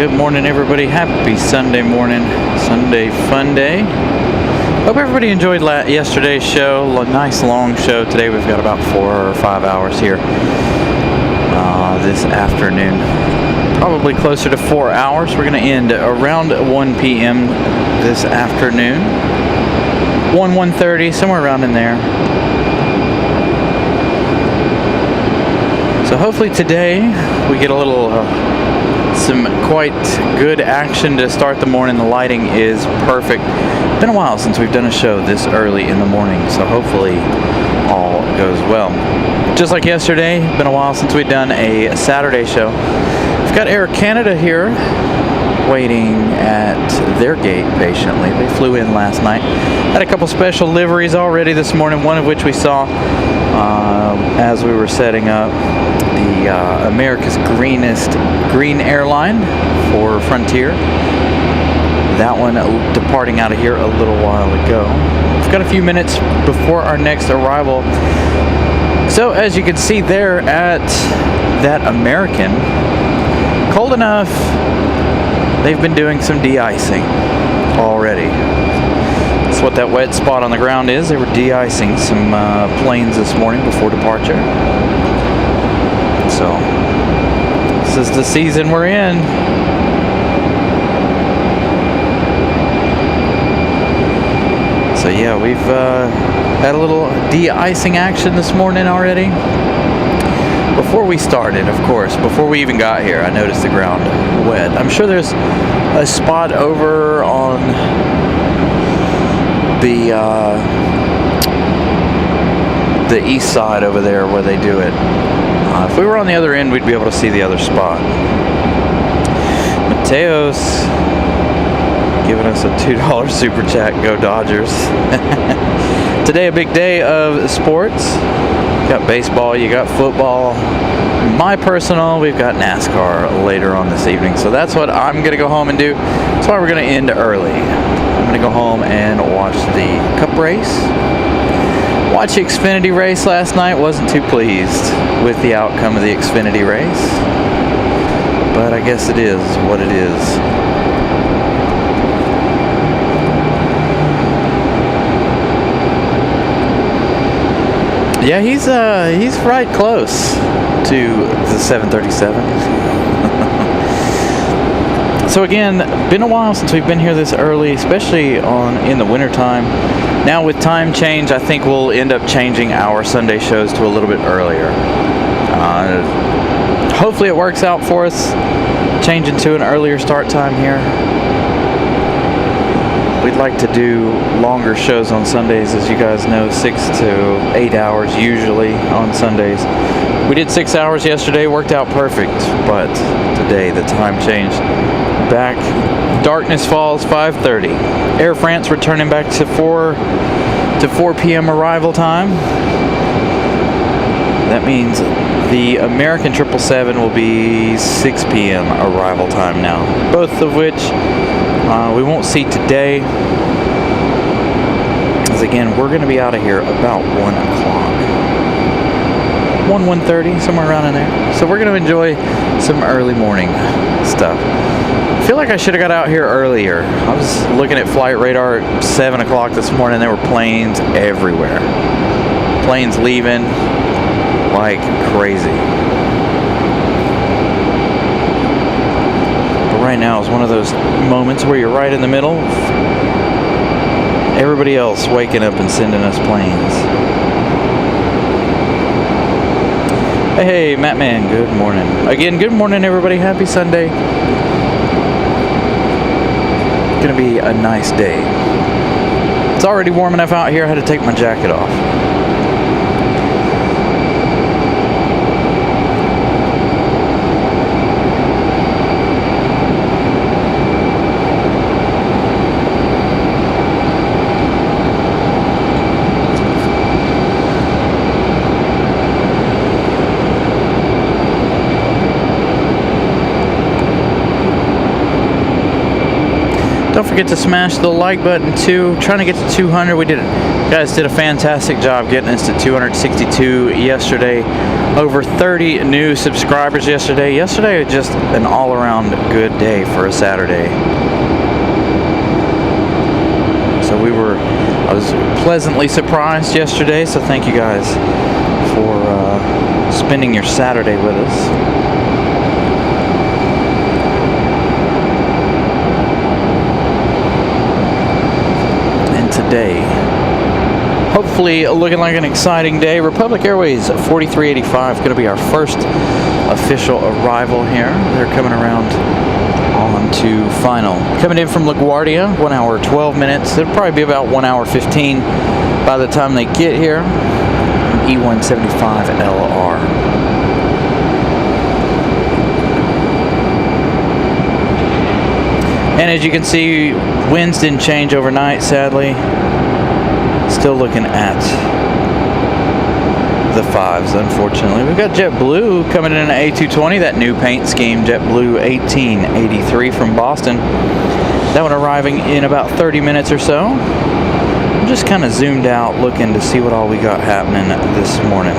Good morning, everybody. Happy Sunday morning. Sunday fun day. Hope everybody enjoyed yesterday's show. Nice long show. Today we've got about 4 or 5 hours here this afternoon. Probably closer to 4 hours. We're going to end around 1 p.m. this afternoon. 1:30, somewhere around in there. So hopefully today we get a little some quite good action to start the morning. The lighting is perfect. Been a while since we've done a show this early in the morning, so hopefully all goes well. Just like yesterday, been a while since we've done a Saturday show. We've got Air Canada here waiting at their gate patiently. They flew in last night. Had a couple special liveries already this morning, one of which we saw as we were setting up. The America's greenest green airline for Frontier. That one departing out of here a little while ago. We've got a few minutes before our next arrival. So as you can see there at that American, cold enough, they've been doing some de-icing already. That's what that wet spot on the ground is. They were de-icing some planes this morning before departure. So this is the season we're in. So yeah, we've had a little de-icing action this morning already. Before we started, of course, before we even got here, I noticed the ground wet. I'm sure there's a spot over on the east side over there where they do it. If we were on the other end, we'd be able to see the other spot. Mateo's giving us a $2 super chat. Go Dodgers. Today a big day of sports. You got baseball, you got football. My personal, we've got NASCAR later on this evening. So that's what I'm going to go home and do. That's why we're going to end early. I'm going to go home and watch the Cup race. Watched the Xfinity race last night. Wasn't too pleased with the outcome of the Xfinity race. But I guess it is what it is. Yeah, he's right close to the 737. So again, been a while since we've been here this early, especially in the wintertime. Now with time change, I think we'll end up changing our Sunday shows to a little bit earlier. Hopefully it works out for us, changing to an earlier start time here. We'd like to do longer shows on Sundays, as you guys know, 6 to 8 hours usually on Sundays. We did 6 hours yesterday, worked out perfect, but today the time changed. Back, darkness falls, 5:30. Air France returning back to 4 p.m. arrival time. That means the American 777 will be 6 p.m. arrival time now. Both of which we won't see today. As again, we're going to be out of here about 1 o'clock. 1:30, somewhere around in there. So we're going to enjoy some early morning stuff. I feel like I should have got out here earlier. I was looking at flight radar at 7 o'clock this morning. There were planes everywhere. Planes leaving like crazy. But right now is one of those moments where you're right in the middle. Everybody else waking up and sending us planes. Hey, Matt Man, good morning. Again, good morning, everybody. Happy Sunday. It's gonna be a nice day. It's already warm enough out here, I had to take my jacket off. Don't forget to smash the like button too. Trying to get to 200. We did Guys did a fantastic job getting us to 262 yesterday. Over 30 new subscribers yesterday. Yesterday was just an all-around good day for a Saturday. So I was pleasantly surprised yesterday, so thank you guys for spending your Saturday with us. And today, hopefully looking like an exciting day. Republic Airways 4385, going to be our first official arrival here. They're coming around on to final. Coming in from LaGuardia, 1 hour 12 minutes. It'll probably be about 1 hour 15 by the time they get here. E175 LR. And as you can see, winds didn't change overnight, sadly. Still looking at the fives, unfortunately. We've got JetBlue coming in an A220, that new paint scheme, JetBlue 1883 from Boston. That one arriving in about 30 minutes or so. I'm just kind of zoomed out looking to see what all we got happening this morning.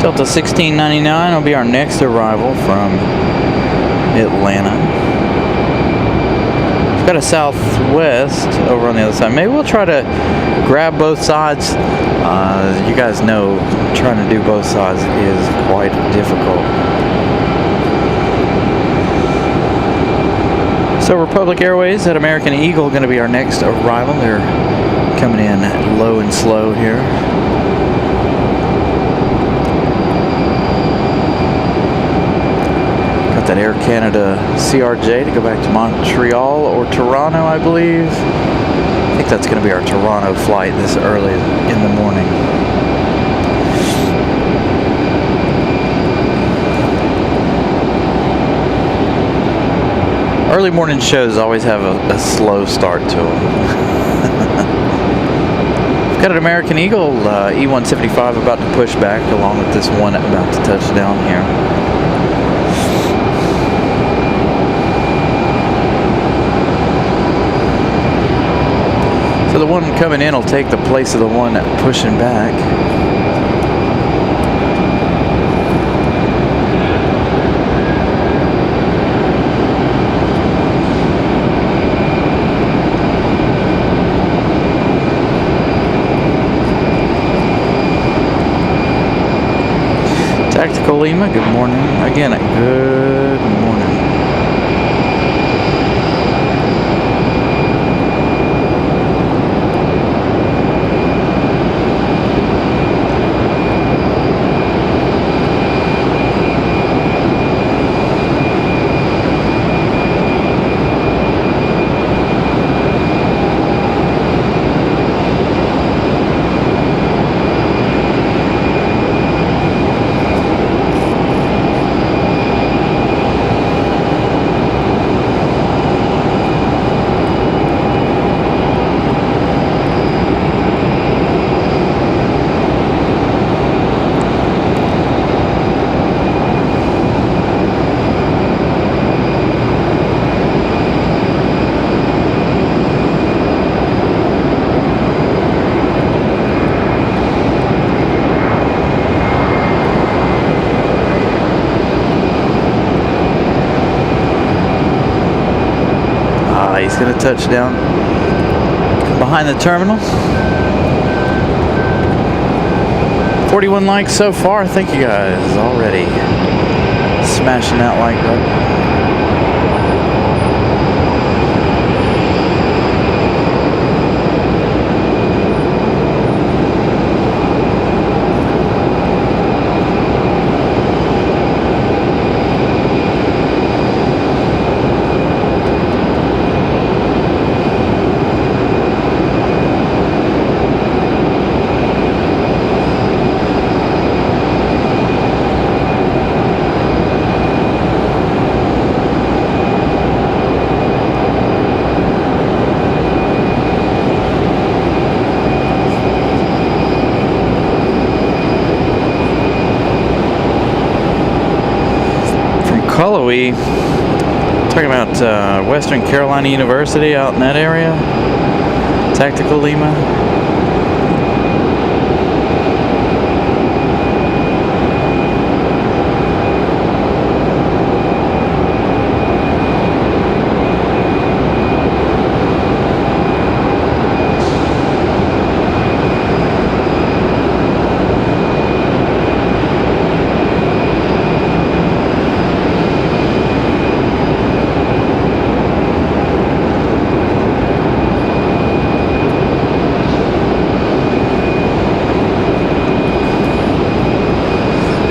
Delta 1699 will be our next arrival from Atlanta. We've got a Southwest over on the other side. Maybe we'll try to grab both sides. You guys know trying to do both sides is quite difficult. So Republic Airways at American Eagle going to be our next arrival. They're coming in low and slow here. That Air Canada CRJ to go back to Montreal or Toronto, I believe. I think that's going to be our Toronto flight this early in the morning. Early morning shows always have a slow start to them. We've got an American Eagle E175 about to push back, along with this one about to touch down here. So the one coming in will take the place of the one pushing back. Tactical Lima, good morning. Again, good morning. He's going to touch down behind the terminal. 41 likes so far. Thank you guys already. Smashing that like button. Cullowhee. Talking about Western Carolina University out in that area. Tactical Lima.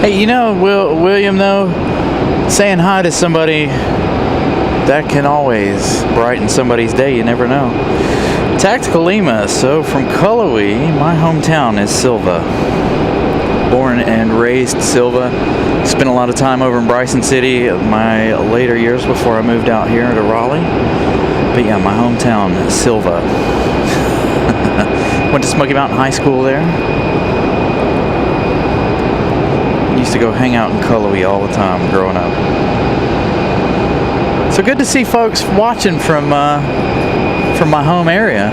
Hey, you know, William, though, saying hi to somebody, that can always brighten somebody's day. You never know. Tactical Lima. So from Cullowhee, my hometown is Silva. Born and raised Silva. Spent a lot of time over in Bryson City my later years before I moved out here to Raleigh. But yeah, my hometown, Silva. Went to Smoky Mountain High School there. Used to go hang out in Cullowhee all the time growing up. So good to see folks watching from my home area.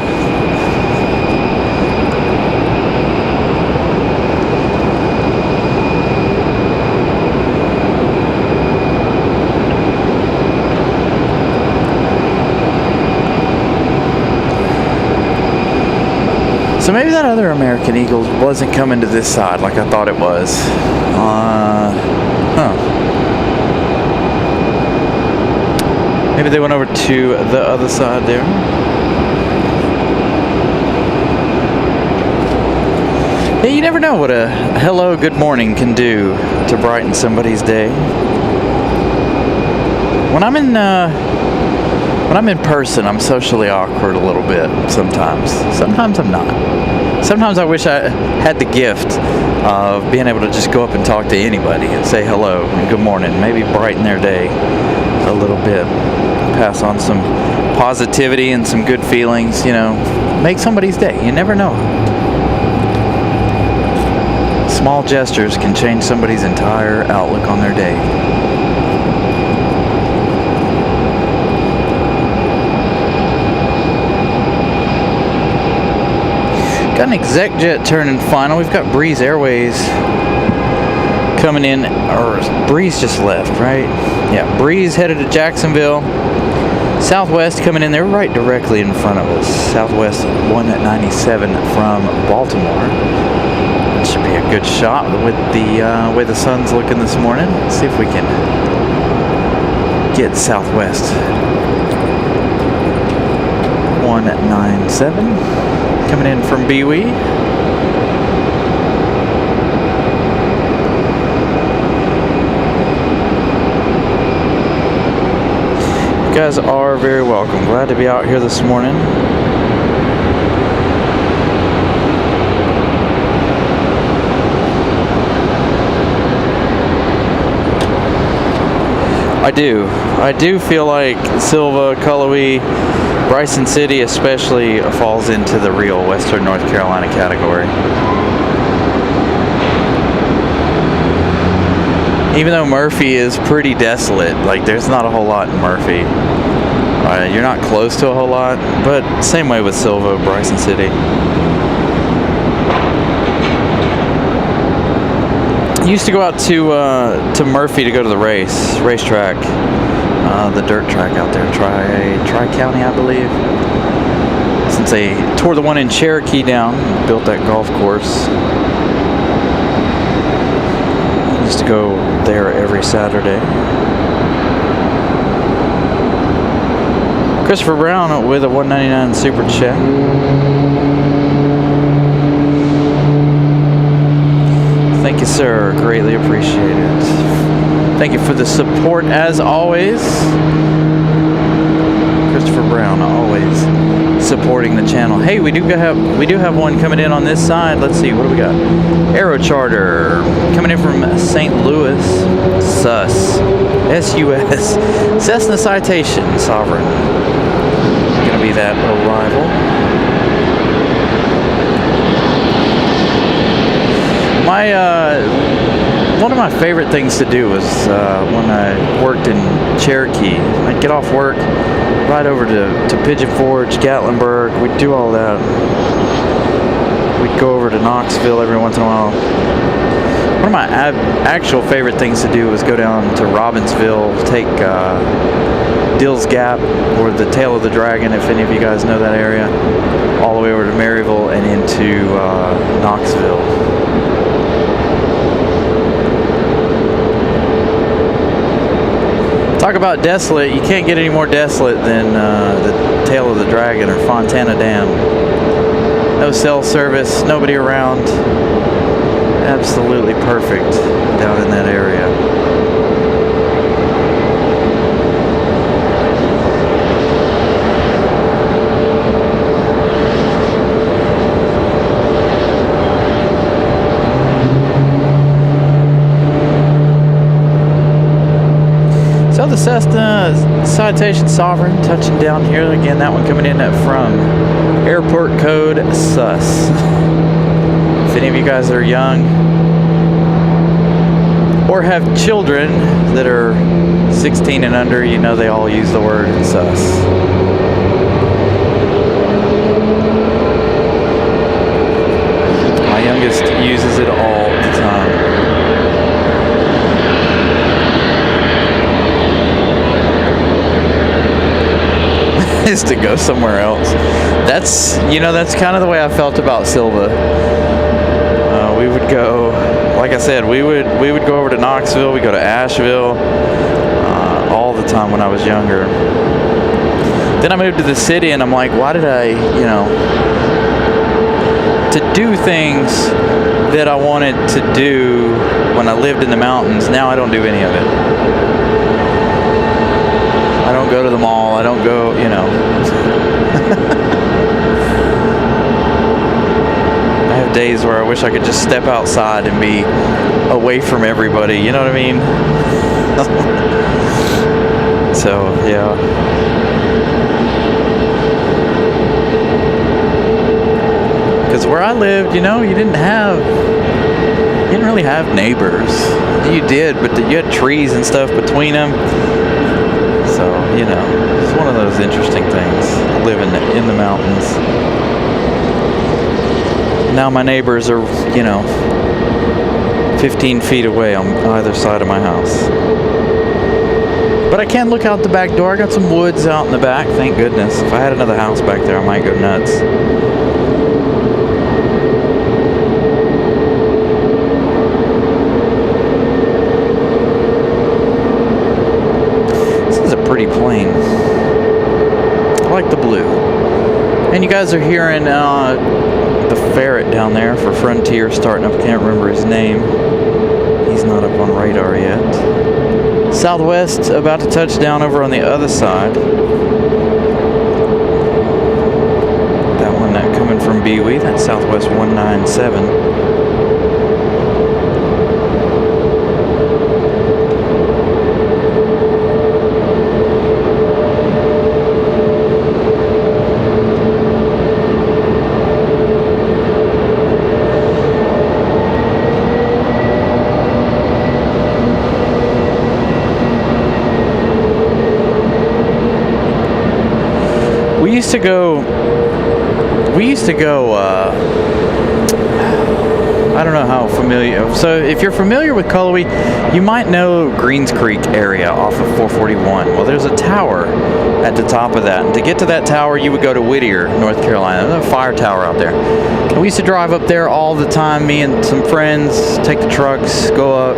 So maybe that other American Eagle wasn't coming to this side like I thought it was. Maybe they went over to the other side there. Yeah, you never know what a hello, good morning can do to brighten somebody's day. When I'm in person, I'm socially awkward a little bit sometimes. Sometimes I'm not. Sometimes I wish I had the gift of being able to just go up and talk to anybody and say hello and good morning. Maybe brighten their day a little bit. Pass on some positivity and some good feelings, you know. Make somebody's day. You never know. Small gestures can change somebody's entire outlook on their day. Got an exec jet turning final. We've got Breeze Airways coming in, or Breeze just left, right? Yeah, Breeze headed to Jacksonville. Southwest coming in there right directly in front of us. Southwest 197 from Baltimore. That should be a good shot with the way the sun's looking this morning. Let's see if we can get Southwest 197 coming in from BWE. You guys are very welcome. Glad to be out here this morning. I do feel like Silva, Cullowhee, Bryson City especially falls into the real Western North Carolina category. Even though Murphy is pretty desolate, like there's not a whole lot in Murphy. You're not close to a whole lot, but same way with Silva, Bryson City. Used to go out to Murphy to go to the racetrack, the dirt track out there, Tri-County, I believe. Since they tore the one in Cherokee down, built that golf course. Used to go there every Saturday. Christopher Brown with a $1.99 super chat. Thank you, sir. Greatly appreciate it. Thank you for the support as always. Christopher Brown, always supporting the channel. Hey, we do have one coming in on this side. Let's see, what do we got? Aero Charter coming in from St. Louis. S-U-S. Cessna Citation Sovereign. Gonna be that arrival. One of of my favorite things to do was when I worked in Cherokee. I'd get off work, ride over to Pigeon Forge, Gatlinburg. We'd do all that. We'd go over to Knoxville every once in a while. One of my actual favorite things to do was go down to Robbinsville, take Dill's Gap, or the Tail of the Dragon, if any of you guys know that area, all the way over to Maryville and into Knoxville. Talk about desolate. You can't get any more desolate than the Tail of the Dragon or Fontana Dam. No cell service, nobody around. Absolutely perfect down in that area. So the Cessna Citation Sovereign touching down here again. That one coming in from airport code SUS. If any of you guys are young or have children that are 16 and under, you know they all use the word sus. My youngest uses it all the time. Is to go somewhere else. That's kind of the way I felt about Silva. We would go, like I said, we would go over to Knoxville, we go to Asheville, all the time when I was younger. Then I moved to the city and I'm like, why did I, to do things that I wanted to do when I lived in the mountains, now I don't do any of it. I don't go to the mall, I don't go, I have days where I wish I could just step outside and be away from everybody, you know what I mean? So, yeah. Because where I lived, you didn't really have neighbors. You did, but you had trees and stuff between them. So, it's one of those interesting things, living in the mountains. Now my neighbors are, 15 feet away on either side of my house. But I can look out the back door. I got some woods out in the back, thank goodness. If I had another house back there, I might go nuts. This is a pretty plane. I like the blue. And you guys are hearing the ferret down there for Frontier starting up. I can't remember his name. He's not up on radar yet. Southwest about to touch down over on the other side. That one coming from Bewee, that's Southwest 197. We used to go, I don't know how familiar. So if you're familiar with Cullowhee, you might know Greens Creek area off of 441. Well, there's a tower at the top of that. And to get to that tower, you would go to Whittier, North Carolina. There's a fire tower out there. And we used to drive up there all the time, me and some friends, take the trucks, go up,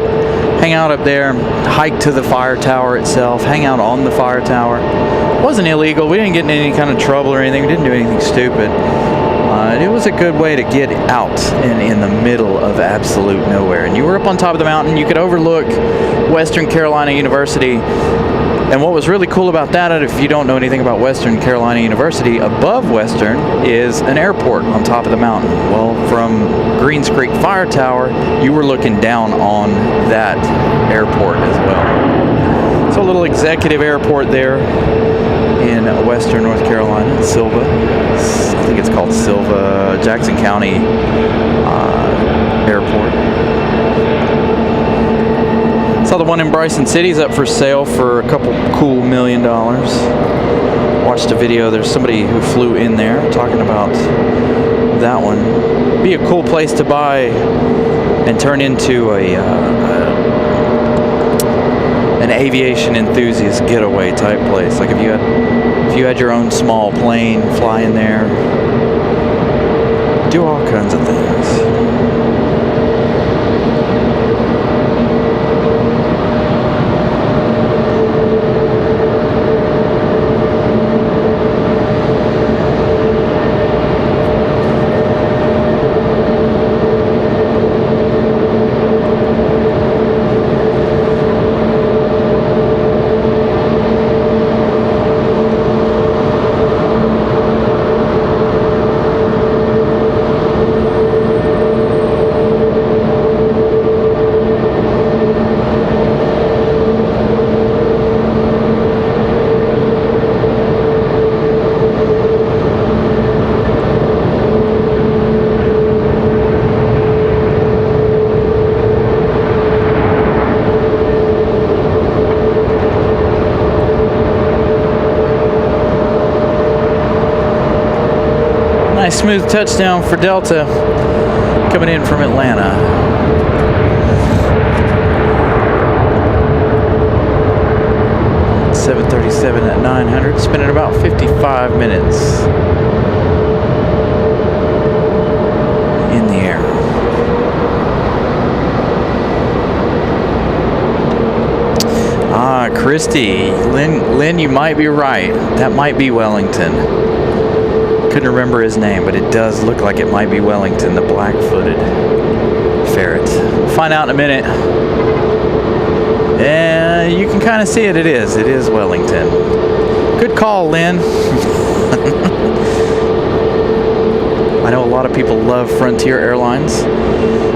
hang out up there, hike to the fire tower itself, hang out on the fire tower. It wasn't illegal. We didn't get in any kind of trouble or anything. We didn't do anything stupid. It was a good way to get out in the middle of absolute nowhere. And you were up on top of the mountain. You could overlook Western Carolina University. And what was really cool about that, if you don't know anything about Western Carolina University, above Western is an airport on top of the mountain. Well, from Greens Creek Fire Tower, you were looking down on that airport as well. So a little executive airport there in Western North Carolina, Silva. I think it's called Silva, Jackson County Airport. Saw the one in Bryson City's up for sale for a couple cool $1 million. Watched a video. There's somebody who flew in there talking about that one. Be a cool place to buy and turn into an aviation enthusiast getaway type place. Like if you had your own small plane, fly in there, do all kinds of things. Nice smooth touchdown for Delta coming in from Atlanta. .737 at 900, spinning about 55 minutes in the air. Ah, Christy, Lynn, you might be right. That might be Wellington. Couldn't remember his name, but it does look like it might be Wellington, the black-footed ferret. We'll find out in a minute. And you can kind of see it. It is Wellington. Good call, Lynn. I know a lot of people love Frontier Airlines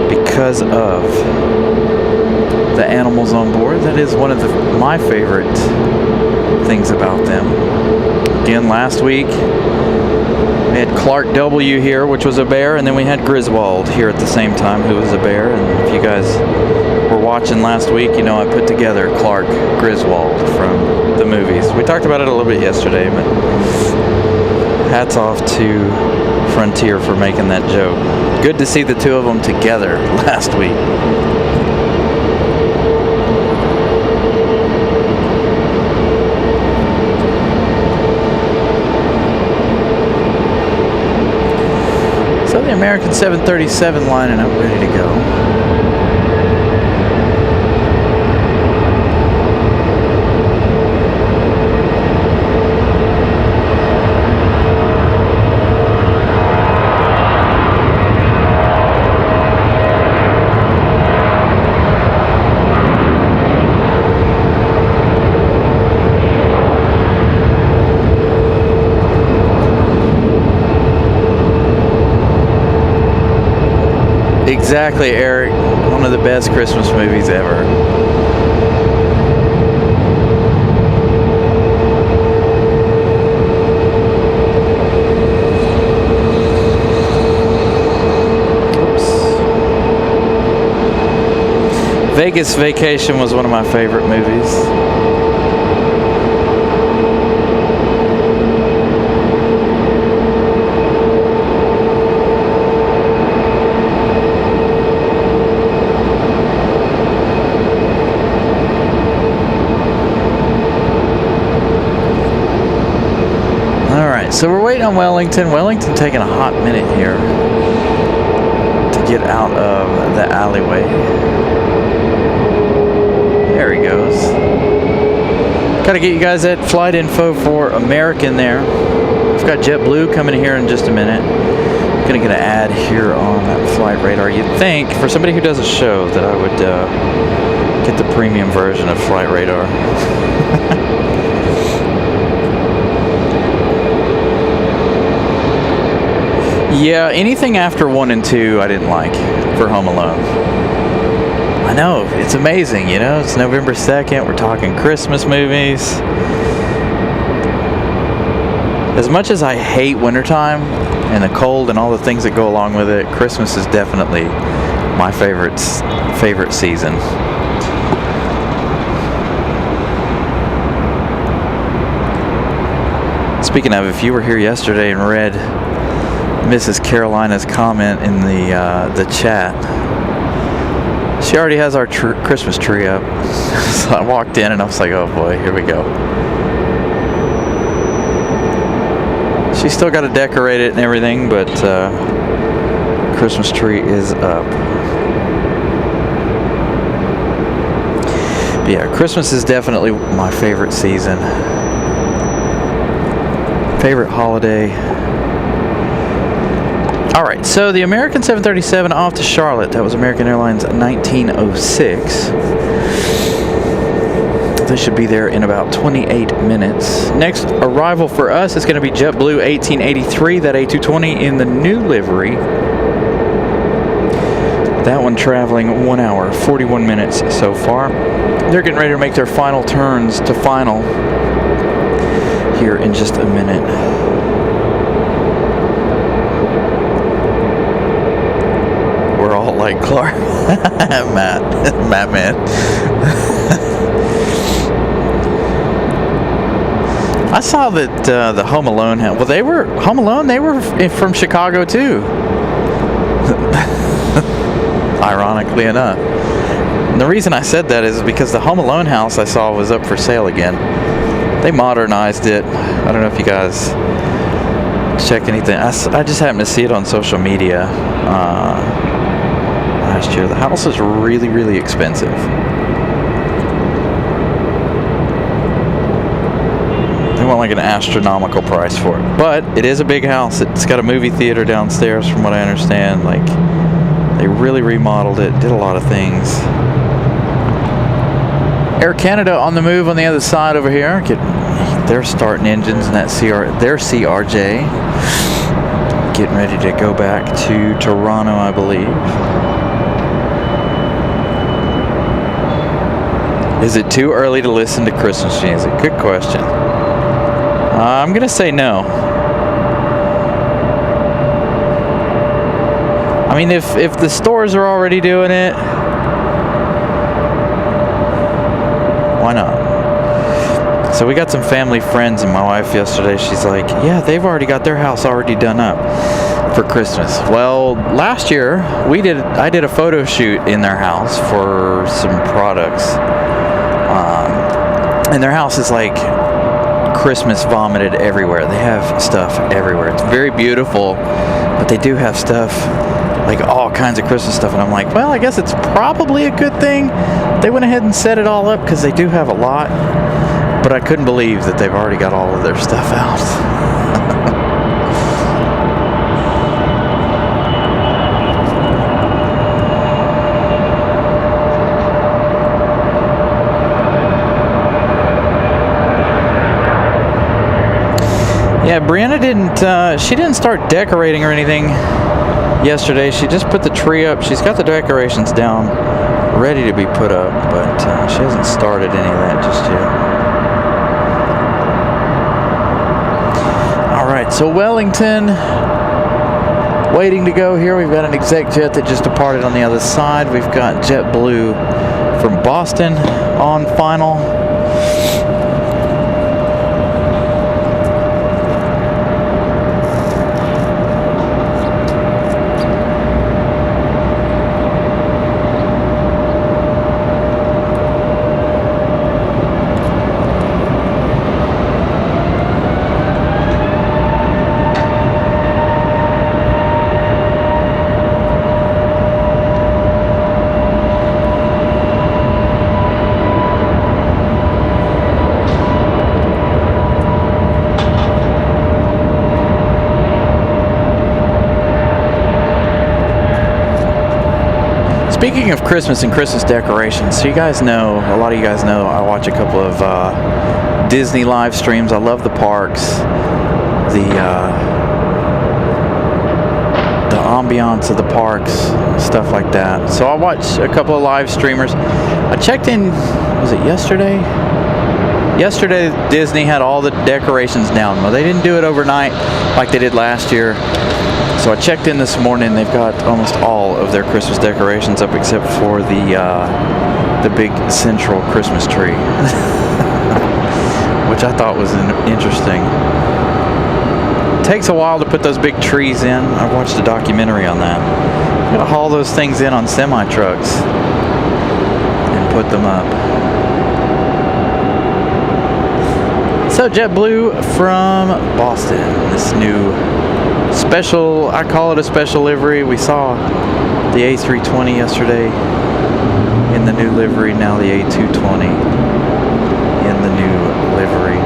because of the animals on board. That is one of my favorite things about them. Again, last week we had Clark W here, which was a bear, and then we had Griswold here at the same time, who was a bear. And if you guys were watching last week, you know I put together Clark Griswold from the movies. We talked about it a little bit yesterday, but hats off to Frontier for making that joke. Good to see the two of them together last week. So the American 737 lining up, ready to go. Exactly, Eric. One of the best Christmas movies ever. Oops. Vegas Vacation was one of my favorite movies. So we're waiting on Wellington. Wellington taking a hot minute here to get out of the alleyway. There he goes. Got to get you guys that flight info for American there. We've got JetBlue coming here in just a minute. Gonna get an ad here on that flight radar. You'd think, for somebody who does a show, that I would get the premium version of flight radar. Yeah, anything after 1 and 2 I didn't like for Home Alone. I know, it's amazing, you know, it's November 2nd, we're talking Christmas movies. As much as I hate wintertime and the cold and all the things that go along with it, Christmas is definitely my favorite season. Speaking of, if you were here yesterday and read Mrs. Carolina's comment in the chat, she already has our Christmas tree up. So I walked in and I was like, oh boy, here we go. She's still got to decorate it and everything, but Christmas tree is up. But yeah, Christmas is definitely my favorite season. Favorite holiday. Alright, so the American 737 off to Charlotte. That was American Airlines 1906. They should be there in about 28 minutes. Next arrival for us is going to be JetBlue 1883, that A220 in the new livery. That one traveling 1 hour, 41 minutes so far. They're getting ready to make their final turns to final here in just a minute. We're all like Clark. Matt man. I saw that the Home Alone had, well, they were Home Alone. They were from Chicago too. Ironically enough. And the reason I said that is because the Home Alone house I saw was up for sale again. They modernized it. I don't know if you guys check anything. I just happened to see it on social media last year. The house is really, really expensive. They want like an astronomical price for it. But it is a big house. It's got a movie theater downstairs from what I understand. Like, they really remodeled it, did a lot of things. Air Canada on the move on the other side over here. They're starting engines in that their CRJ. Getting ready to go back to Toronto, I believe. Is it too early to listen to Christmas music? Good question. I'm going to say no. I mean, if the stores are already doing it, why not? So we got some family friends and my wife yesterday. She's like, yeah, they've already got their house already done up for Christmas. Well, last year I did a photo shoot in their house for some products. And their house is like Christmas vomited everywhere. They have stuff everywhere. It's very beautiful, but they do have stuff, like all kinds of Christmas stuff. And I'm like, well, I guess it's probably a good thing they went ahead and set it all up, because they do have a lot. But I couldn't believe that they've already got all of their stuff out. Yeah, Brianna didn't start decorating or anything yesterday. She just put the tree up. She's got the decorations down, ready to be put up, but she hasn't started any of that just yet. All right, so Wellington waiting to go here. We've got an exec jet that just departed on the other side. We've got JetBlue from Boston on final. Speaking of Christmas and Christmas decorations, so you guys know, a lot of you guys know, I watch a couple of Disney live streams. I love the parks, the ambiance of the parks, stuff like that. So I watch a couple of live streamers. I checked in, was it yesterday? Yesterday, Disney had all the decorations down. Well, they didn't do it overnight like they did last year. So I checked in this morning. They've got almost all of their Christmas decorations up, except for the big central Christmas tree, which I thought was interesting. takes a while to put those big trees in. I watched a documentary on that. You gotta haul those things in on semi-trucks and put them up. So JetBlue from Boston, this new special, I call it a special livery. We saw the A320 yesterday in the new livery, now the A220 in the new livery.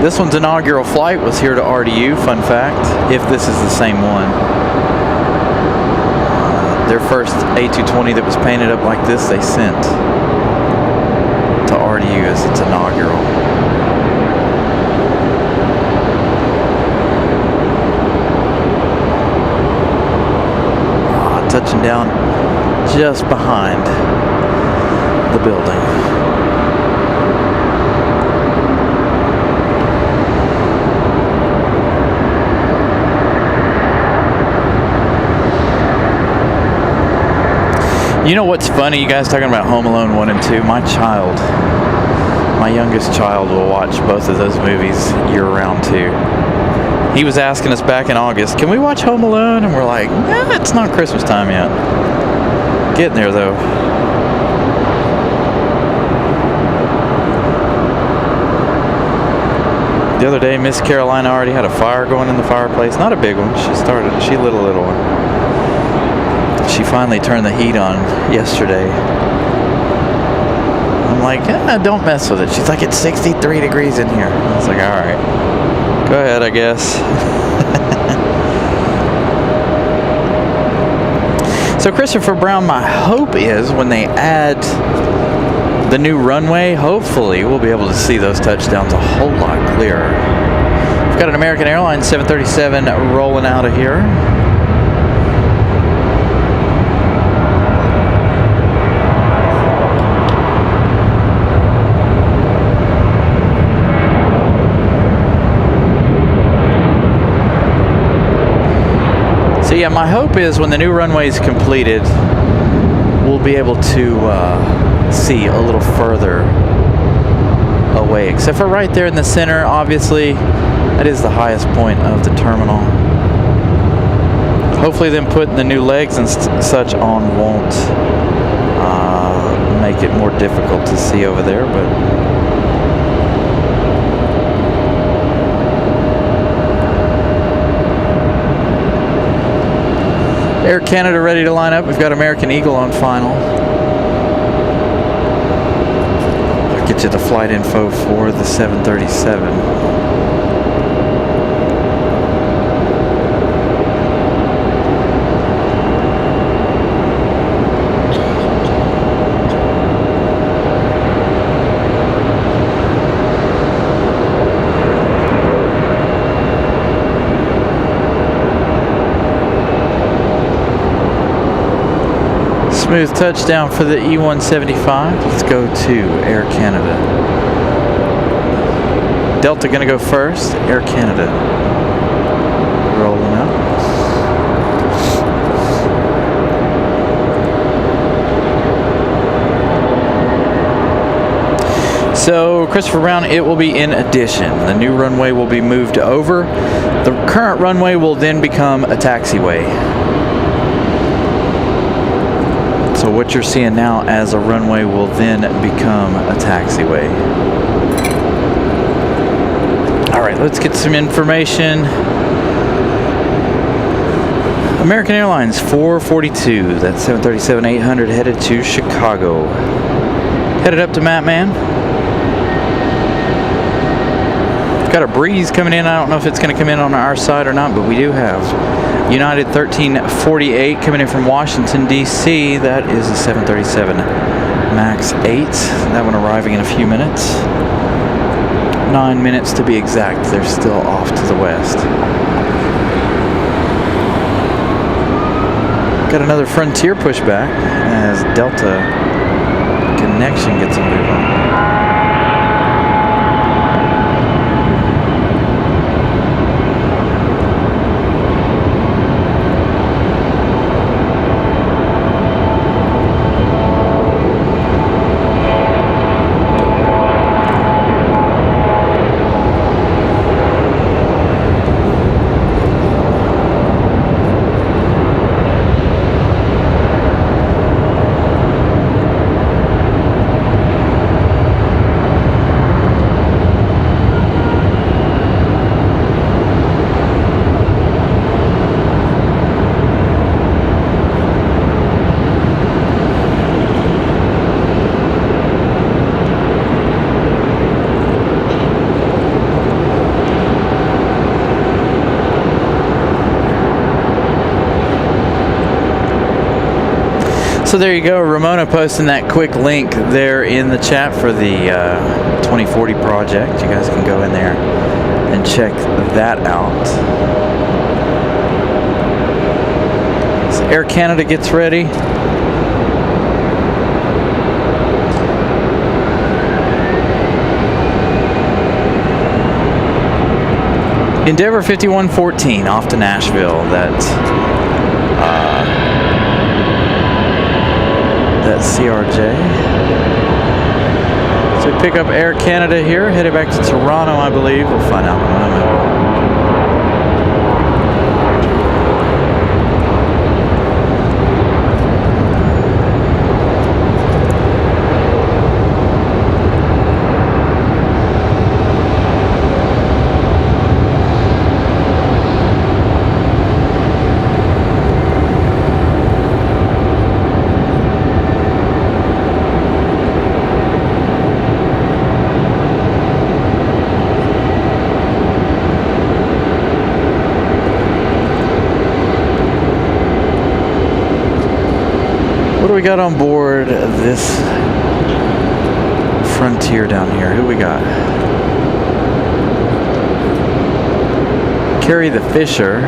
This one's inaugural flight was here to RDU, fun fact, if this is the same one. Their first A220 that was painted up like this, they sent to RDU as its inaugural. Touching down just behind the building. You know what's funny? You guys talking about Home Alone 1 and 2. My youngest child will watch both of those movies year-round too. He was asking us back in August, can we watch Home Alone? And we're like, nah, it's not Christmas time yet. Getting there though. The other day, Miss Carolina already had a fire going in the fireplace. Not a big one. She lit a little one. She finally turned the heat on yesterday. I'm like, don't mess with it. She's like, it's 63 degrees in here. I was like, all right. Go ahead, I guess. So Christopher Brown, my hope is when they add the new runway, hopefully we'll be able to see those touchdowns a whole lot clearer. We've got an American Airlines 737 rolling out of here. So yeah, my hope is when the new runway is completed, we'll be able to see a little further away. Except for right there in the center, obviously, that is the highest point of the terminal. Hopefully them putting the new legs and such on won't make it more difficult to see over there, but Air Canada ready to line up. We've got American Eagle on final. I'll get you the flight info for the 737. Smooth touchdown for the E175. Let's go to Air Canada. Delta gonna go first. Air Canada rolling up. So Christopher Brown, it will be in addition. The new runway will be moved over. The current runway will then become a taxiway. So what you're seeing now as a runway will then become a taxiway. All right, let's get some information. American Airlines 442, that's 737-800 headed to Chicago. Headed up to Matt Man. Got a breeze coming in. I don't know if it's going to come in on our side or not, but we do have United 1348 coming in from Washington, D.C. That is a 737 MAX 8. That one arriving in a few minutes. 9 minutes to be exact. They're still off to the west. Got another Frontier pushback as Delta connection gets a move on. So there you go, Ramona posting that quick link there in the chat for the 2040 project. You guys can go in there and check that out. So Air Canada gets ready. Endeavor 5114 off to Nashville. That CRJ. So we pick up Air Canada here, headed back to Toronto, I believe. We'll find out in a moment. What do we got on board this Frontier down here? Who we got? Carry the Fisher.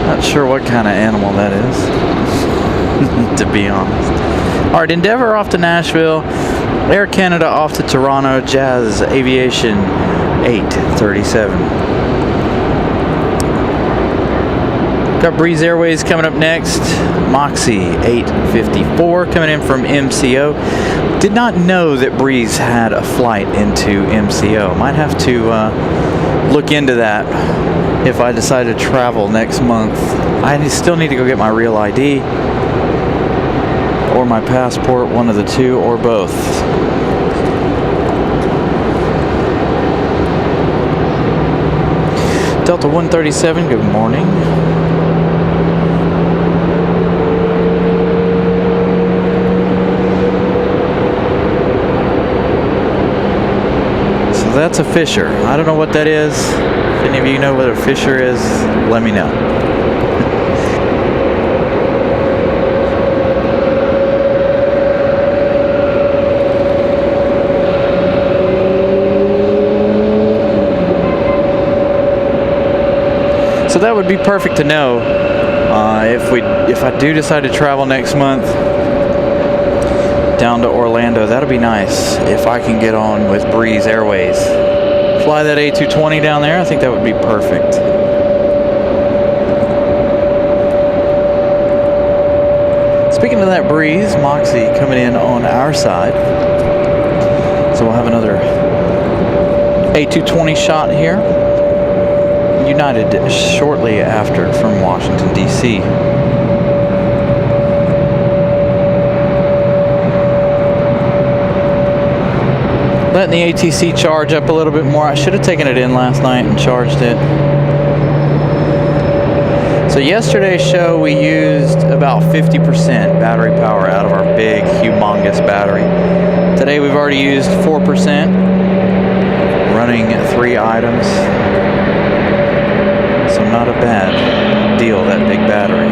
Not sure what kind of animal that is, to be honest. All right, Endeavor off to Nashville. Air Canada off to Toronto. Jazz Aviation 837. Got Breeze Airways coming up next. Moxie 854 coming in from MCO. Did not know that Breeze had a flight into MCO. Might have to look into that if I decide to travel next month. I still need to go get my real ID or my passport, one of the two, or both. Delta 137, good morning. That's a Fisher. I don't know what that is. If any of you know what a Fisher is, let me know. So that would be perfect to know if I do decide to travel next month down to Orlando. That'll be nice if I can get on with Breeze Airways. Fly that A220 down there. I think that would be perfect. Speaking of that Breeze, Moxie coming in on our side. So we'll have another A220 shot here. United shortly after from Washington, D.C. Letting the ATC charge up a little bit more. I should have taken it in last night and charged it. So yesterday's show we used about 50% battery power out of our big, humongous battery. Today we've already used 4%, running 3 items. So not a bad deal, that big battery.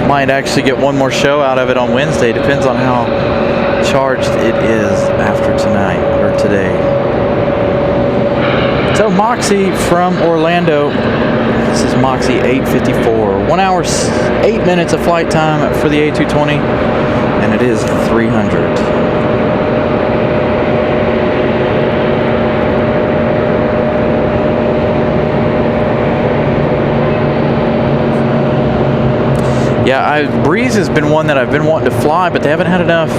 Might actually get one more show out of it on Wednesday. Depends on how charged it is after tonight or today. So Moxie from Orlando. This is Moxie 854. 1 hour, 8 minutes of flight time for the A220, and it is 300. Yeah, Breeze has been one that I've been wanting to fly, but they haven't had enough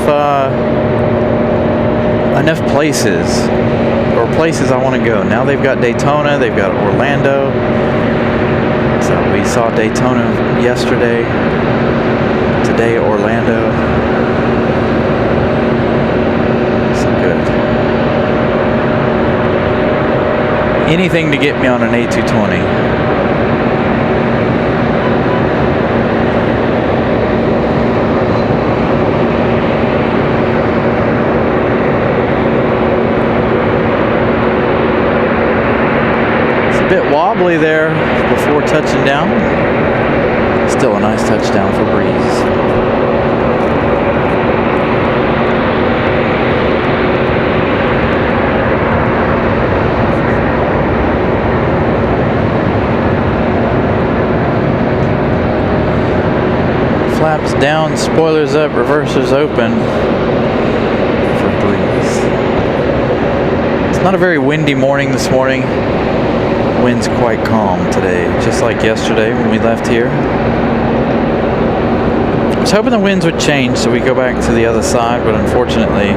places I want to go. Now they've got Daytona, they've got Orlando. So we saw Daytona yesterday. Today Orlando. So good. Anything to get me on an A220. wobbly there before touching down. Still a nice touchdown for Breeze. Flaps down, spoilers up, reversers open for Breeze. It's not a very windy morning this morning. Wind's quite calm today, just like yesterday when we left here. I was hoping the winds would change so we go back to the other side, but unfortunately,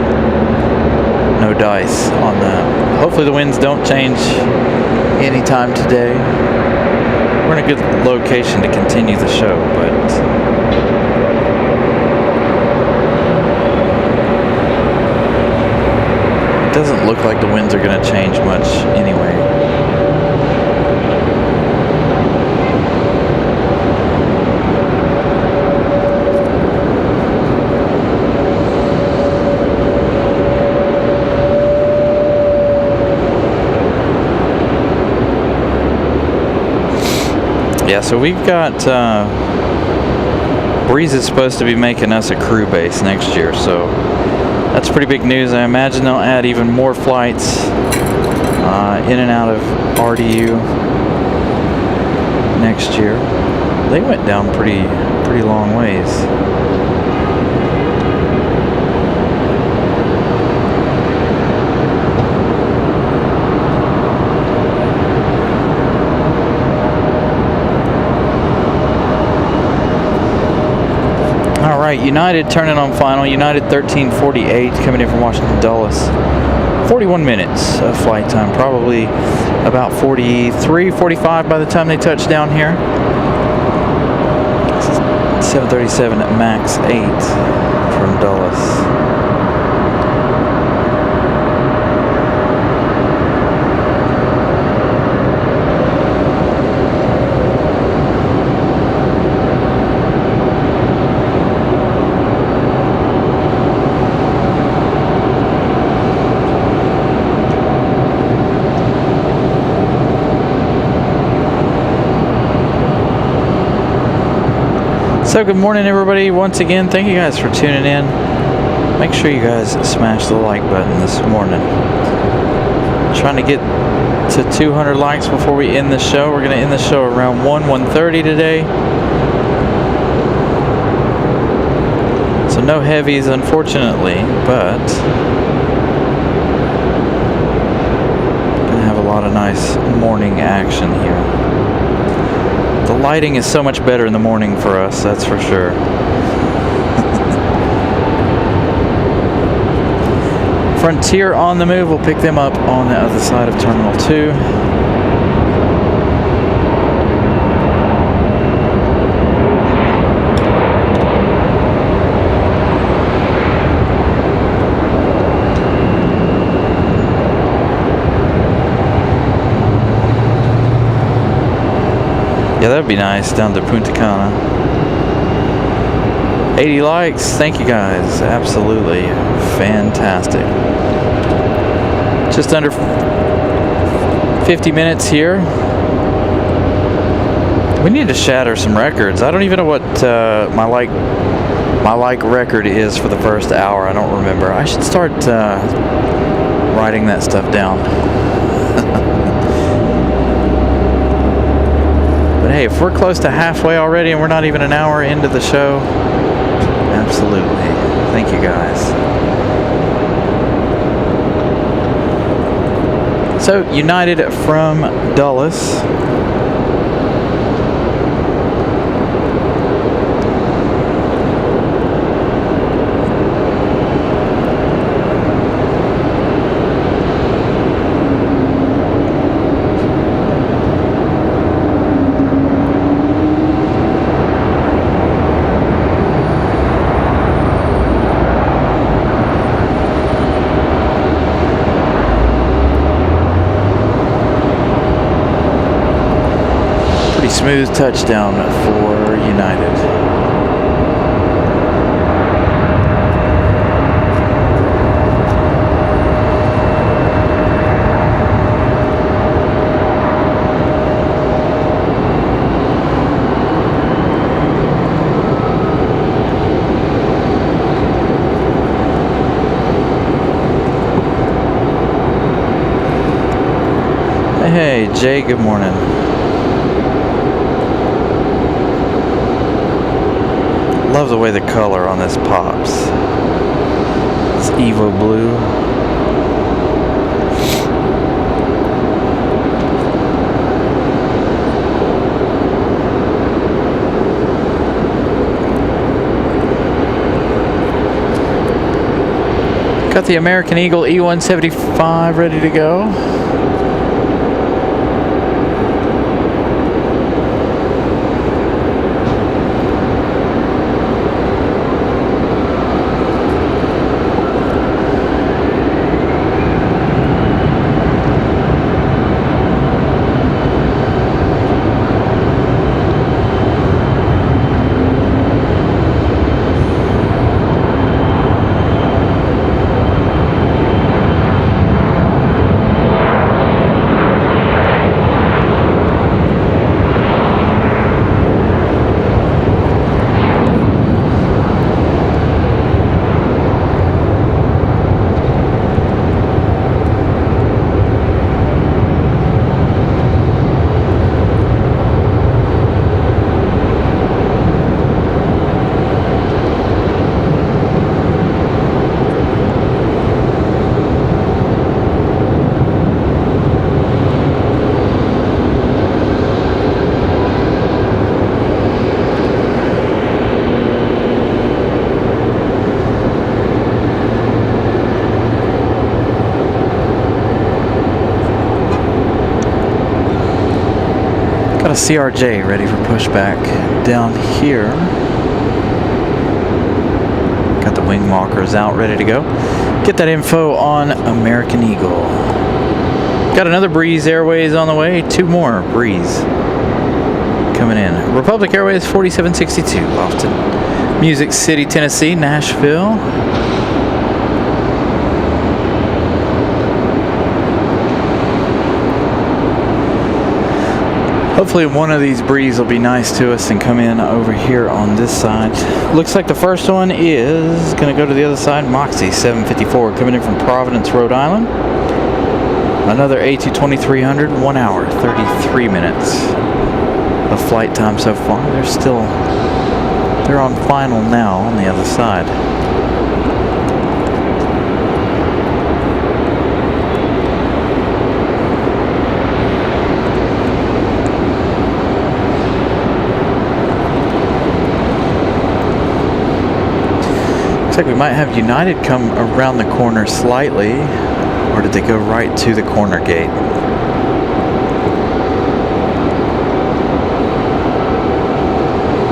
no dice on that. Hopefully the winds don't change anytime today. We're in a good location to continue the show, but it doesn't look like the winds are going to change much anyway. Yeah, so we've got Breeze is supposed to be making us a crew base next year, so that's pretty big news. I imagine they'll add even more flights in and out of RDU next year. They went down pretty long ways. Alright, United turning on final. United 1348 coming in from Washington Dulles. 41 minutes of flight time. Probably about 43, 45 by the time they touch down here. 737 MAX 8 from Dulles. So good morning everybody. Once again, thank you guys for tuning in. Make sure you guys smash the like button this morning. Trying to get to 200 likes before we end the show. We're going to end the show around 1:30 today. So no heavies unfortunately, but going to have a lot of nice morning action here. The lighting is so much better in the morning for us, that's for sure. Frontier on the move. We'll pick them up on the other side of Terminal 2. Yeah, that'd be nice, down to Punta Cana. 80 likes, thank you guys, absolutely fantastic. Just under 50 minutes here. We need to shatter some records. I don't even know what my like record is for the first hour. I don't remember. I should start writing that stuff down. But hey, if we're close to halfway already and we're not even an hour into the show, absolutely. Thank you guys. So, United from Dulles. Smooth touchdown for United. Hey, Jay, good morning. Love the way the color on this pops. It's Evo blue. Got the American Eagle E175 ready to go. Got a CRJ ready for pushback down here. Got the wing walkers out ready to go. Get that info on American Eagle. Got another Breeze Airways on the way. 2 more Breeze coming in. Republic Airways 4762 off to Music City, Tennessee, Nashville. Hopefully one of these Breeze will be nice to us and come in over here on this side. Looks like the first one is going to go to the other side. Moxie 754 coming in from Providence, Rhode Island. Another A22300, 1 hour, 33 minutes of flight time so far. They're on final now on the other side. Looks like we might have United come around the corner slightly, or did they go right to the corner gate?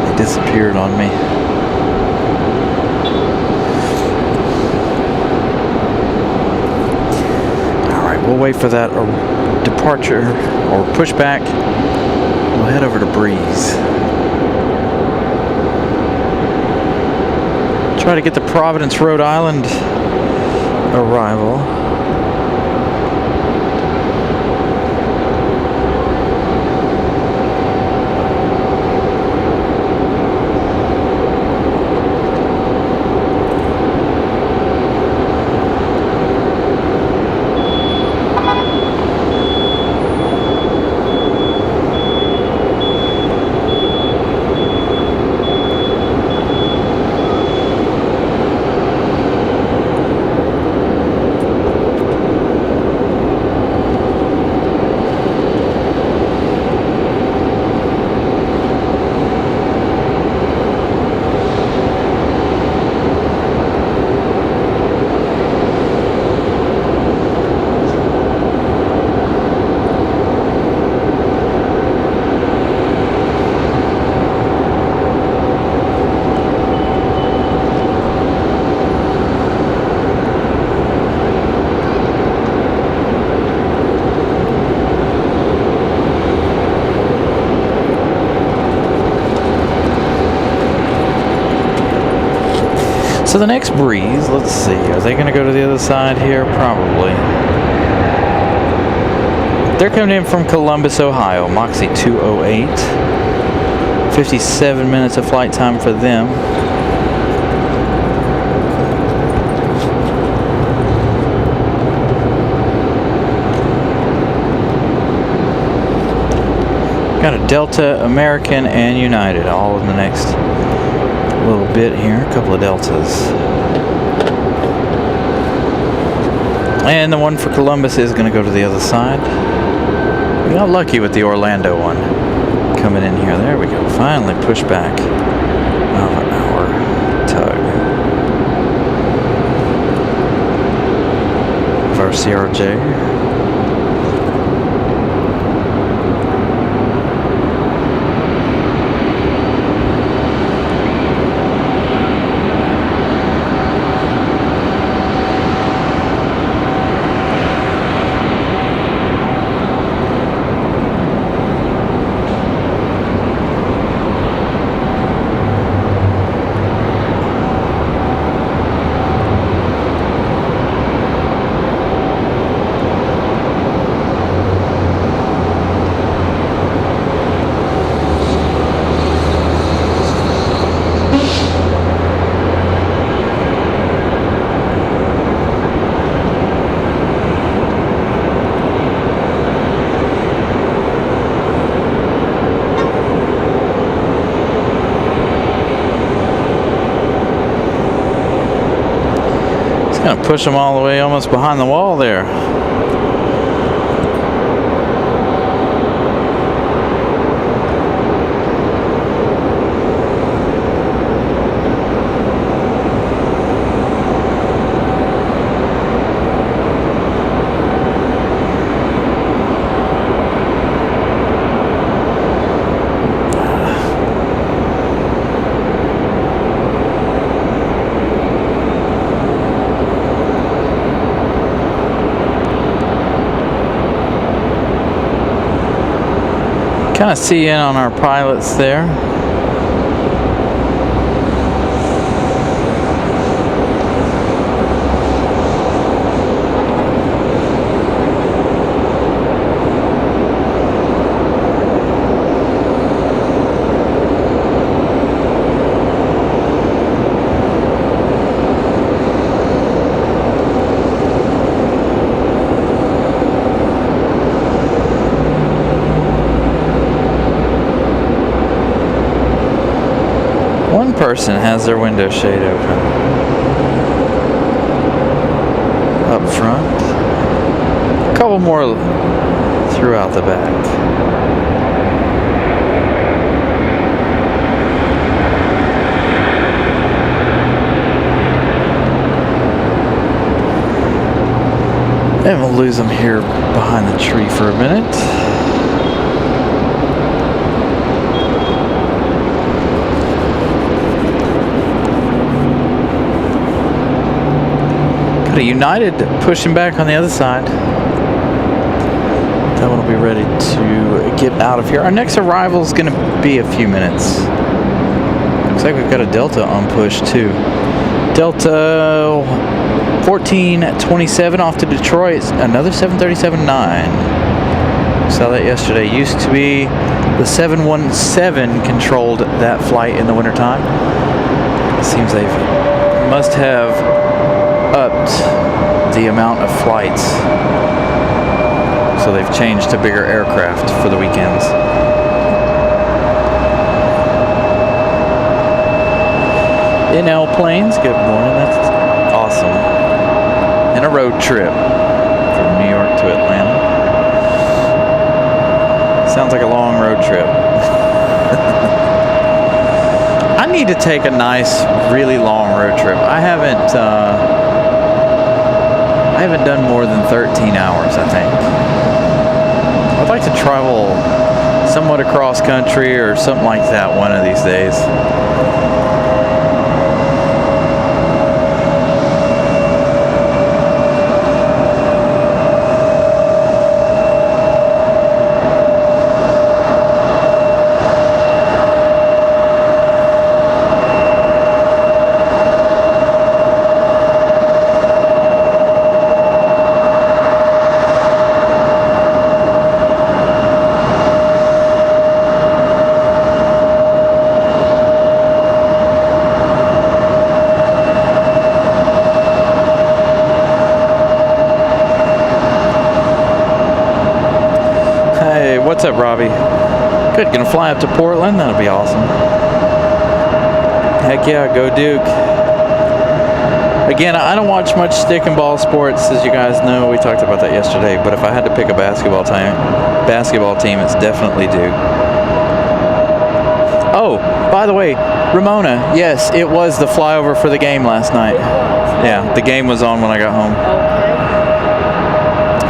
They disappeared on me. Alright, we'll wait for that departure or pushback. We'll head over to Breeze. Try to get the Providence, Rhode Island arrival. So the next Breeze, let's see, are they going to go to the other side here? Probably. They're coming in from Columbus, Ohio, Moxie 208. 57 minutes of flight time for them. Got a Delta, American, and United all in the next little bit here. A couple of Deltas. And the one for Columbus is going to go to the other side. We got lucky with the Orlando one coming in here. There we go. Finally push back of our tug. Of our CRJ. Gonna push them all the way almost behind the wall there. Kind of see in on our pilots there. One person has their window shade open up front, a couple more throughout the back. And we'll lose them here behind the tree for a minute. United pushing back on the other side. That one will be ready to get out of here. Our next arrival is going to be a few minutes. Looks like we've got a Delta on push too. Delta 1427 off to Detroit. Another 737-9. Saw that yesterday. Used to be the 717 controlled that flight in the wintertime. Seems they must have upped the amount of flights, so they've changed to bigger aircraft for the weekends. NL planes, good morning. That's awesome. And a road trip from New York to Atlanta. Sounds like a long road trip. I need to take a nice, really long road trip. I haven't done more than 13 hours, I think. I'd like to travel somewhat across country or something like that one of these days. What's up, Robbie? Good, gonna fly up to Portland. That'll be awesome. Heck yeah, go Duke. Again, I don't watch much stick and ball sports, as you guys know. We talked about that yesterday. But if I had to pick a basketball team, it's definitely Duke. Oh, by the way, Ramona, yes, it was the flyover for the game last night. Yeah, the game was on when I got home.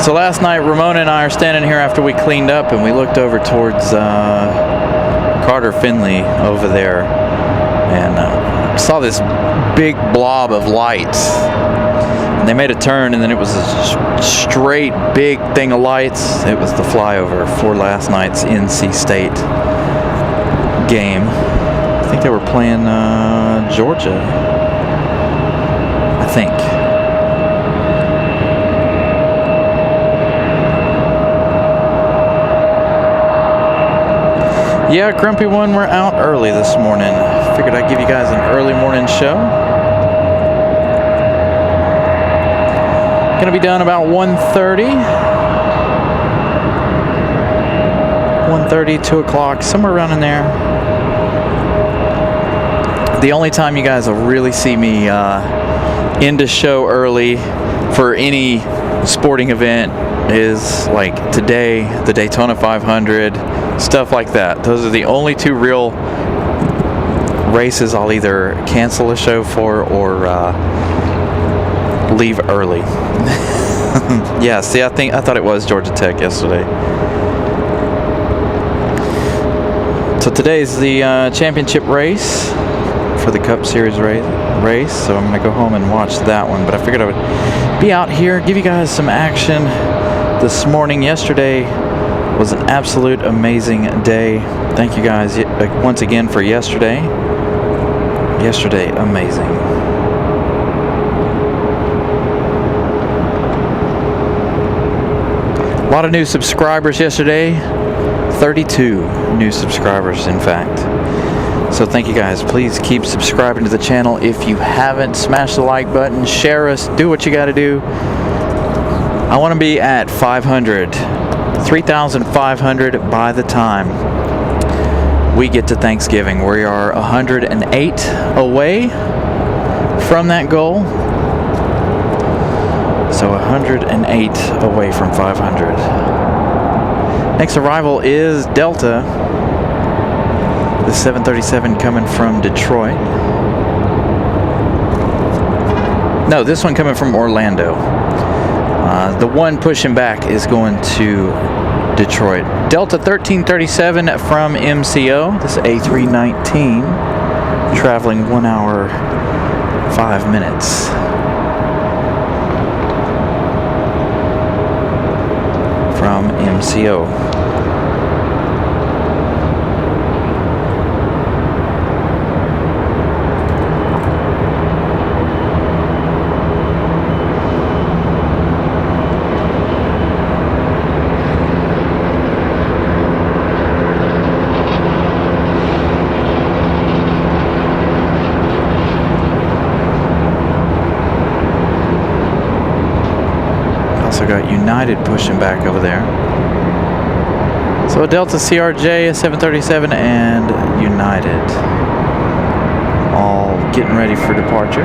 So last night, Ramona and I are standing here after we cleaned up, and we looked over towards Carter Finley over there, and saw this big blob of lights. And they made a turn, and then it was a straight big thing of lights. It was the flyover for last night's NC State game. I think they were playing Georgia, I think. Yeah, Grumpy One, we're out early this morning. Figured I'd give you guys an early morning show. Gonna be done about 1:30. 1:30, 2 o'clock, somewhere around in there. The only time you guys will really see me end a show early for any sporting event is like today, the Daytona 500, stuff like that. Those are the only two real races I'll either cancel a show for or leave early. Yeah, see, I thought it was Georgia Tech yesterday. So today's the championship race for the Cup Series race, so I'm gonna go home and watch that one. But I figured I would be out here, give you guys some action this morning. Yesterday was an absolute amazing day. Thank you guys once again for yesterday. Yesterday, amazing. A lot of new subscribers yesterday. 32 new subscribers, in fact. So thank you guys. Please keep subscribing to the channel. If you haven't, smash the like button, share us, do what you got to do. I want to be at 500. 3,500 by the time we get to Thanksgiving. We are 108 away from that goal. So 108 away from 500. Next arrival is Delta. The 737 coming from Detroit. No, this one coming from Orlando. The one pushing back is going to Detroit. Delta 1337 from MCO. This is A319 traveling 1 hour 5 minutes. From MCO. Got United pushing back over there. So Delta, CRJ, 737, and United all getting ready for departure.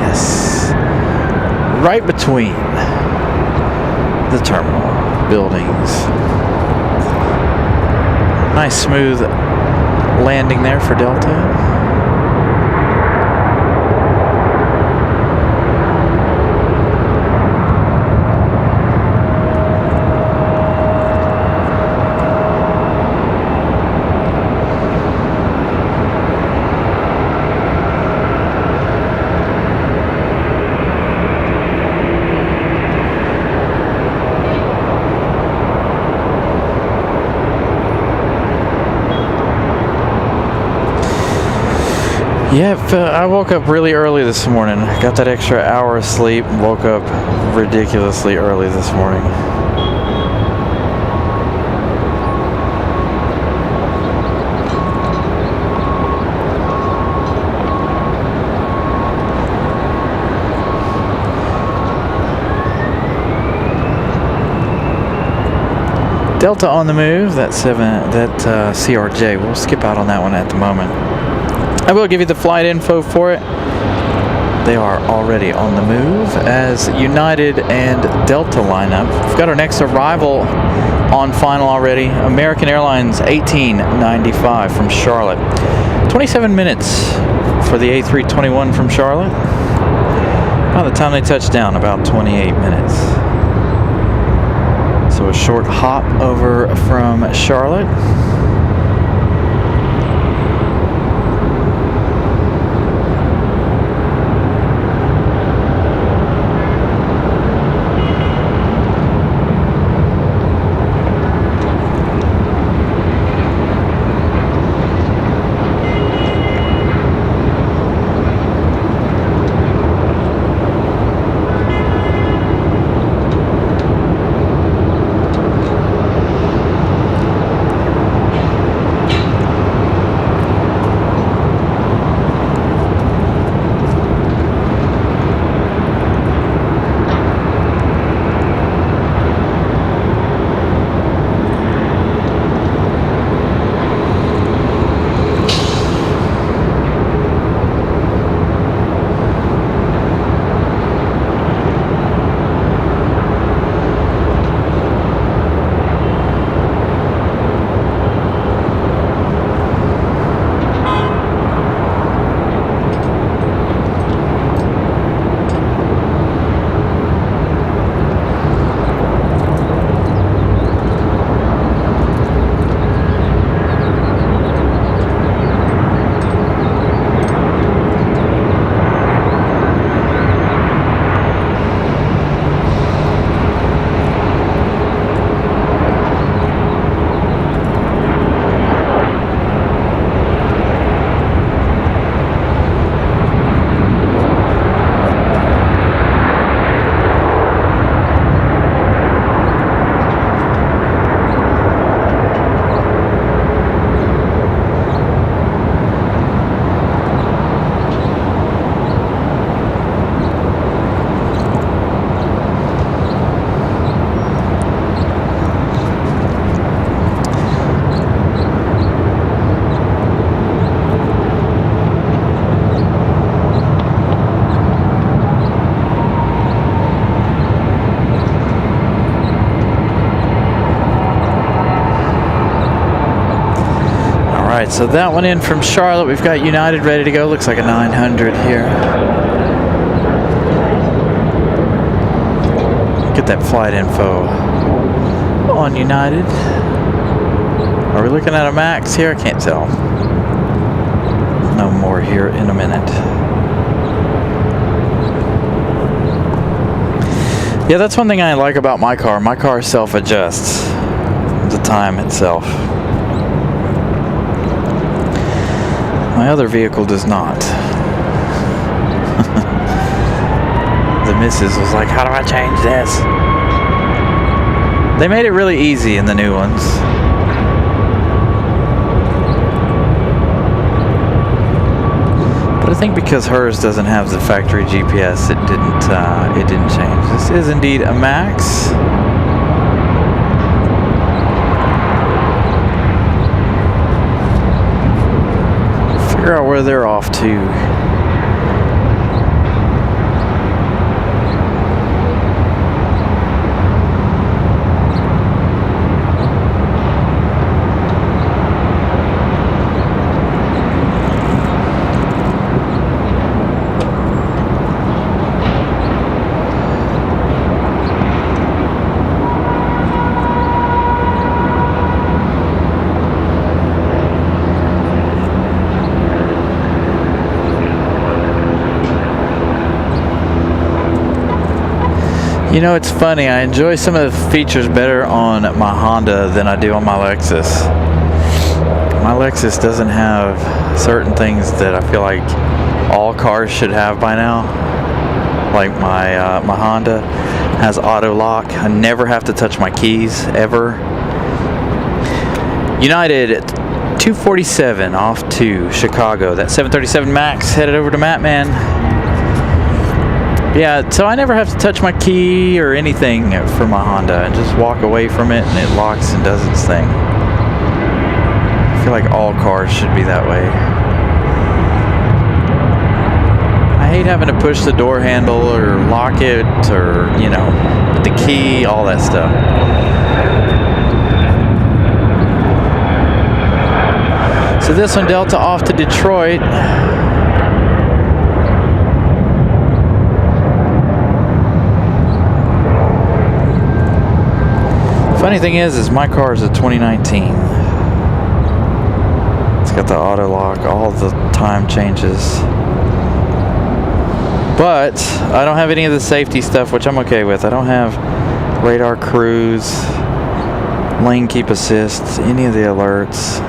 Yes. Right between the terminal buildings. Nice smooth landing there for Delta. Yep, I woke up really early this morning. Got that extra hour of sleep. Woke up ridiculously early this morning. Delta on the move. That CRJ. We'll skip out on that one at the moment. I will give you the flight info for it. They are already on the move as United and Delta line up. We've got our next arrival on final already. American Airlines 1895 from Charlotte. 27 minutes for the A321 from Charlotte. By the time they touch down, about 28 minutes. So a short hop over from Charlotte. Alright, so that one in from Charlotte. We've got United ready to go. Looks like a 900 here. Get that flight info on United. Are we looking at a max here? I can't tell. No more here in a minute. Yeah, that's one thing I like about my car. My car self-adjusts the time itself. My other vehicle does not. The missus was like, how do I change this? They made it really easy in the new ones. But I think because hers doesn't have the factory GPS, it didn't change. This is indeed a Max. Figure out where they're off to. You know, it's funny, I enjoy some of the features better on my Honda than I do on my Lexus. My Lexus doesn't have certain things that I feel like all cars should have by now. Like my Honda has auto lock. I never have to touch my keys, ever. United at 2:47 off to Chicago. That 737 Max headed over to Mattman. Yeah, so I never have to touch my key or anything for my Honda. I just walk away from it and it locks and does its thing. I feel like all cars should be that way. I hate having to push the door handle or lock it or, you know, with the key, all that stuff. So this one, Delta off to Detroit. Funny thing is my car is a 2019. It's got the auto lock, all the time changes. But I don't have any of the safety stuff, which I'm okay with. I don't have radar cruise, lane keep assist, any of the alerts.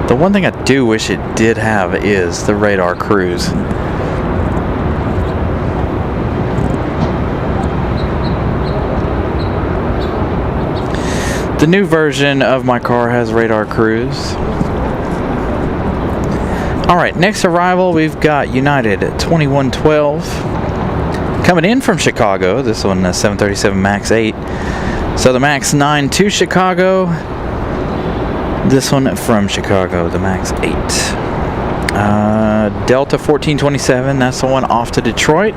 The one thing I do wish it did have is the radar cruise. The new version of my car has radar cruise. Alright, next arrival we've got United 2112 coming in from Chicago. This one, 737 MAX 8. So the MAX 9 to Chicago. This one from Chicago, the MAX 8. Delta 1427, that's the one off to Detroit.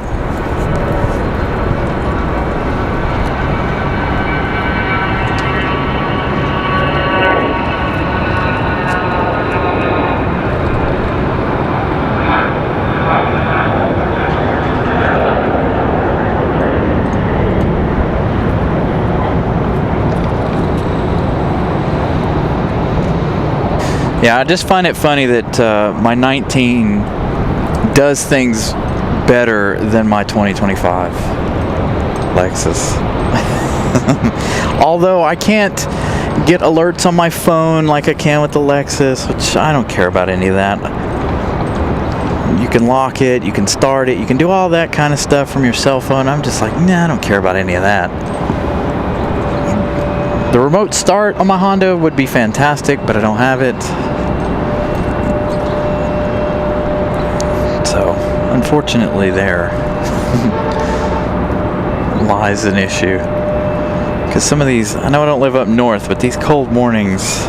Yeah, I just find it funny that my 19 does things better than my 2025 Lexus. Although I can't get alerts on my phone like I can with the Lexus, which I don't care about any of that. You can lock it, you can start it, you can do all that kind of stuff from your cell phone. I'm just like, nah, I don't care about any of that. The remote start on my Honda would be fantastic, but I don't have it. So, unfortunately there lies an issue. Because some of these, I know I don't live up north, but these cold mornings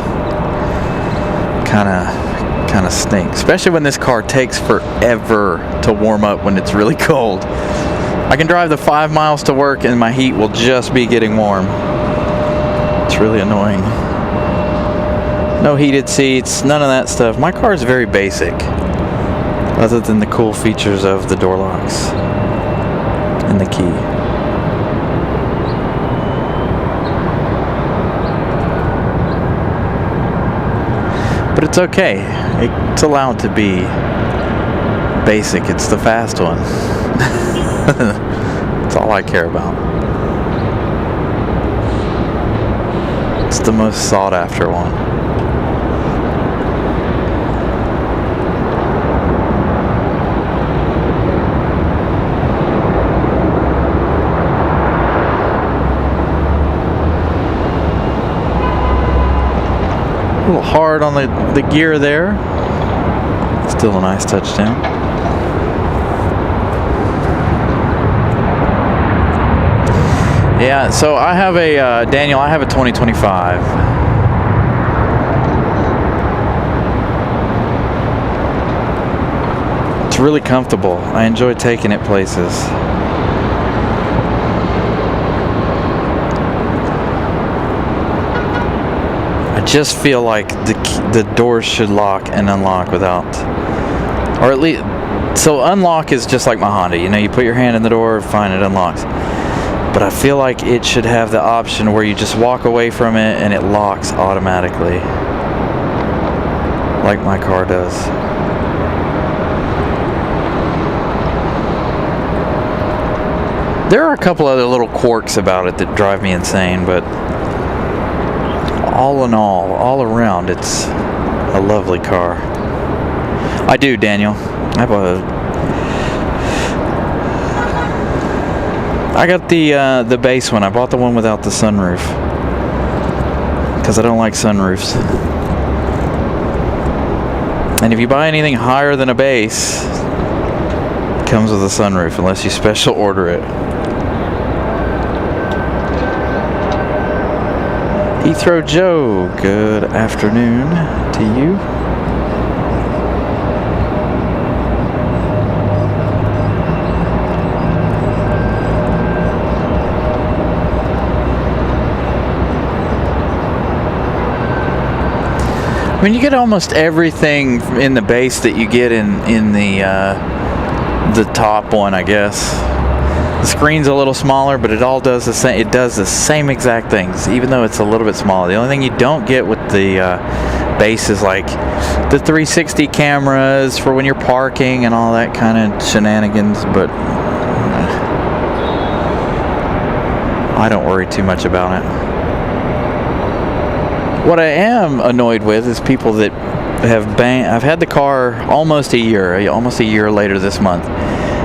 kind of stink. Especially when this car takes forever to warm up when it's really cold. I can drive the 5 miles to work and my heat will just be getting warm. It's really annoying. No heated seats, none of that stuff. My car is very basic, other than the cool features of the door locks and the key. But it's okay. It's allowed to be basic. It's the fast one. That's all I care about. It's the most sought after one. A little hard on the gear there. Still a nice touchdown. Yeah, so I have a, Daniel, I have a 2025. It's really comfortable. I enjoy taking it places. I just feel like the doors should lock and unlock without, or at least, so unlock is just like my Honda. You know, you put your hand in the door, fine, it unlocks. But I feel like it should have the option where you just walk away from it and it locks automatically, like my car does. There are a couple other little quirks about it that drive me insane, but all in all around, it's a lovely car. I do, Daniel. I got the base one. I bought the one without the sunroof because I don't like sunroofs. And if you buy anything higher than a base, Comes with a sunroof unless you special order it. Heathrow Joe, good afternoon to you. I mean, you get almost everything in the base that you get in the top one, I guess. The screen's a little smaller, but it all does the same. It does the same exact things, even though it's a little bit smaller. The only thing you don't get with the base is like the 360 cameras for when you're parking and all that kind of shenanigans. But I don't worry too much about it. What I am annoyed with is people that have I've had the car almost a year later this month.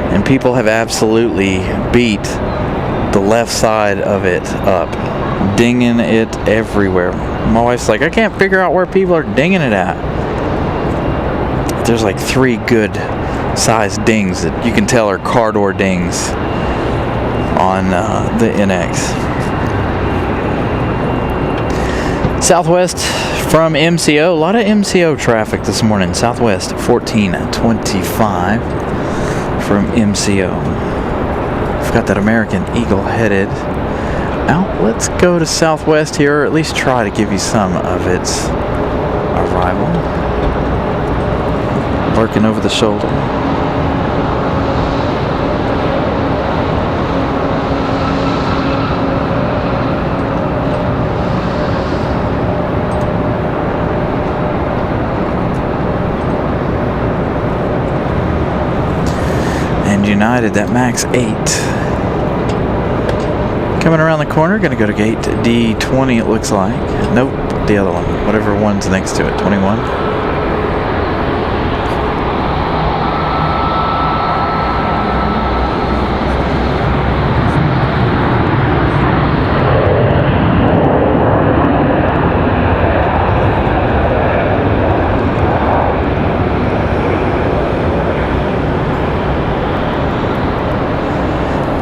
And people have absolutely beat the left side of it up, dinging it everywhere. My wife's like, I can't figure out where people are dinging it at. There's like 3 good sized dings that you can tell are car door dings on the NX. Southwest from MCO, a lot of MCO traffic this morning. Southwest 1425. From MCO. We've got that American Eagle headed out. Let's go to Southwest here, or at least try to give you some of its arrival. Lurking over the shoulder. United, that max 8. Coming around the corner, gonna go to gate D20, it looks like. Nope, the other one, whatever one's next to it, 21.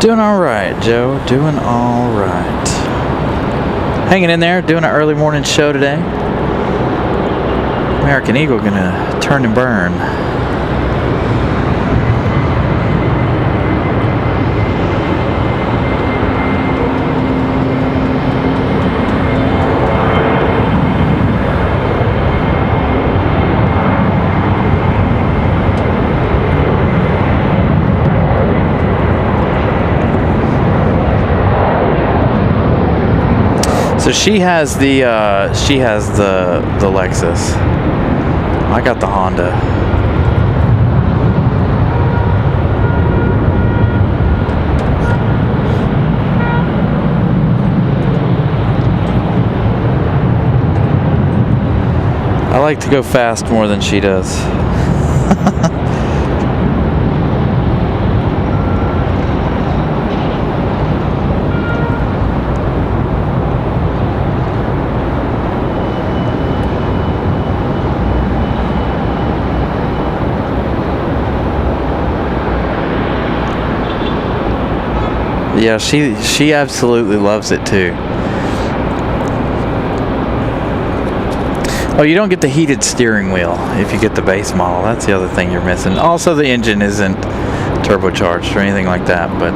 Doing all right, Joe. Doing all right. Hanging in there, doing an early morning show today. American Eagle gonna turn and burn. So she has the Lexus. I got the Honda. I like to go fast more than she does. Yeah, she absolutely loves it too. Oh, you don't get the heated steering wheel if you get the base model. That's the other thing you're missing. Also, the engine isn't turbocharged or anything like that, but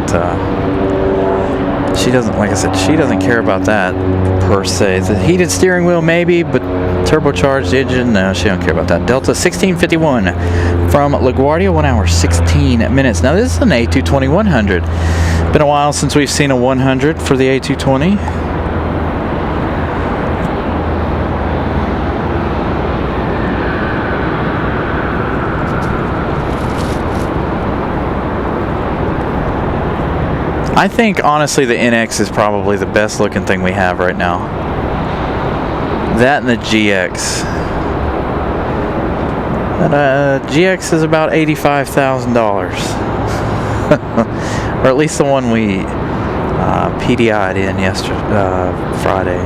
she doesn't, like I said, she doesn't care about that per se. The heated steering wheel maybe, but turbocharged engine, no, she don't care about that. Delta 1651 from LaGuardia, 1 hour 16 minutes. Now this is an A220-100. Been a while since we've seen a 100 for the A220. I think honestly the NX is probably the best looking thing we have right now. That and the GX. But GX is about $85,000. Or at least the one we PDI'd in Friday.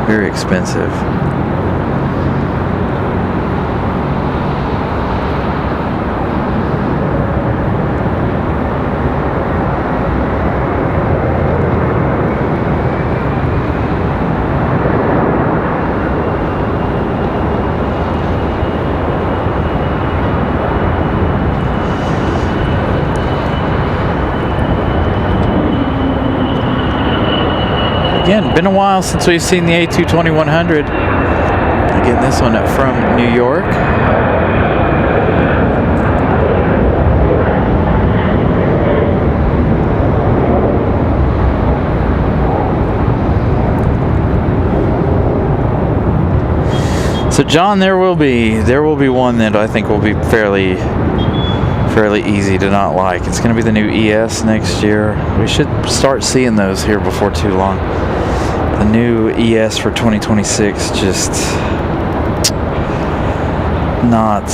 Very expensive. Again, been a while since we've seen the A220-100. Again, this one from New York. So John, there will be one that I think will be fairly easy to not like. It's going to be the new ES next year. We should start seeing those here before too long. The new ES for 2026, just not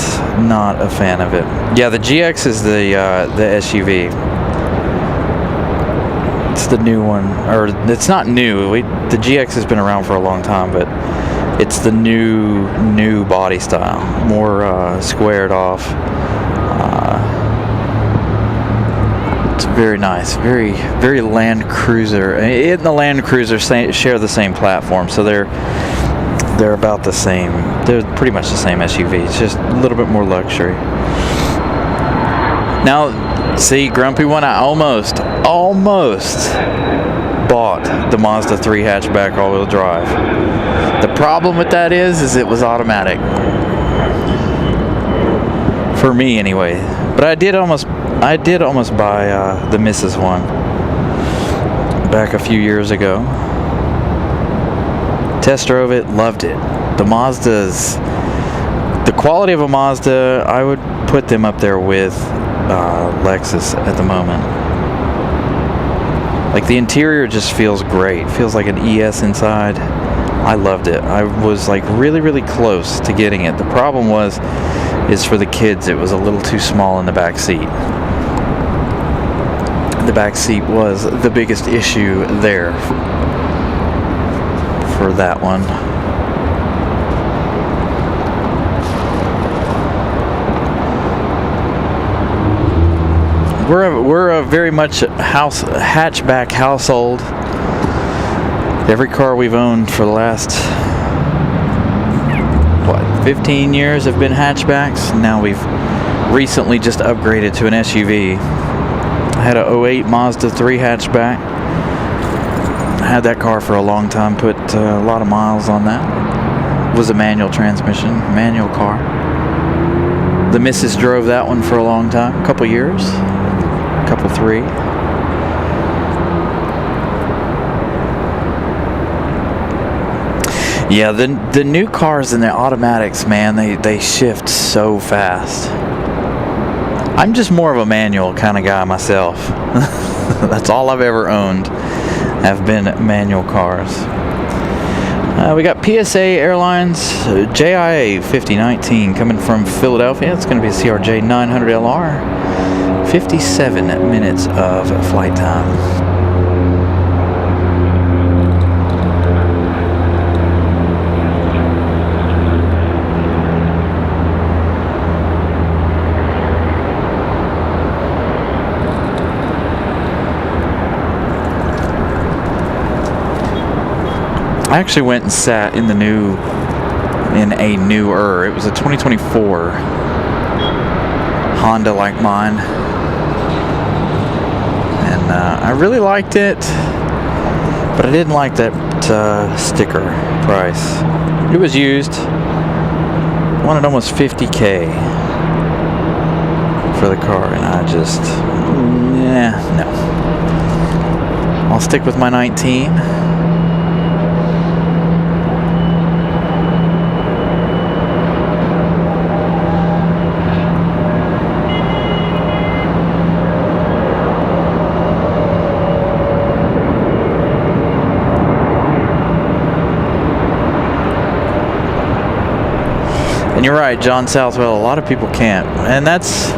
a fan of it. Yeah, the GX is the SUV. It's the new one, or it's not new. The GX has been around for a long time, but it's the new body style, more squared off. It's very nice, very Land Cruiser. It and the Land Cruiser share the same platform, so they're about the same. They're pretty much the same SUV. It's just a little bit more luxury. Now, see, Grumpy one, I almost bought the Mazda 3 hatchback all-wheel drive. The problem with that is it was automatic. For me, anyway. But I did almost buy the Mrs. one back a few years ago. Test drove it, loved it. The Mazdas, the quality of a Mazda, I would put them up there with Lexus at the moment. Like, the interior just feels great. Feels like an ES inside. I loved it. I was like really close to getting it. The problem is for the kids, it was a little too small in the back seat. The back seat was the biggest issue there for that one. We're a very much hatchback household. Every car we've owned for the last 15 years have been hatchbacks. Now we've recently just upgraded to an SUV. I had a 08 Mazda 3 hatchback. I had that car for a long time, put a lot of miles on that. It was a manual transmission, manual car. The missus drove that one for a long time, a couple years, three. Yeah, the new cars and the automatics, man, they shift so fast. I'm just more of a manual kind of guy myself. That's all I've ever owned, have been manual cars. We got PSA Airlines JIA 5019 coming from Philadelphia. It's going to be a CRJ 900LR. 57 minutes of flight time. I actually went and sat in a newer, it was a 2024 Honda like mine, and I really liked it, but I didn't like that sticker price. It was used. I wanted almost $50K for the car, and I just, no. I'll stick with my 19. And you're right, John Southwell, a lot of people can't. And that's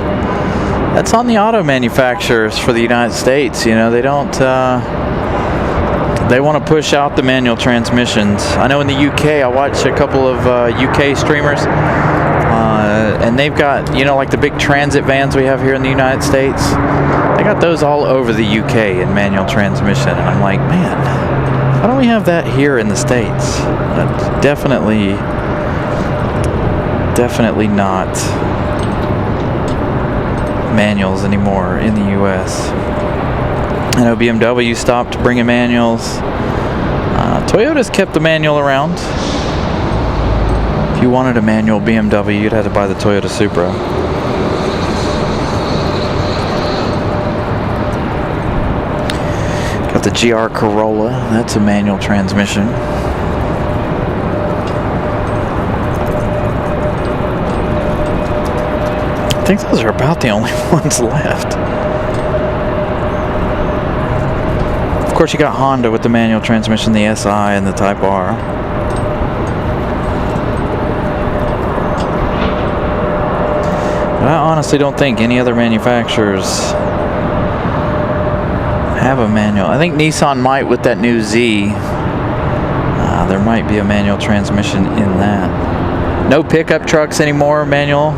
on the auto manufacturers for the United States. You know, they don't, they want to push out the manual transmissions. I know in the UK, I watch a couple of UK streamers, and they've got, you know, like the big transit vans we have here in the United States. They got those all over the UK in manual transmission. And I'm like, man, why don't we have that here in the States? Definitely not manuals anymore in the US. I know BMW stopped bringing manuals. Toyota's kept the manual around. If you wanted a manual BMW, you'd have to buy the Toyota Supra. Got the GR Corolla. That's a manual transmission. I think those are about the only ones left. Of course, you got Honda with the manual transmission, the SI and the Type R. But I honestly don't think any other manufacturers have a manual. I think Nissan might with that new Z. There might be a manual transmission in that. No pickup trucks anymore, manual.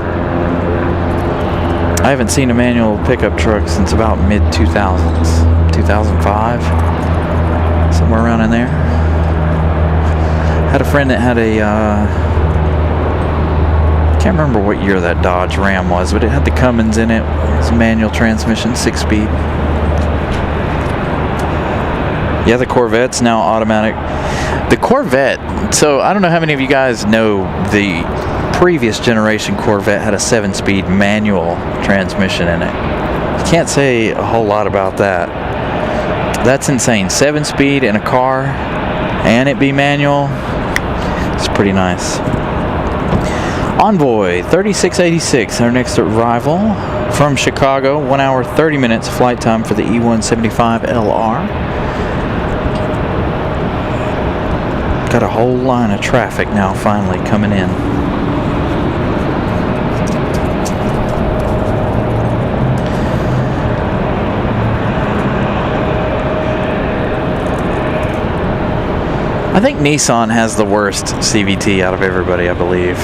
I haven't seen a manual pickup truck since about mid-2000s. 2005, somewhere around in there. Had a friend that had a, can't remember what year that Dodge Ram was, but it had the Cummins in it. It was a manual transmission, 6-speed. Yeah, the Corvette's now automatic. The Corvette, so I don't know how many of you guys know the previous generation Corvette had a 7-speed manual transmission in it. You can't say a whole lot about that. That's insane. 7-speed in a car and it be manual. It's pretty nice. Envoy 3686, our next arrival from Chicago. 1 hour 30 minutes flight time for the E175LR. Got a whole line of traffic now finally coming in. I think Nissan has the worst CVT out of everybody, I believe.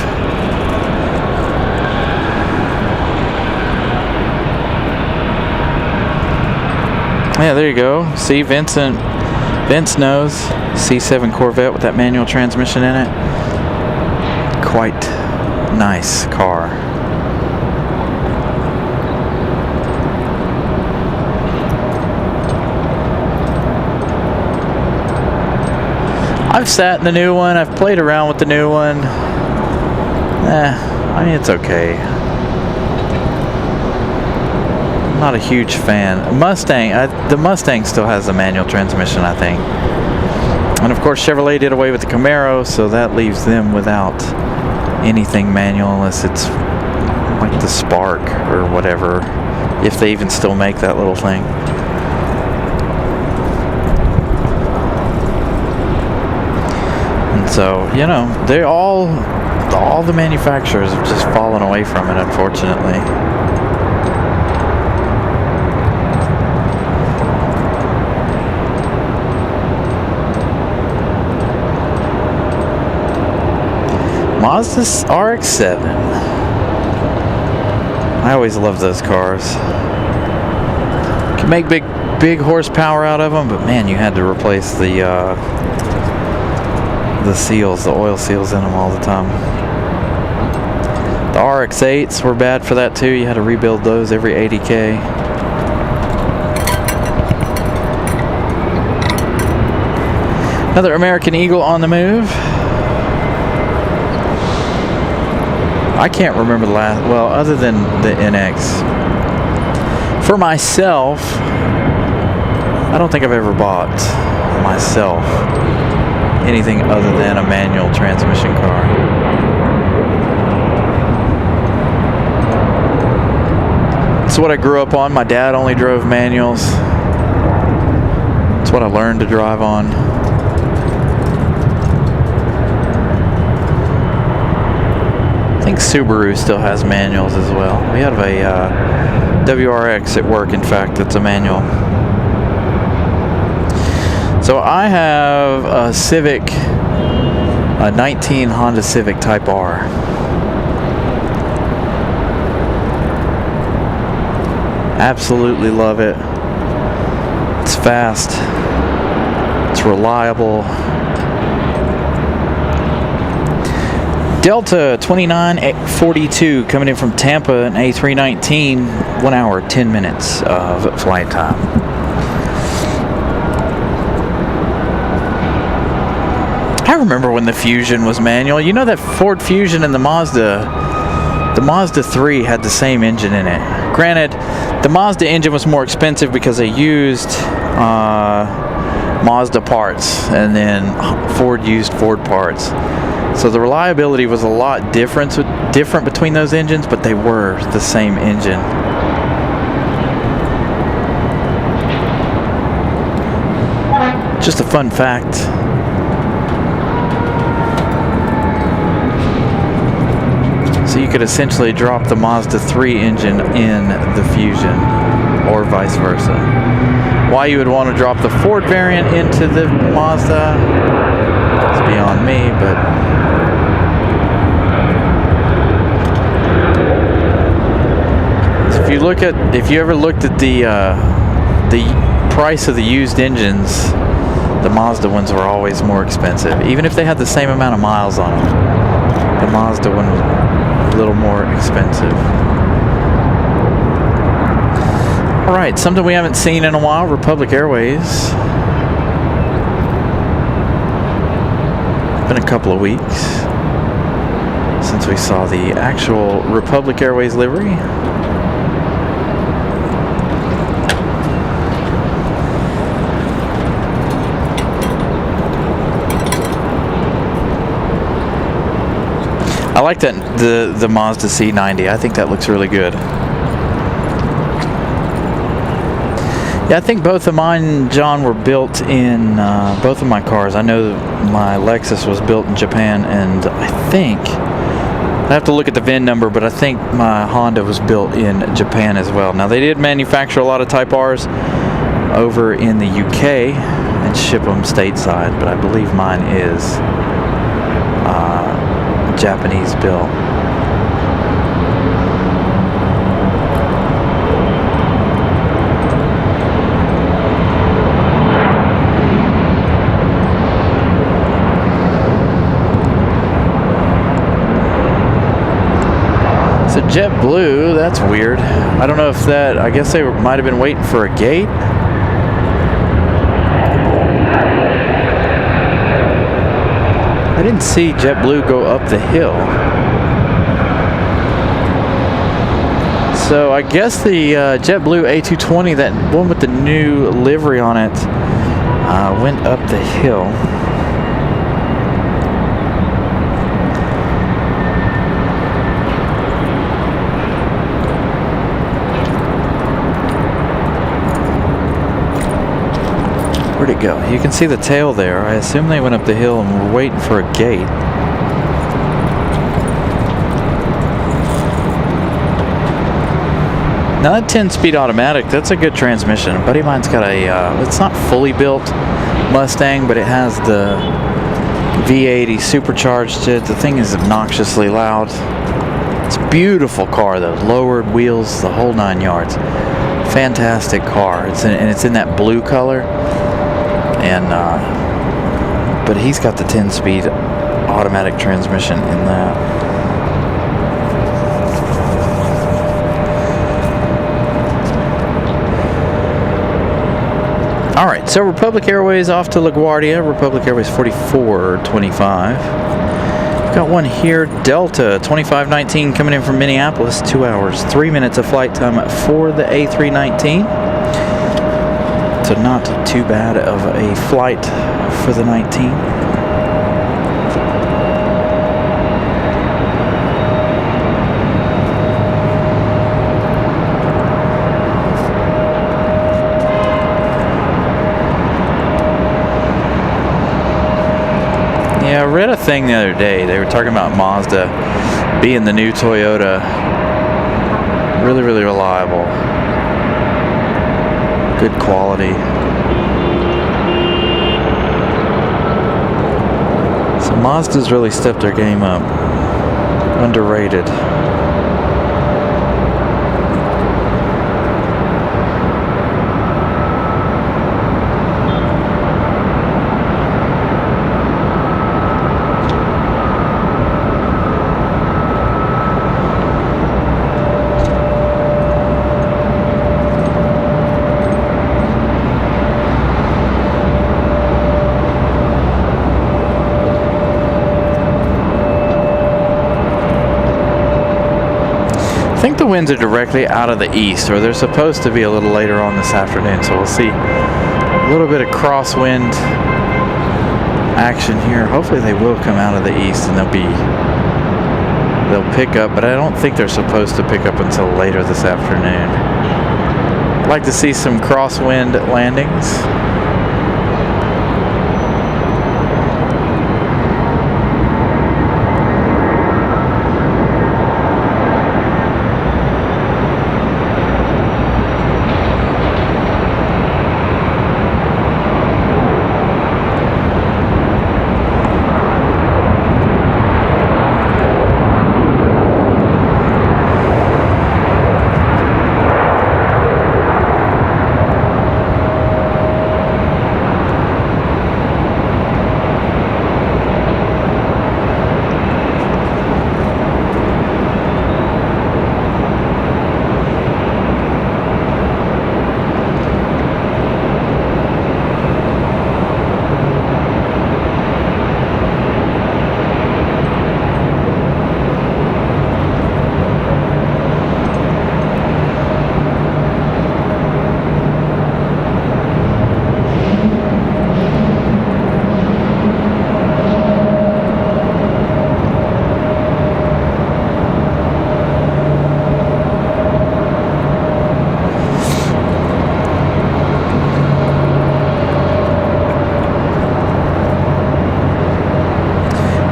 Yeah, there you go. See, Vince knows. C7 Corvette with that manual transmission in it. Quite nice car. I've sat in the new one. I've played around with the new one. I mean, it's okay. I'm not a huge fan. Mustang, the Mustang still has a manual transmission, I think. And of course, Chevrolet did away with the Camaro, so that leaves them without anything manual unless it's like the Spark or whatever, if they even still make that little thing. So, you know, they're all the manufacturers have just fallen away from it, unfortunately. Mazda's RX-7. I always love those cars. Can make big horsepower out of them, but man, you had to replace the seals, the oil seals in them all the time. The RX-8s were bad for that too. You had to rebuild those every 80K. Another American Eagle on the move. I can't remember the last, well, other than the NX. For myself, I don't think I've ever bought myself anything other than a manual transmission car. It's what I grew up on. My dad only drove manuals. It's what I learned to drive on. I think Subaru still has manuals as well. We have a WRX at work, in fact, that's a manual. So I have a Civic, a 19 Honda Civic Type R. Absolutely love it. It's fast. It's reliable. Delta 2942 coming in from Tampa, an A319, 1 hour 10 minutes of flight time. I remember when the Fusion was manual. You know that Ford Fusion and the Mazda 3 had the same engine in it. Granted, the Mazda engine was more expensive because they used Mazda parts, and then Ford used Ford parts. So the reliability was a lot different between those engines, but they were the same engine. Just a fun fact. So you could essentially drop the Mazda 3 engine in the Fusion, or vice versa. Why you would want to drop the Ford variant into the Mazda is beyond me, but if you ever looked at the price of the used engines, the Mazda ones were always more expensive, even if they had the same amount of miles on them. The Mazda one was a little more expensive. Alright, something we haven't seen in a while, Republic Airways. Been a couple of weeks since we saw the actual Republic Airways livery. I like that the Mazda C90. I think that looks really good. Yeah, I think both of mine, John, were built in both of my cars. I know my Lexus was built in Japan, and I think I have to look at the VIN number, but I think my Honda was built in Japan as well. Now, they did manufacture a lot of Type Rs over in the UK and ship them stateside, but I believe mine is Japanese built. So JetBlue, that's weird. I don't know if that, I guess they might have been waiting for a gate. I didn't see JetBlue go up the hill. So I guess the JetBlue A220, that one with the new livery on it, went up the hill. Where'd it go? You can see the tail there. I assume they went up the hill and were waiting for a gate. Now that 10-speed automatic, that's a good transmission. A buddy of mine's got a, it's not fully built Mustang, but it has the V8. He supercharged it. The thing is obnoxiously loud. It's a beautiful car though. Lowered wheels, the whole 9 yards. Fantastic car. It's in that blue color. And but he's got the 10-speed automatic transmission in that. All right, so Republic Airways off to LaGuardia. Republic Airways 4425. We've got one here, Delta 2519, coming in from Minneapolis. 2 hours, 3 minutes of flight time for the A319. So not too bad of a flight for the 19. Yeah, I read a thing the other day. They were talking about Mazda being the new Toyota. Really, really reliable. Good quality. So Mazda's really stepped their game up. Underrated. winds are directly out of the east, or they're supposed to be a little later on this afternoon, so we'll see a little bit of crosswind action here. Hopefully they will come out of the east and they'll pick up, but I don't think they're supposed to pick up until later this afternoon. I'd like to see some crosswind landings.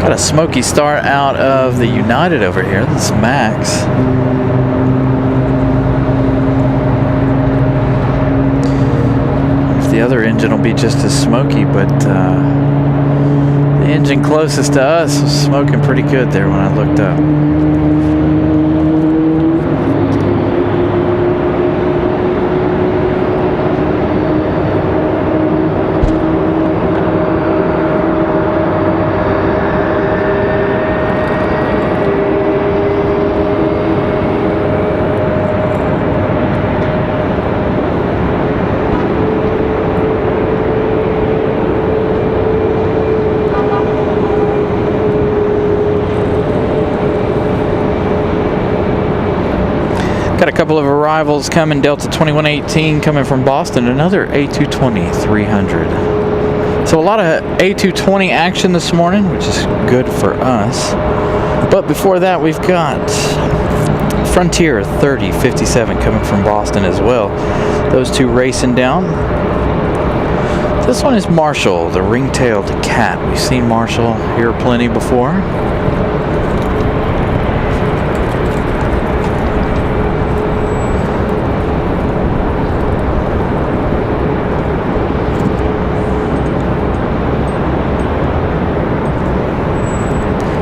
Got a smoky start out of the United over here. This is Max. If the other engine will be just as smoky, but the engine closest to us was smoking pretty good there when I looked up. Got a couple of arrivals coming. Delta 2118 coming from Boston. Another A220-300. So a lot of A220 action this morning, which is good for us. But before that, we've got Frontier 3057 coming from Boston as well. Those two racing down. This one is Marshall, the ring-tailed cat. We've seen Marshall here plenty before.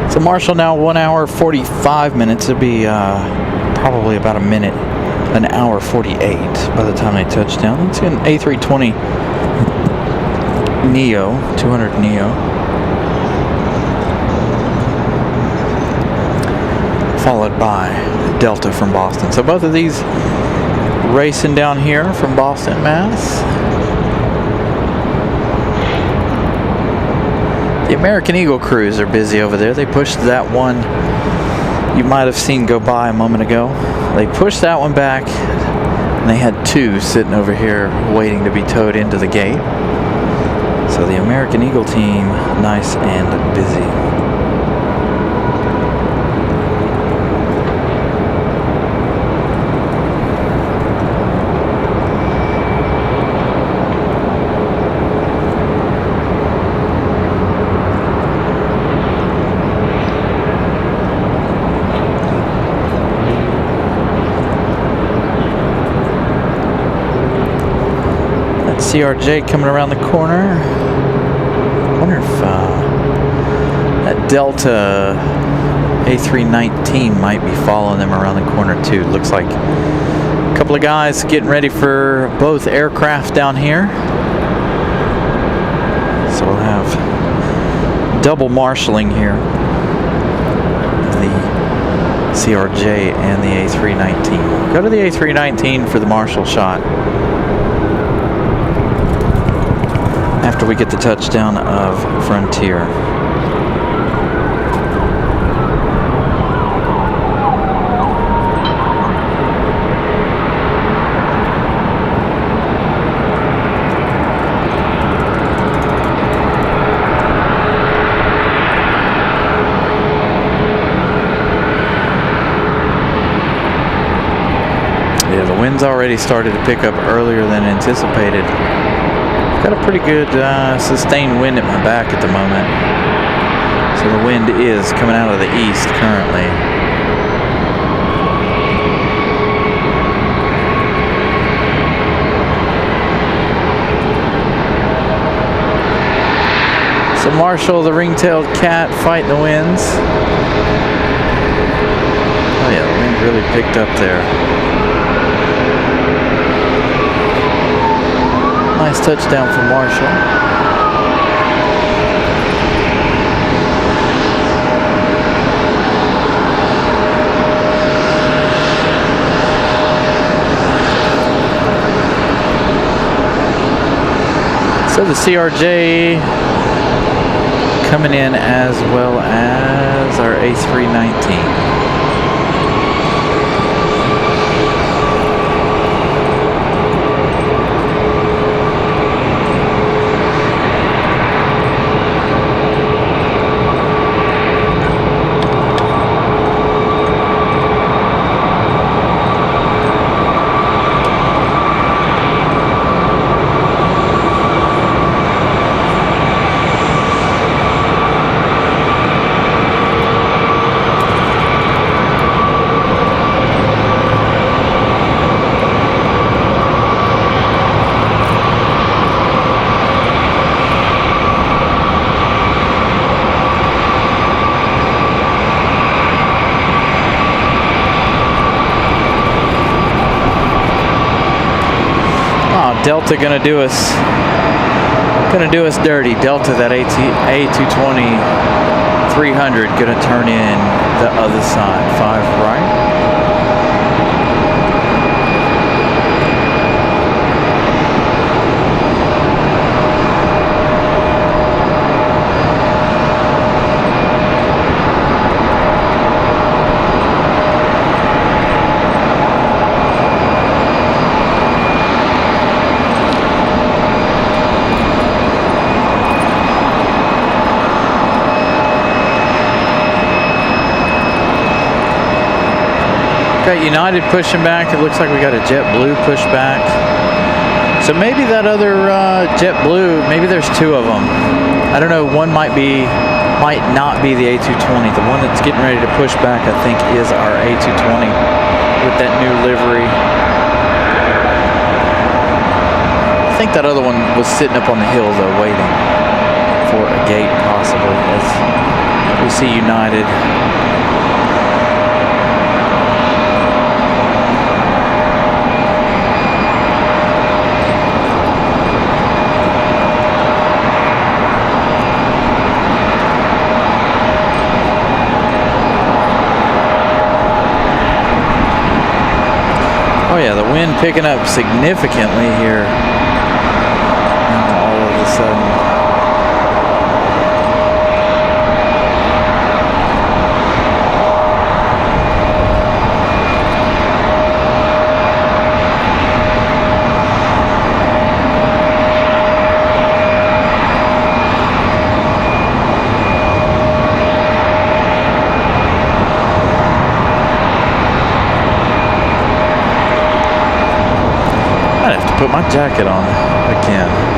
So Marshall now 1 hour 45 minutes. It'll be probably about an hour 48 by the time they touch down. It's an A320 Neo, 200 Neo. Followed by Delta from Boston. So both of these racing down here from Boston, Mass. The American Eagle crews are busy over there. They pushed that one you might have seen go by a moment ago. They pushed that one back, and they had two sitting over here waiting to be towed into the gate. So the American Eagle team, nice and busy. CRJ coming around the corner. I wonder if that Delta A319 might be following them around the corner too. Looks like a couple of guys getting ready for both aircraft down here. So we'll have double marshalling here. The CRJ and the A319. Go to the A319 for the marshal shot after we get the touchdown of Frontier. wind's already started to pick up earlier than anticipated. I've got a pretty good sustained wind at my back at the moment. So the wind is coming out of the east currently. So Marshall, the ring-tailed cat, fighting the winds. Oh yeah, the wind really picked up there. Nice touchdown for Marshall. So the CRJ coming in as well as our A319. Delta gonna do us dirty. Delta, that A220 300 gonna turn in the other side. 5 right. Got United pushing back. It looks like we got a JetBlue pushback. So maybe that other JetBlue, maybe there's 2 of them. I don't know. One might not be the A220. The one that's getting ready to push back, I think, is our A220 with that new livery. I think that other one was sitting up on the hill though, waiting for a gate possibly, as we see United. Oh yeah, the wind picking up significantly here. All of a sudden. Put my jacket on again.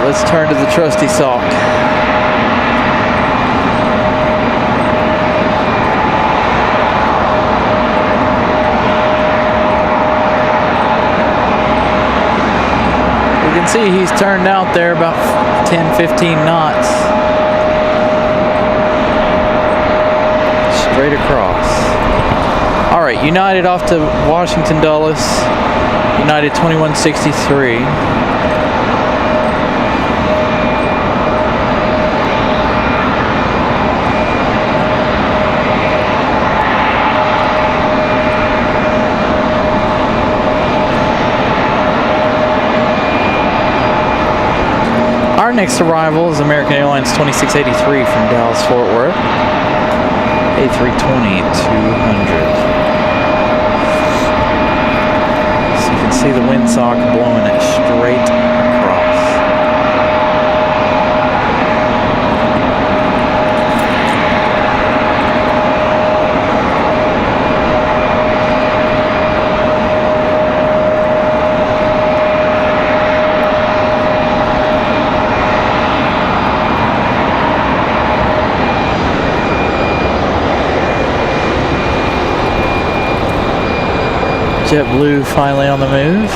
Let's turn to the trusty sock. You can see he's turned out there about 10-15 knots. Straight across. All right, United off to Washington Dulles. United 2163. Our next arrival is American Airlines 2683 from Dallas Fort Worth, A320-200. So you can see the windsock blowing it straight across. JetBlue finally on the move.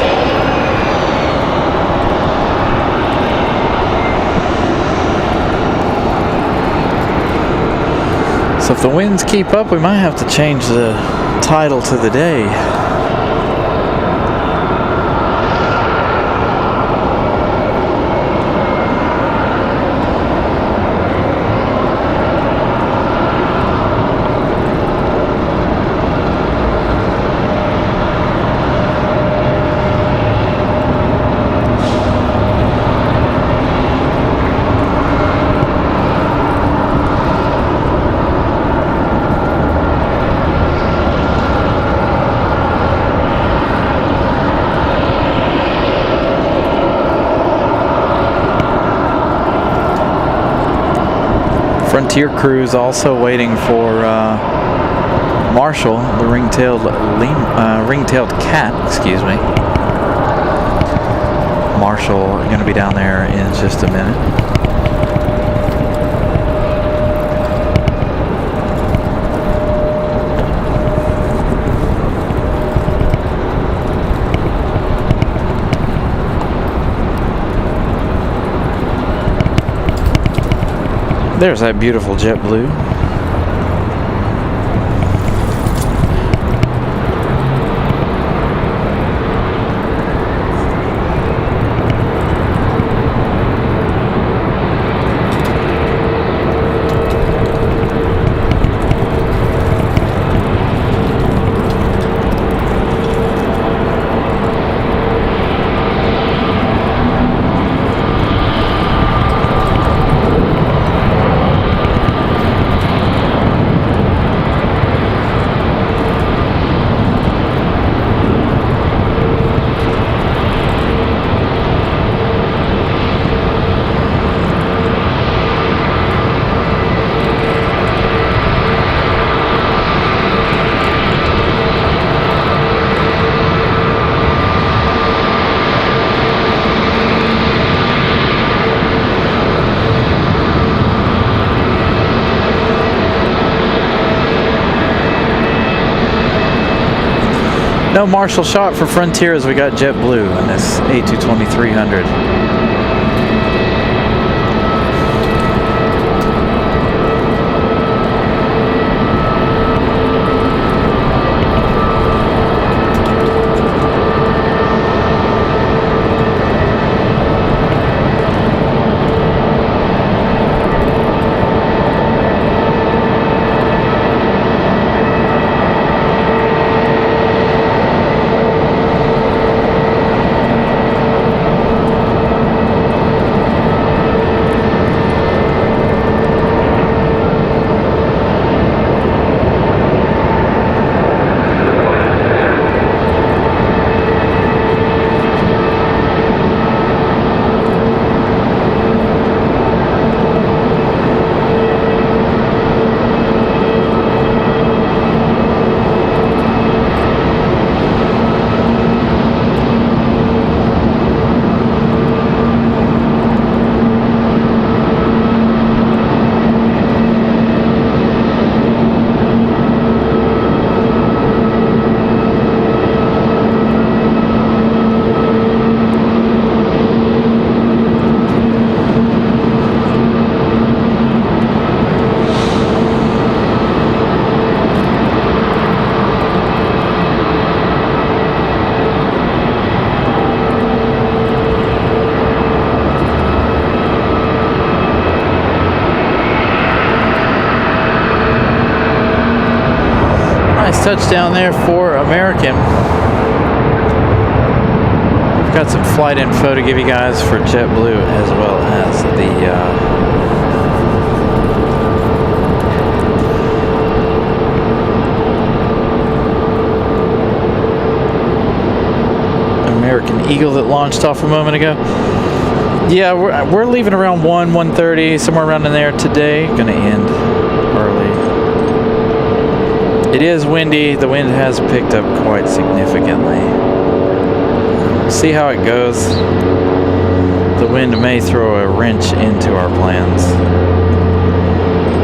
So if the winds keep up, we might have to change the title to the day. Frontier crews also waiting for Marshall, the ring-tailed cat, excuse me. Marshall going to be down there in just a minute. There's that beautiful JetBlue. No Marshall shot for Frontier as we got JetBlue in this A220-300. Touchdown there for American. We've Got some flight info to give you guys for JetBlue as well as the American Eagle that launched off a moment ago. Yeah, we're leaving around 1:30, somewhere around in there today. Gonna end early. It is windy. The wind has picked up quite significantly. See how it goes. The wind may throw a wrench into our plans.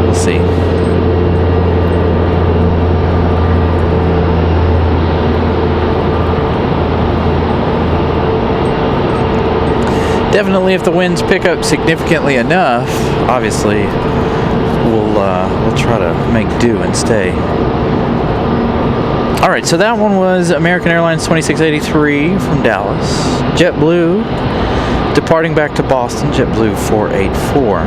We'll see. Definitely, if the winds pick up significantly enough, obviously, we'll try to make do and stay. All right, so that one was American Airlines 2683 from Dallas. JetBlue departing back to Boston, JetBlue 484.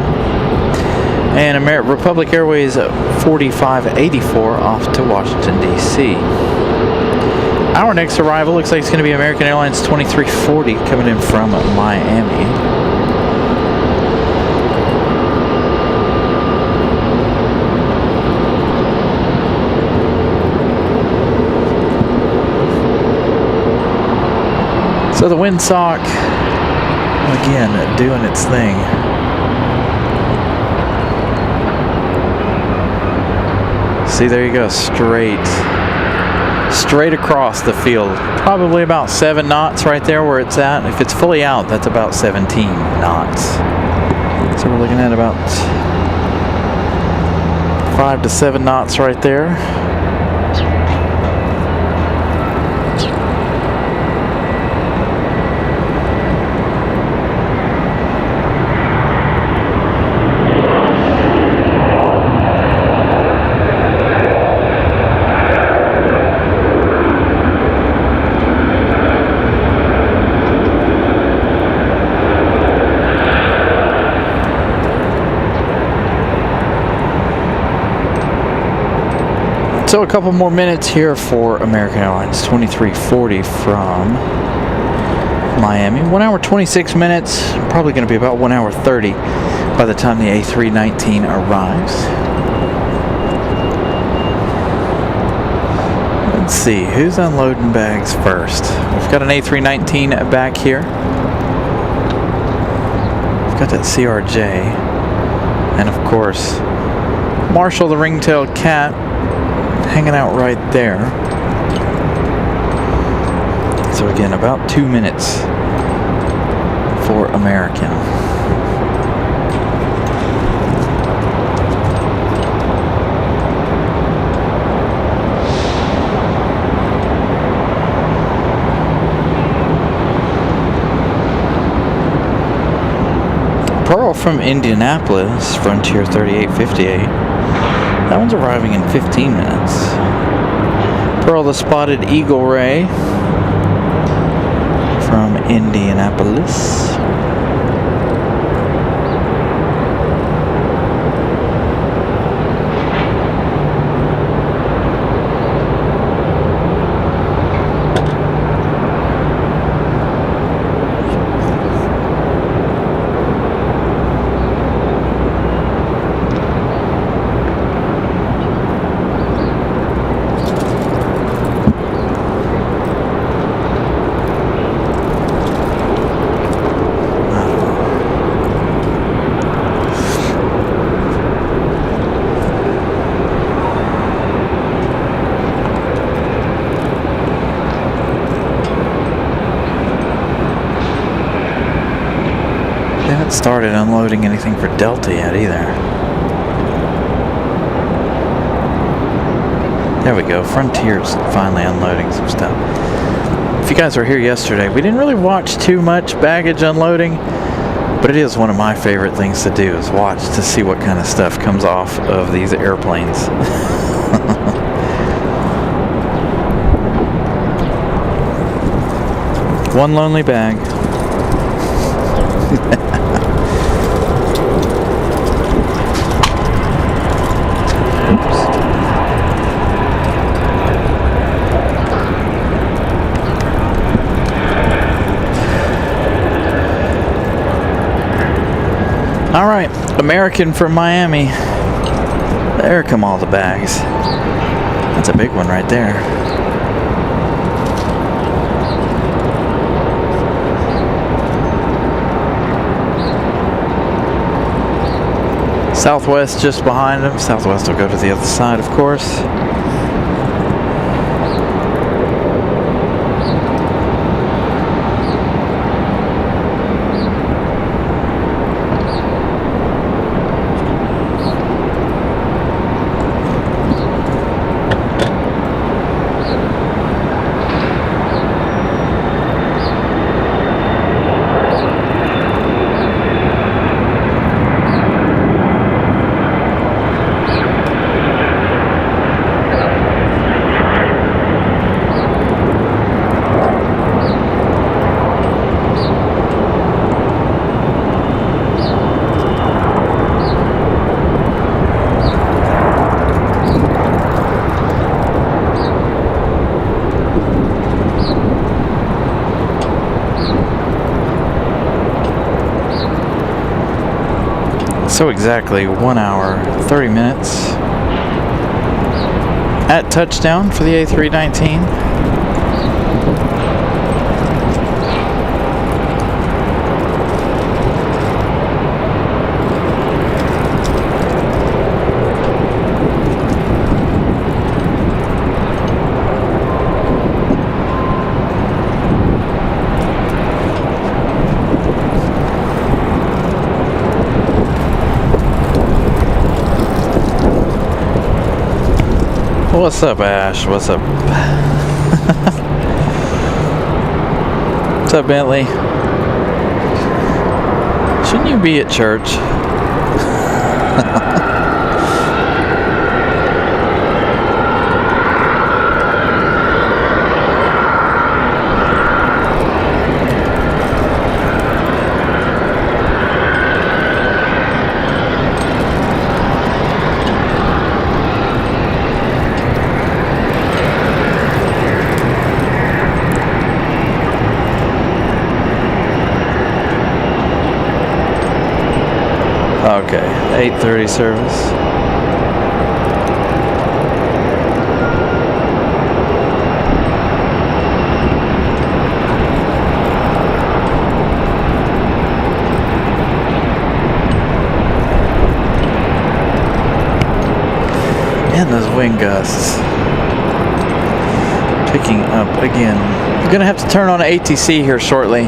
And Republic Airways 4584 off to Washington, D.C. Our next arrival looks like it's going to be American Airlines 2340 coming in from Miami. So the windsock, again, doing its thing. See, there you go, straight across the field. Probably about 7 knots right there where it's at. If it's fully out, that's about 17 knots. So we're looking at about 5 to 7 knots right there. So a couple more minutes here for American Airlines 2340 from Miami. 1 hour 26 minutes, probably going to be about 1 hour 30 by the time the A319 arrives. Let's see, who's unloading bags first? We've got an A319 back here. We've got that CRJ. And of course, Marshall the ring-tailed cat hanging out right there. So again, about 2 minutes for American. Pearl from Indianapolis, Frontier 3858. That one's arriving in 15 minutes. Pearl the Spotted Eagle Ray from Indianapolis. Started unloading anything for Delta yet either. There we go, Frontier's finally unloading some stuff. If you guys were here yesterday, we didn't really watch too much baggage unloading, but it is one of my favorite things to do, is watch to see what kind of stuff comes off of these airplanes. One lonely bag. American from Miami. There come all the bags. That's a big one right there. Southwest just behind them. Southwest will go to the other side, of course. So exactly 1 hour, 30 minutes at touchdown for the A319. What's up, Ash? What's up? What's up, Bentley? Shouldn't you be at church? Okay, 8:30 service. And those wind gusts picking up again. I'm gonna have to turn on ATC here shortly,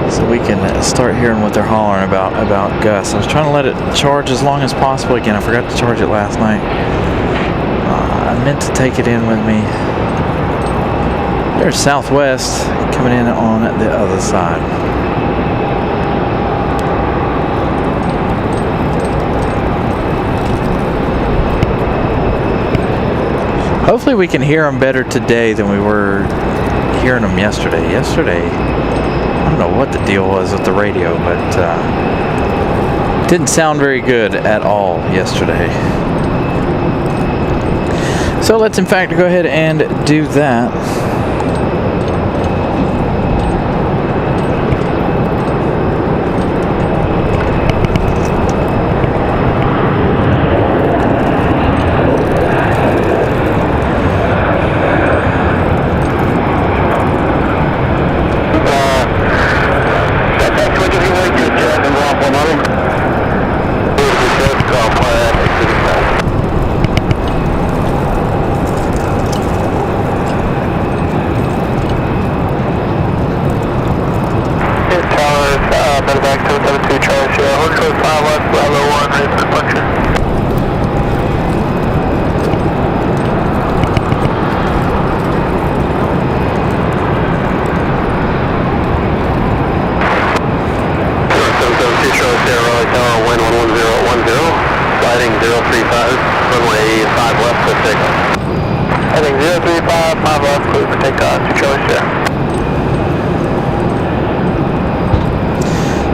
so we can start hearing what they're hollering about gusts. I was trying to let it charge as long as possible again. I forgot to charge it last night. I meant to take it in with me. There's Southwest coming in on the other side. Hopefully we can hear them better today than we were hearing them yesterday. I don't know what the deal was with the radio, but it didn't sound very good at all yesterday. So let's in fact go ahead and do that.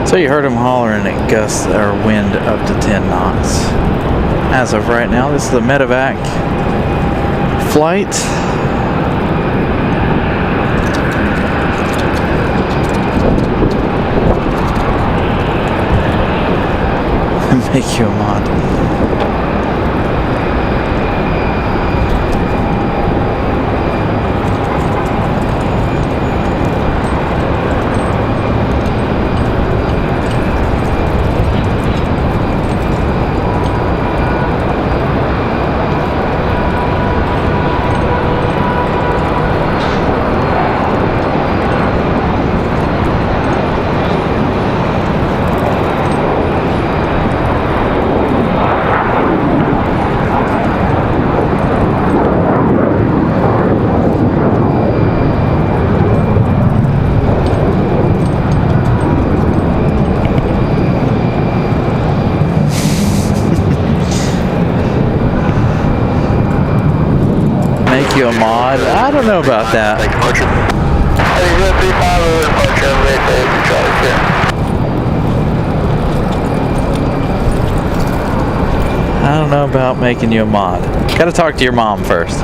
So you heard them hollering at gusts or wind up to 10 knots. As of right now, this is the medevac flight. Make you a mod. Make you a mod? I don't know about that. I don't know about making you a mod. Gotta talk to your mom first.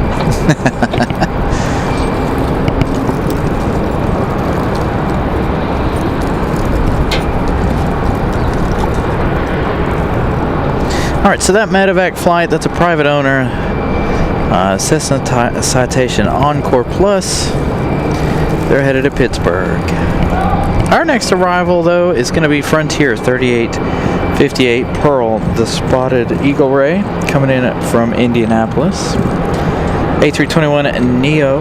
Alright, so that medevac flight, that's a private owner. Cessna Citation Encore Plus. They're headed to Pittsburgh. Our next arrival, though, is going to be Frontier 3858 Pearl, the spotted Eagle Ray, coming in from Indianapolis. A321 Neo.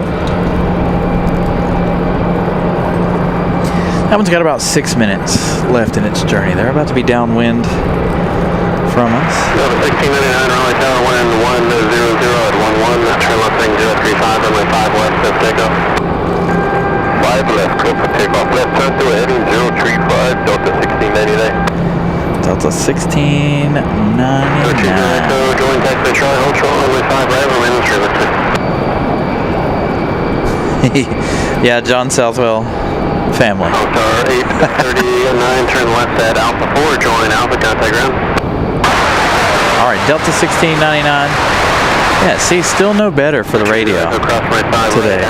That one's got about 6 minutes left in its journey. They're about to be downwind from us. 1699 Raleigh Tower, 11100 at 11, turn left thing 035, runway 5 west, left takeoff. 5 left, go for takeoff. Left turn through heading 035, Delta 1699. Delta 1699. Join taxi Charlie, hold short, runway 5 right, remain in service. Yeah, John Southwell family. Tower 839, turn left at Alpha 4, join Alpha, contact ground. Alright, Delta 1699. Yeah, see, still no better for the radio today.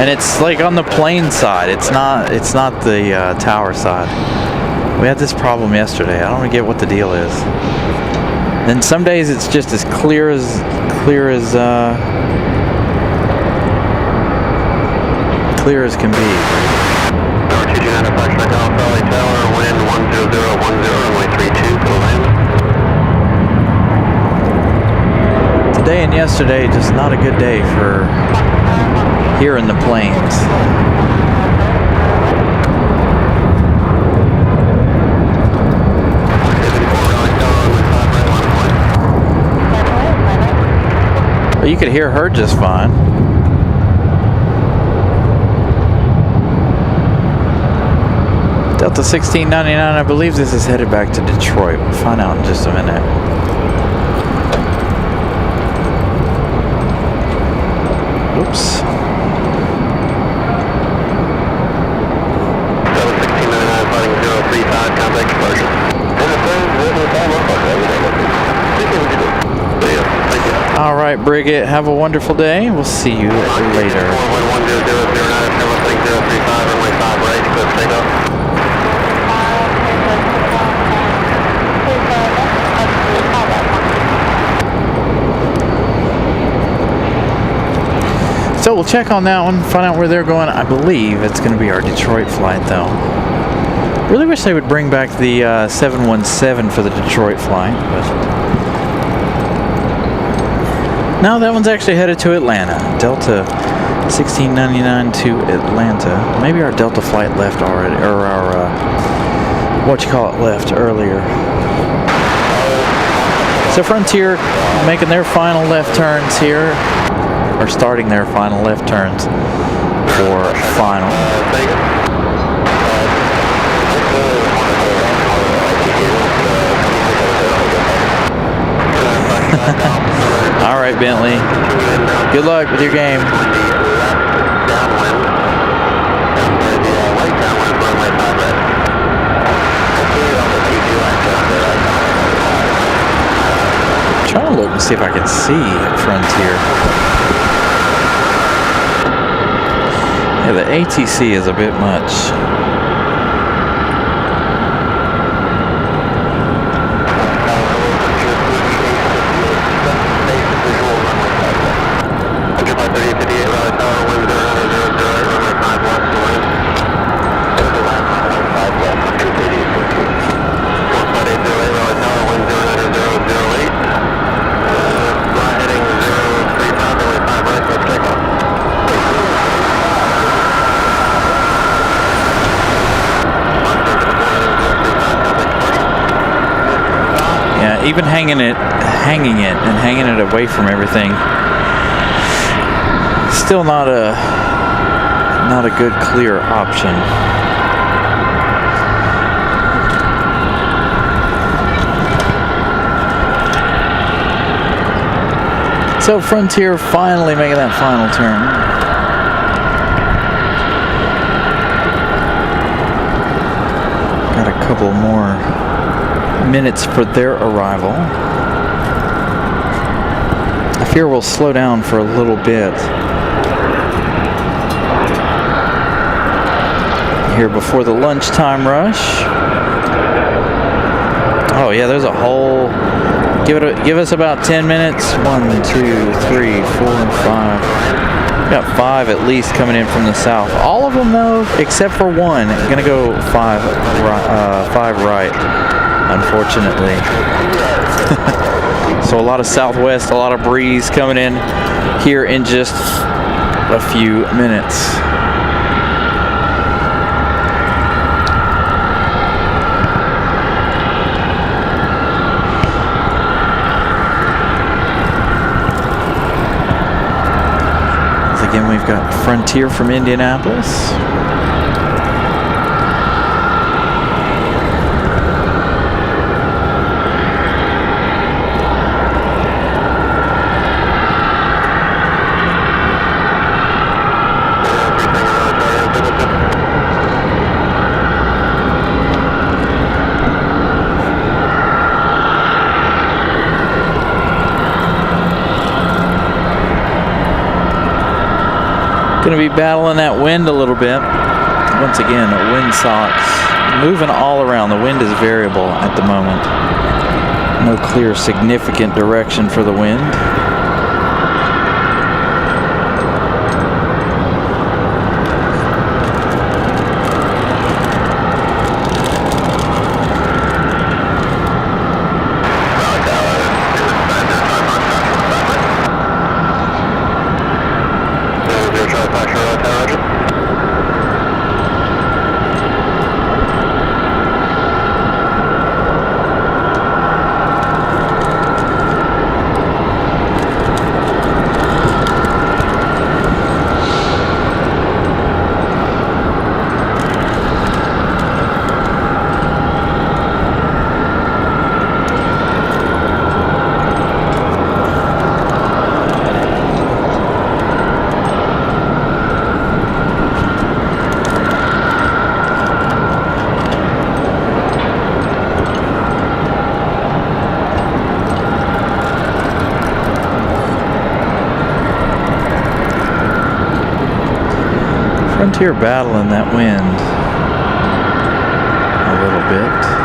And it's like on the plane side. It's not the tower side. We had this problem yesterday. I don't get what the deal is. And some days it's just as clear as can be. Number 229 approximate Raleigh Tower, wind 10010, runway 32, go land. Today and yesterday, just not a good day for here in the plains. But you could hear her just fine. Delta 1699, I believe this is headed back to Detroit. We'll find out in just a minute. Oops. Delta 1699, fighting 035, contact departure. All right, Brigade, have a wonderful day. We'll see you later. 11009, turn left thing 035, runway 5 right, cliff takeoff. So we'll check on that one, find out where they're going. I believe it's going to be our Detroit flight, though. Really wish they would bring back the 717 for the Detroit flight, but no, that one's actually headed to Atlanta. Delta 1699 to Atlanta. Maybe our Delta flight left already, or our left earlier. So Frontier making their final left turns here. Are starting their final left turns for final. All right, Bentley. Good luck with your game. I'm trying to look and see if I can see Frontier. Yeah, the ATC is a bit much. even hanging it and hanging it away from everything, still not a good clear option. So Frontier finally making that final turn. Got a couple more minutes for their arrival. I fear we'll slow down for a little bit here before the lunchtime rush. Oh yeah, there's a whole... Give us about 10 minutes. 1, 2, 3, 4, 5. We got 5 at least coming in from the south. All of them though, except for one, gonna go 5 right, unfortunately. So a lot of southwest, a lot of breeze coming in here in just a few minutes. Again, we've got Frontier from Indianapolis. Going to be battling that wind a little bit. Once again, wind socks moving all around. The wind is variable at the moment. No clear significant direction for the wind. Frontier battling that wind a little bit.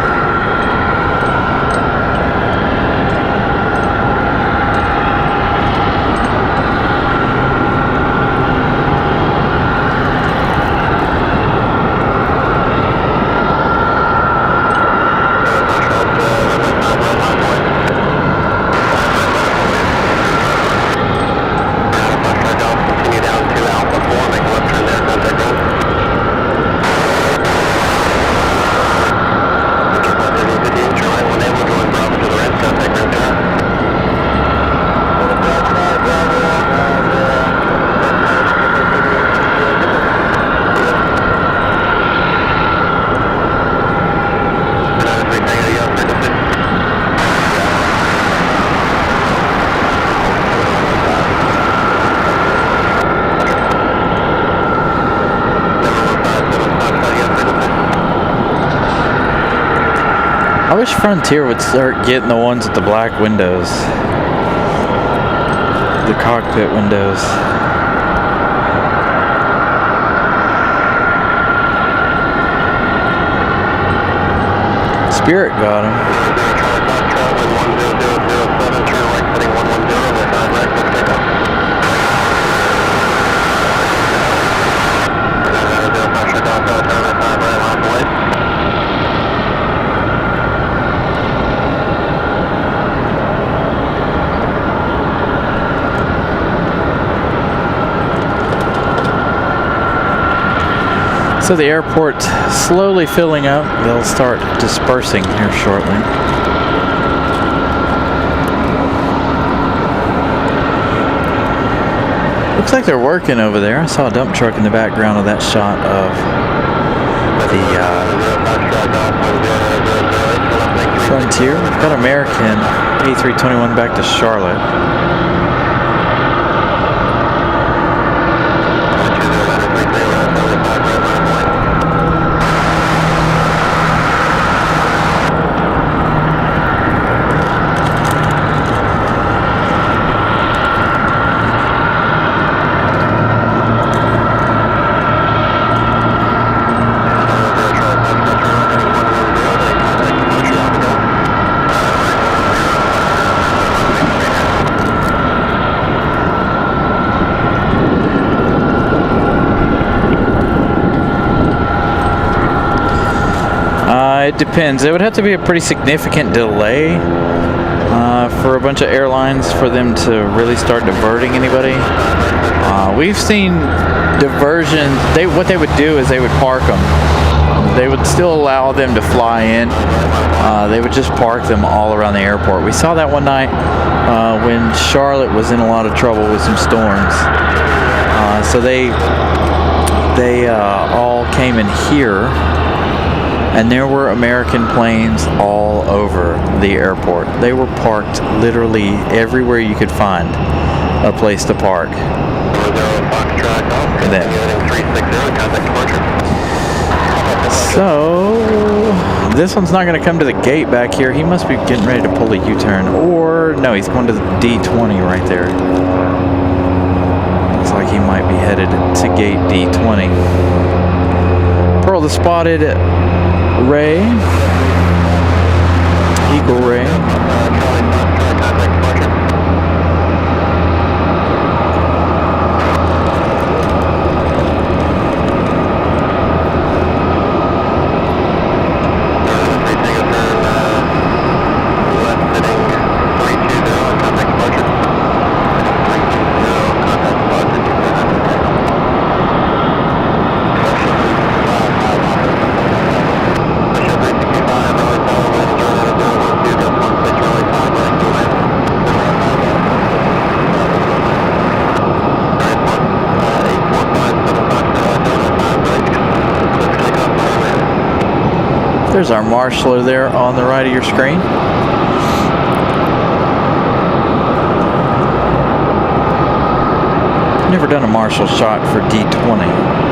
I wish Frontier would start getting the ones with the black windows. The cockpit windows. Spirit got him. So the airport slowly filling up. They'll start dispersing here shortly. Looks like they're working over there. I saw a dump truck in the background of that shot of the Frontier. We've got American A321 back to Charlotte. It depends. It would have to be a pretty significant delay for a bunch of airlines for them to really start diverting anybody. We've seen diversions. What they would do is they would park them. They would still allow them to fly in. They would just park them all around the airport. We saw that one night when Charlotte was in a lot of trouble with some storms. So they all came in here. And there were American planes all over the airport. They were parked literally everywhere you could find a place to park. So, this one's not going to come to the gate back here. He must be getting ready to pull a U-turn. Or, no, he's going to the D20 right there. Looks like he might be headed to gate D20. Pearl the spotted Ray, Eagle Ray. There's our marshaller there on the right of your screen. Never done a marshal shot for D20.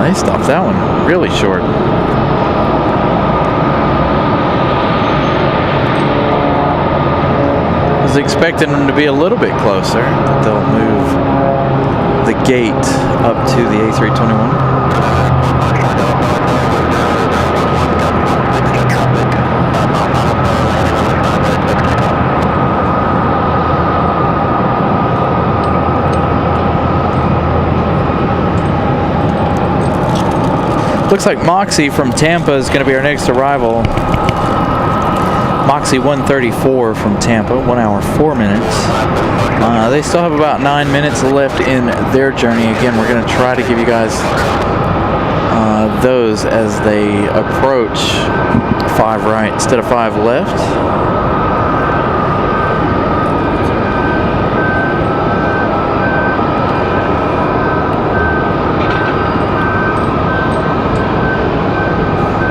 They stopped that one really short. I was expecting them to be a little bit closer, but they'll move the gate up to the A321. Looks like Moxie from Tampa is going to be our next arrival. Moxie 134 from Tampa, 1 hour 4 minutes. They still have about 9 minutes left in their journey. Again, we're going to try to give you guys those as they approach 5 right instead of 5 left.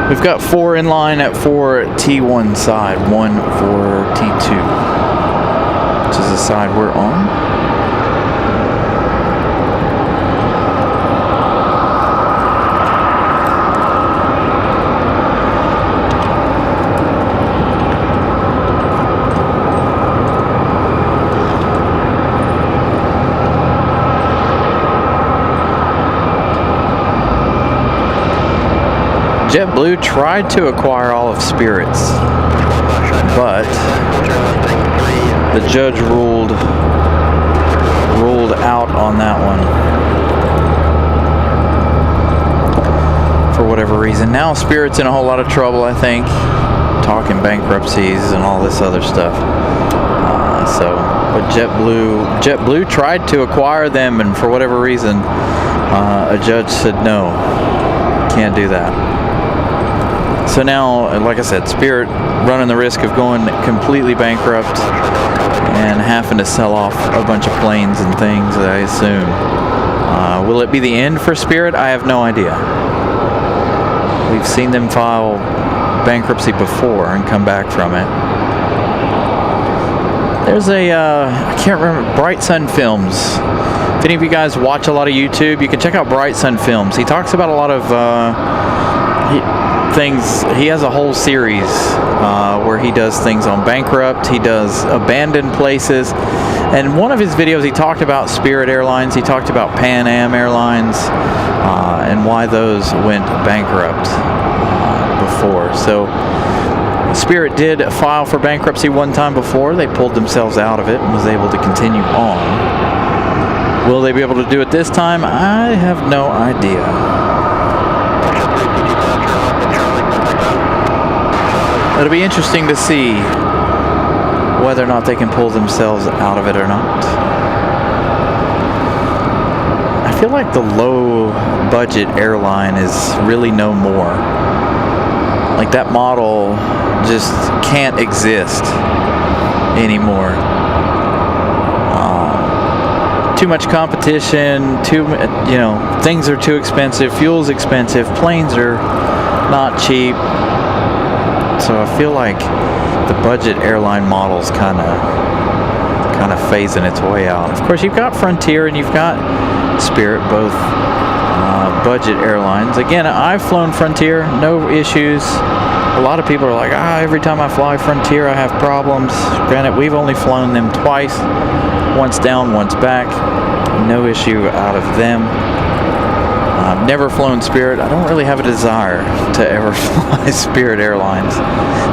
We've got 4 in line at 4 T1 side, 1 for T2, which is the side we're on. JetBlue tried to acquire all of Spirit's, but the judge ruled out on that one for whatever reason. Now Spirit's in a whole lot of trouble, I think, talking bankruptcies and all this other stuff. So But JetBlue tried to acquire them, and for whatever reason, a judge said no, can't do that. So now, like I said, Spirit running the risk of going completely bankrupt and having to sell off a bunch of planes and things, I assume. Will it be the end for Spirit? I have no idea. We've seen them file bankruptcy before and come back from it. There's a, I can't remember, Bright Sun Films. If any of you guys watch a lot of YouTube, you can check out Bright Sun Films. He talks about a lot of things. He has a whole series where he does things on bankrupt. He does abandoned places. And one of his videos, he talked about Spirit Airlines. He talked about Pan Am Airlines and why those went bankrupt before. So Spirit did file for bankruptcy one time before. They pulled themselves out of it and was able to continue on. Will they be able to do it this time? I have no idea. It'll be interesting to see whether or not they can pull themselves out of it or not. I feel like the low budget airline is really no more. Like that model just can't exist anymore. Too much competition, things are too expensive, fuel's expensive, planes are not cheap. So I feel like the budget airline model's kind of phasing its way out. Of course, you've got Frontier and you've got Spirit, both budget airlines. Again, I've flown Frontier, no issues. A lot of people are like, every time I fly Frontier, I have problems. Granted, we've only flown them twice, once down, once back. No issue out of them. I've never flown Spirit. I don't really have a desire to ever fly Spirit Airlines.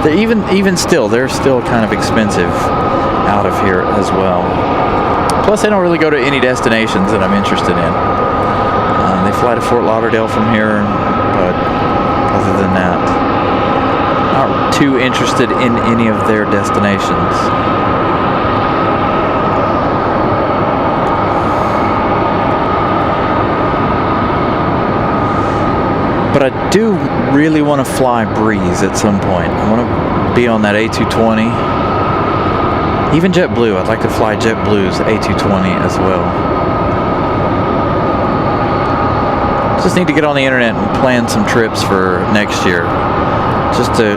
They're even still, they're still kind of expensive out of here as well. Plus, they don't really go to any destinations that I'm interested in. They fly to Fort Lauderdale from here, but other than that, not too interested in any of their destinations. But I do really want to fly Breeze at some point. I want to be on that A220. Even JetBlue. I'd like to fly JetBlue's A220 as well. Just need to get on the internet and plan some trips for next year. Just to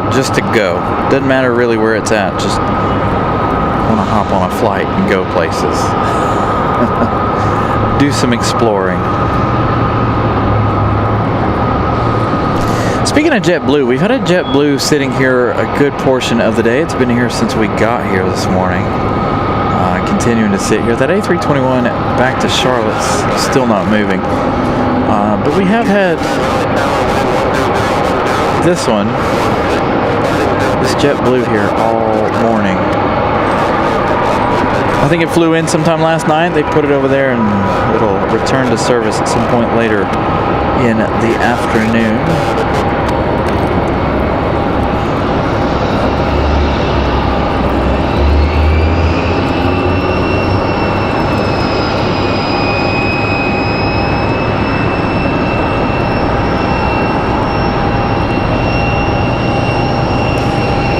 go. Doesn't matter really where it's at. Just want to hop on a flight and go places. Do some exploring. Speaking of JetBlue, we've had a JetBlue sitting here a good portion of the day. It's been here since we got here this morning. Continuing to sit here. That A321 back to Charlotte's still not moving. But we have had this one, this JetBlue here all morning. I think it flew in sometime last night. They put it over there and it'll return to service at some point later in the afternoon.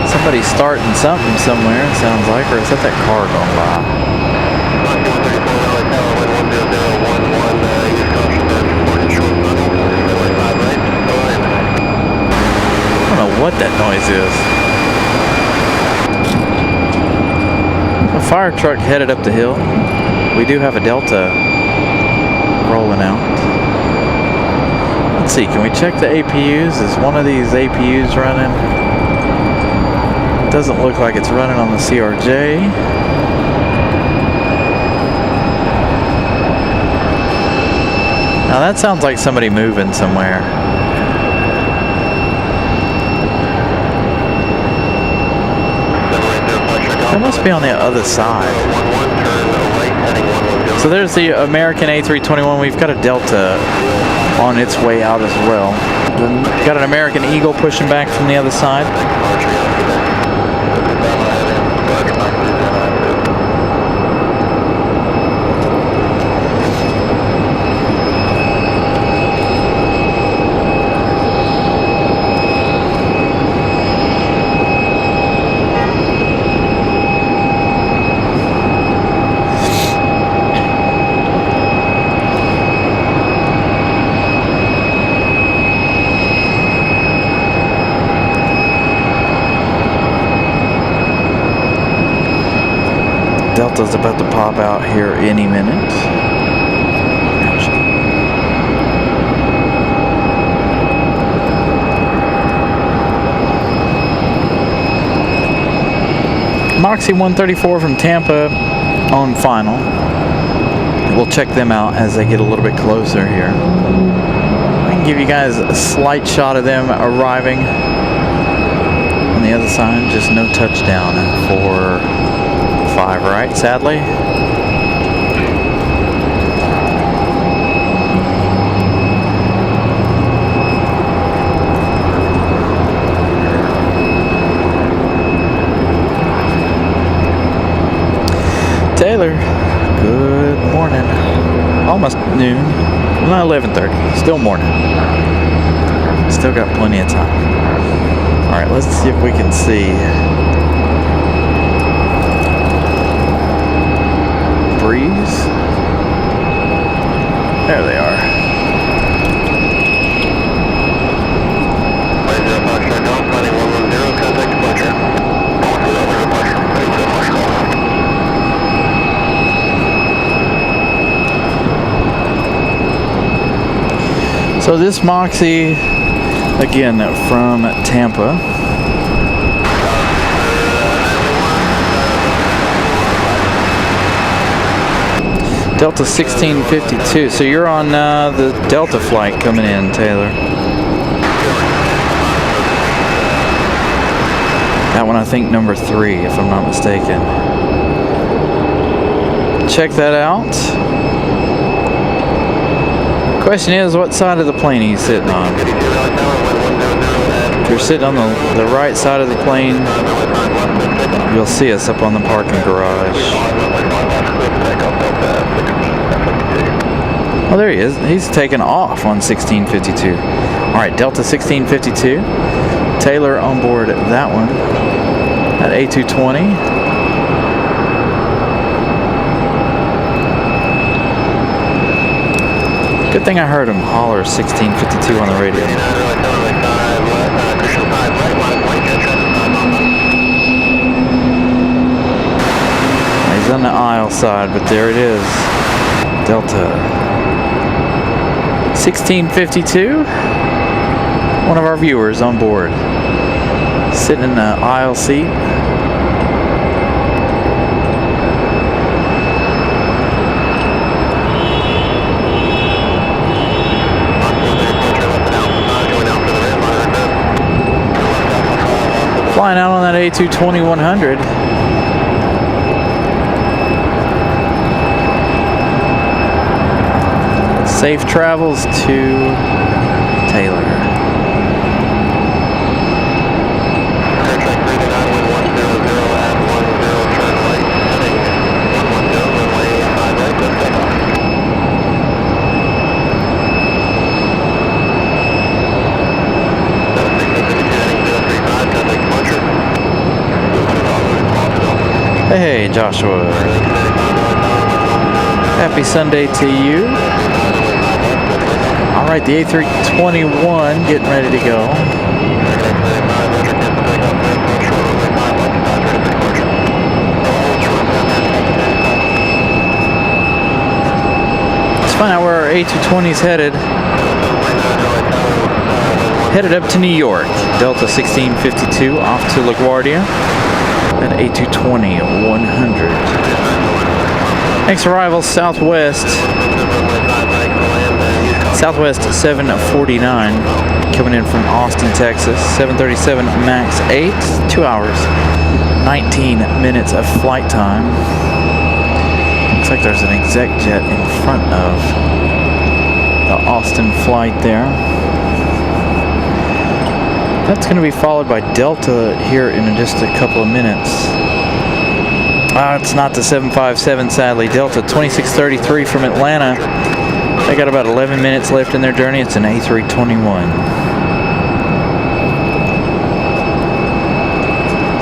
Somebody's starting something somewhere, it sounds like, or is that car going by? I don't know what that noise is. A fire truck headed up the hill. We do have a Delta rolling out. Let's see, can we check the APUs? Is one of these APUs running? Doesn't look like it's running on the CRJ. Now that sounds like somebody moving somewhere. That must be on the other side. So there's the American A321. We've got a Delta on its way out as well. Got an American Eagle pushing back from the other side. Delta's about to pop out here any minute. Moxie 134 from Tampa on final. We'll check them out as they get a little bit closer here. I can give you guys a slight shot of them arriving on the other side. Just no touchdown for 5, right? Sadly. Taylor, good morning. Almost noon. Well, not 11:30. Still morning. Still got plenty of time. All right, let's see if we can see Breeze. There they are. So this Moxie, again, from Tampa. Delta 1652. So you're on the Delta flight coming in, Taylor. That one, I think, number 3, if I'm not mistaken. Check that out. Question is, what side of the plane are you sitting on? If you're sitting on the right side of the plane, you'll see us up on the parking garage. Oh, there he is. He's taking off on 1652. All right, Delta 1652. Taylor on board that one at A220. Good thing I heard him holler 1652 on the radio. He's on the aisle side, but there it is. Delta 1652. One of our viewers on board. Sitting in the aisle seat. Flying out on that A220-100. Safe travels to Taylor. Hey, Joshua. Happy Sunday to you. All right, the A321 getting ready to go. Let's find out where our A220 is headed. Headed up to New York. Delta 1652 off to LaGuardia. At A220-100. Next arrival, Southwest 749, coming in from Austin, Texas. 737 MAX 8, 2 hours, 19 minutes of flight time. Looks like there's an exec jet in front of the Austin flight there. That's going to be followed by Delta here in just a couple of minutes. It's not the 757, sadly. Delta 2633 from Atlanta. They got about 11 minutes left in their journey. It's an A321.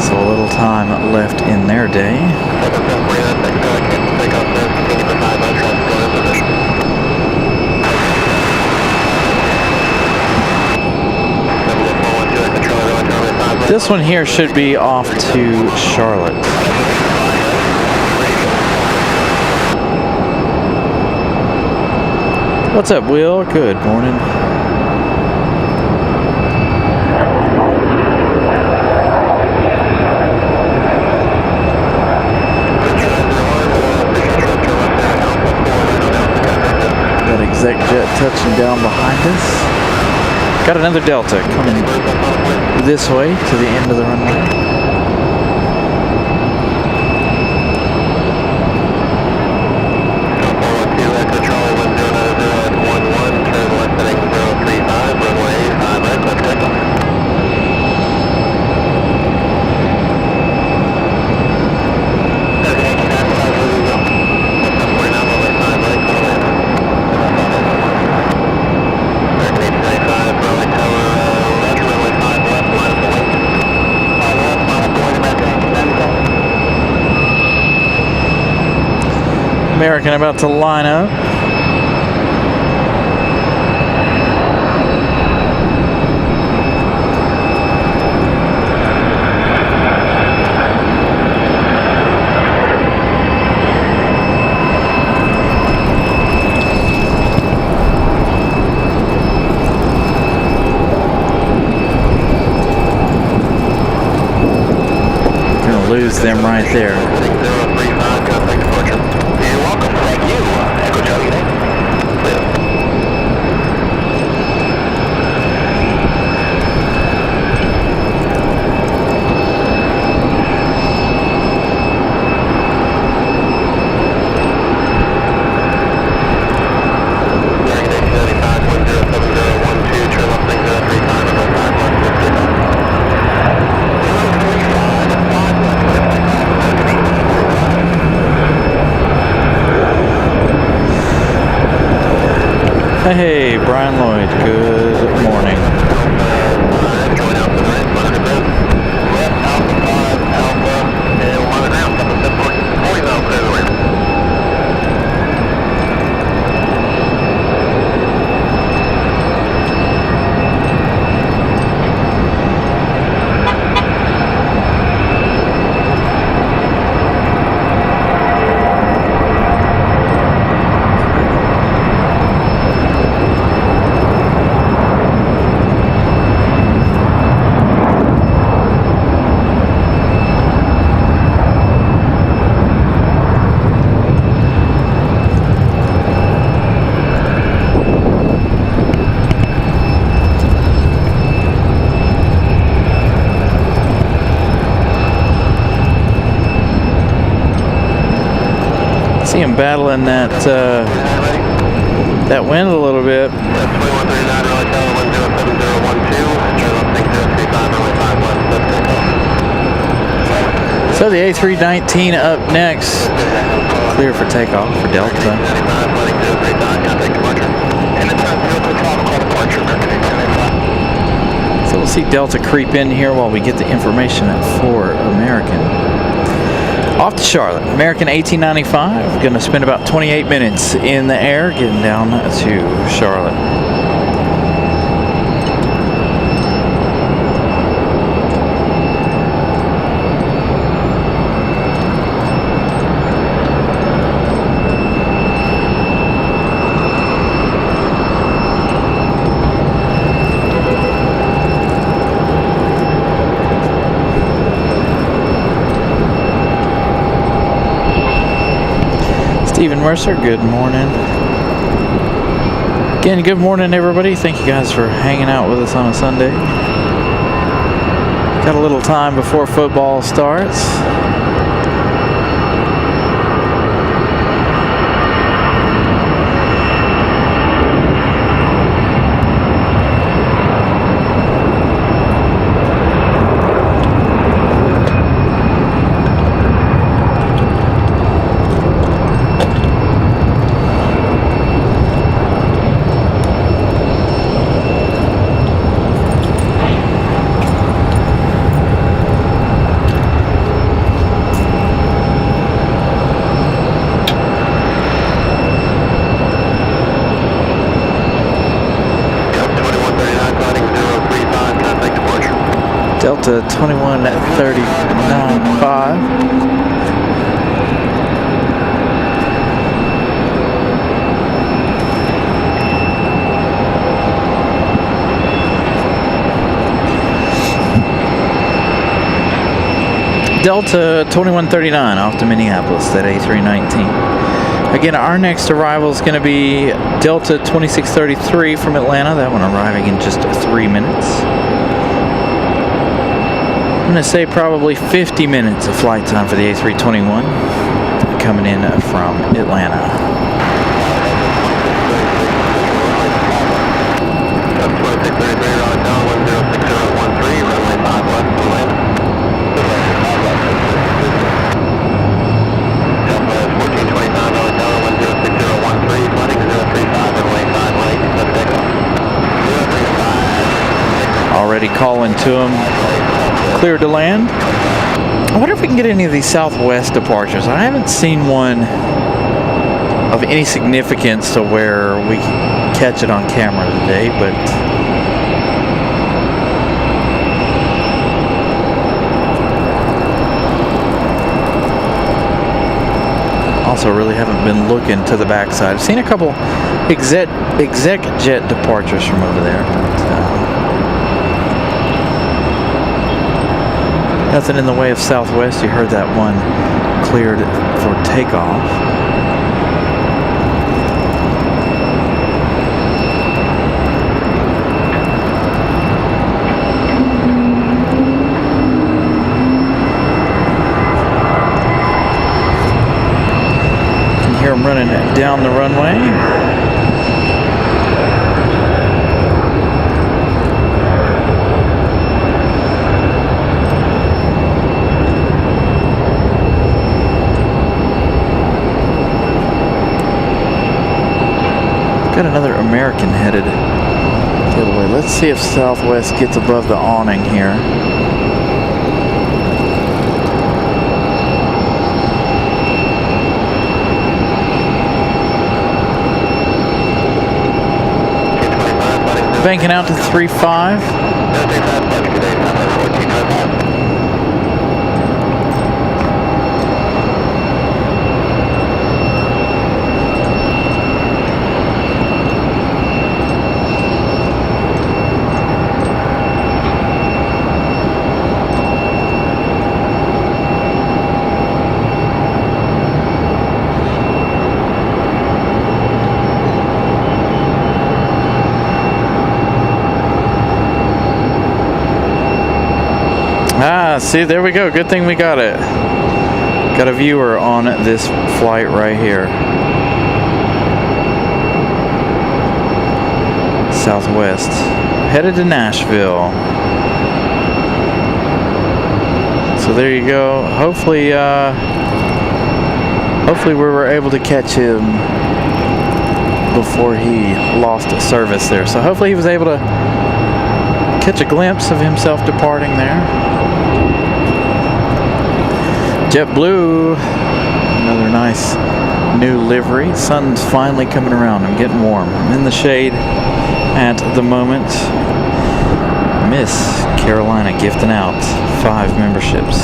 So a little time left in their day. This one here should be off to Charlotte. What's up, Will? Good morning. Got exec jet touching down behind us. Got another Delta coming this way to the end of the runway. American about to line up. Gonna lose them right there. Hey, Brian Lloyd, good morning. See him battling that that wind a little bit. So the A319 up next, clear for takeoff for Delta. So we'll see Delta creep in here while we get the information for American. Off to Charlotte, American 1895, going to spend about 28 minutes in the air getting down to Charlotte. Stephen Mercer, good morning. Again, good morning, everybody. Thank you guys for hanging out with us on a Sunday. Got a little time before football starts. Delta 2139.5. Delta 2139 off to Minneapolis, that A319. Again, our next arrival is going to be Delta 2633 from Atlanta. That one arriving in just 3 minutes. I'm going to say probably 50 minutes of flight time for the A321 coming in from Atlanta. Already calling to him, cleared to land. I wonder if we can get any of these Southwest departures. I haven't seen one of any significance to where we can catch it on camera today, but also really haven't been looking to the backside. I've seen a couple exec jet departures from over there, but nothing in the way of Southwest. You heard that one cleared for takeoff. You can hear them running down the runway. Got another American headed the other way. Let's see if Southwest gets above the awning here. Banking out to 3.5. See, there we go. Good thing we got it. Got a viewer on this flight right here. Southwest. Headed to Nashville. So there you go. Hopefully, hopefully we were able to catch him before he lost service there. So hopefully he was able to catch a glimpse of himself departing there. JetBlue, another nice new livery. Sun's finally coming around. I'm getting warm. I'm in the shade at the moment. Miss Carolina gifting out 5 memberships.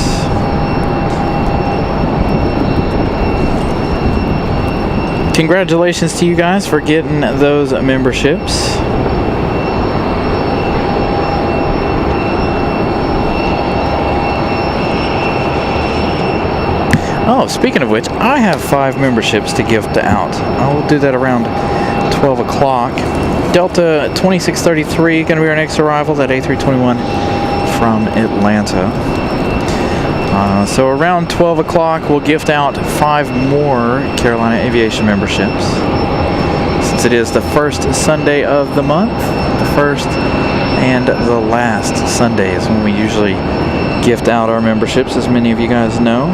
Congratulations to you guys for getting those memberships. Oh, speaking of which, I have 5 memberships to gift out. I will do that around 12 o'clock. Delta 2633, going to be our next arrival, that A321 from Atlanta. So around 12 o'clock, we'll gift out 5 more Carolina Aviation memberships. Since it is the first Sunday of the month, the first and the last Sunday is when we usually gift out our memberships, as many of you guys know.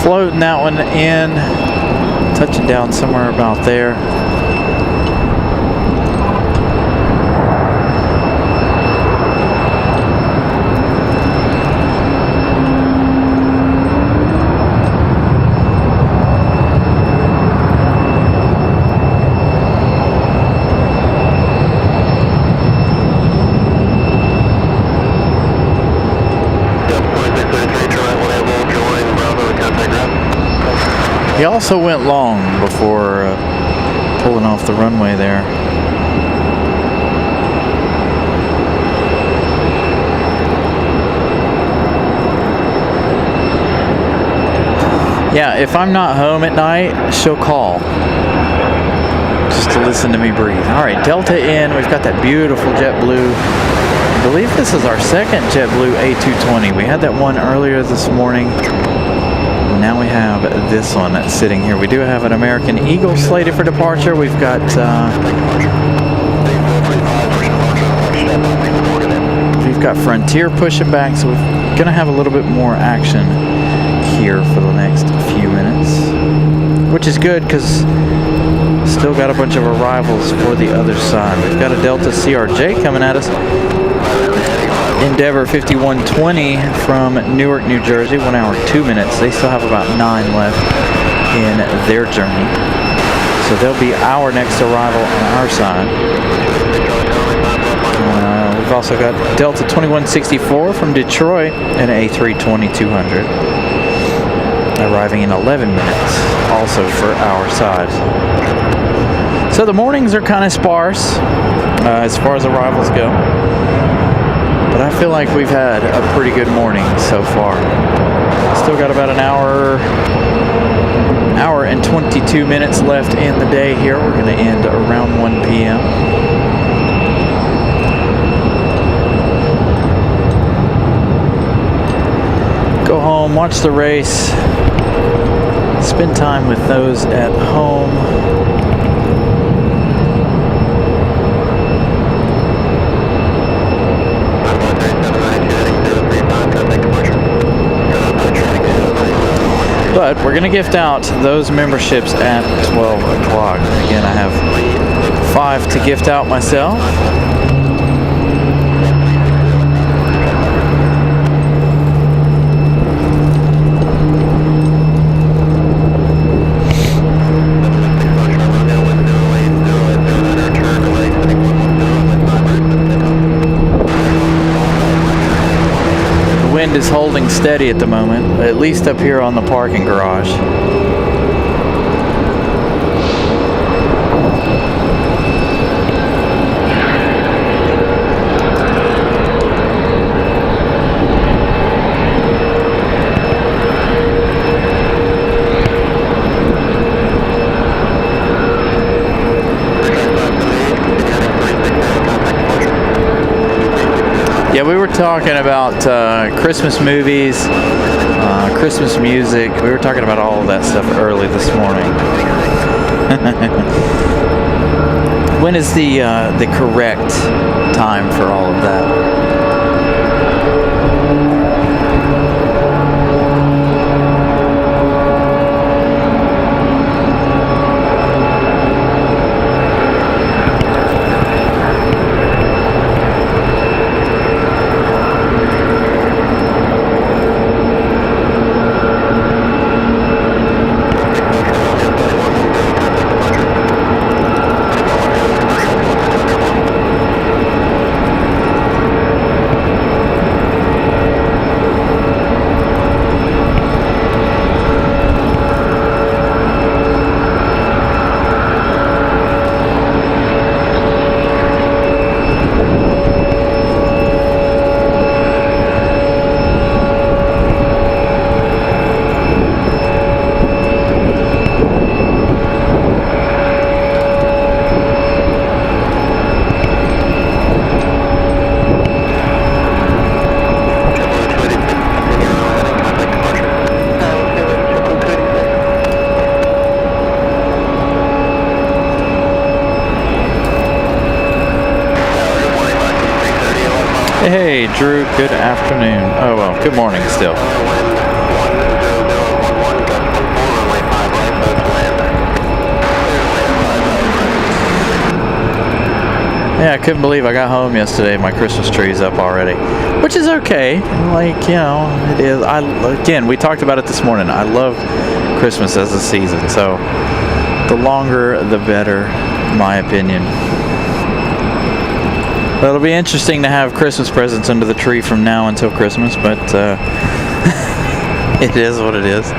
Floating that one in touching down somewhere about there. He also went long before pulling off the runway there. Yeah, if I'm not home at night, she'll call just to listen to me breathe. All right, Delta in. We've got that beautiful JetBlue. I believe this is our second JetBlue A220. We had that one earlier this morning. Now we have this one that's sitting here. We do have an American Eagle slated for departure. We've got Frontier pushing back, so we're gonna have a little bit more action here for the next few minutes, which is good because still got a bunch of arrivals for the other side. We've got a Delta CRJ coming at us. Endeavor 5120 from Newark, New Jersey, 1 hour 2 minutes. They still have about 9 left in their journey. So they'll be our next arrival on our side. We've also got Delta 2164 from Detroit and A320-200 arriving in 11 minutes, also for our side. So the mornings are kind of sparse as far as arrivals go. But I feel like we've had a pretty good morning so far. Still got about an hour and 22 minutes left in the day here. We're going to end around 1 p.m. Go home, watch the race, spend time with those at home. But we're going to gift out those memberships at 12 o'clock. Again, I have 5 to gift out myself. The wind is holding steady at the moment, at least up here on the parking garage. Yeah, we were talking about Christmas movies, Christmas music. We were talking about all of that stuff early this morning. When is the correct time for all of that? Hey, Drew, good afternoon. Oh, well, good morning still. Yeah, I couldn't believe I got home yesterday. My Christmas tree's up already, which is okay. Like, you know, it is. Again, we talked about it this morning. I love Christmas as a season, so the longer the better, in my opinion. But it'll be interesting to have Christmas presents under the tree from now until Christmas, but it is what it is.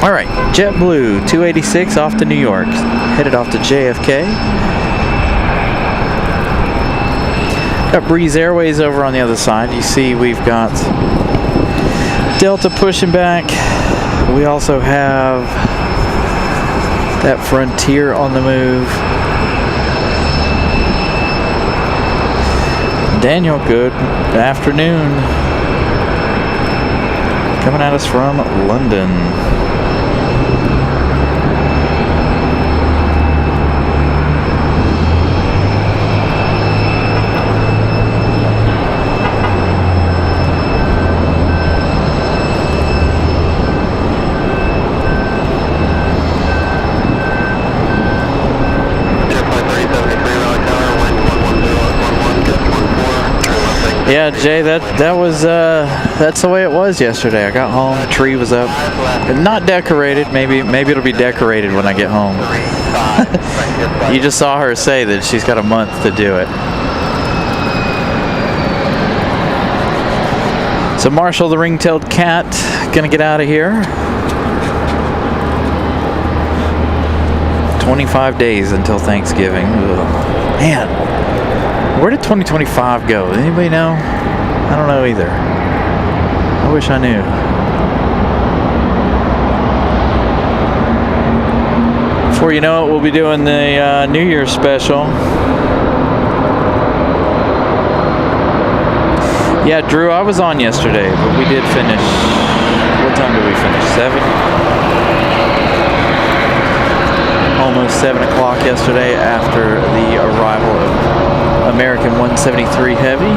All right, JetBlue 286 off to New York, headed off to JFK. Got Breeze Airways over on the other side. You see we've got Delta pushing back. We also have that Frontier on the move. Daniel, good afternoon. Coming at us from London. Yeah, Jay, that's the way it was yesterday. I got home, the tree was up, not decorated. Maybe it'll be decorated when I get home. You just saw her say that she's got a month to do it. So Marshall, the ring-tailed cat, gonna get out of here. 25 days until Thanksgiving. Ugh. Man. Where did 2025 go? Anybody know? I don't know either. I wish I knew. Before you know it, we'll be doing the New Year's special. Yeah, Drew, I was on yesterday, but we did finish. What time did we finish? 7? Almost 7 o'clock yesterday after the arrival of American 173 Heavy.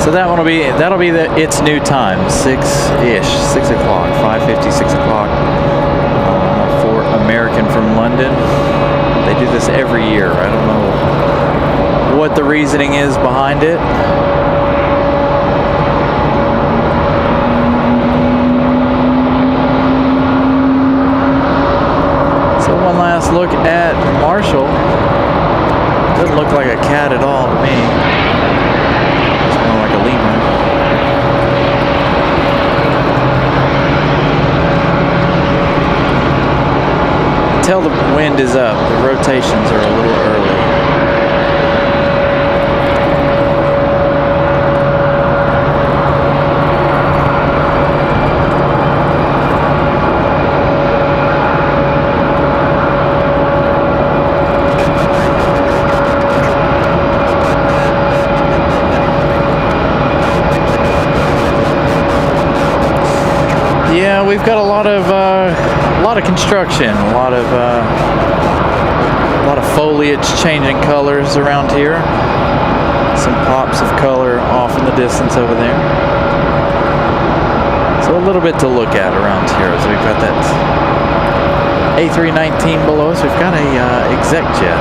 So that'll be its new time, 6-ish, 6 o'clock, 5:50, 6 o'clock for American from London. They do this every year. I don't know what the reasoning is behind it. So one last look at Marshall. Doesn't look like a cat at all to me. It's more like a lemur. Tell the wind is up. The rotations are a little early. We've got a lot of construction, a lot of foliage changing colors around here. Some pops of color off in the distance over there. So a little bit to look at around here. So we've got that A319 below us. We've got a exec jet.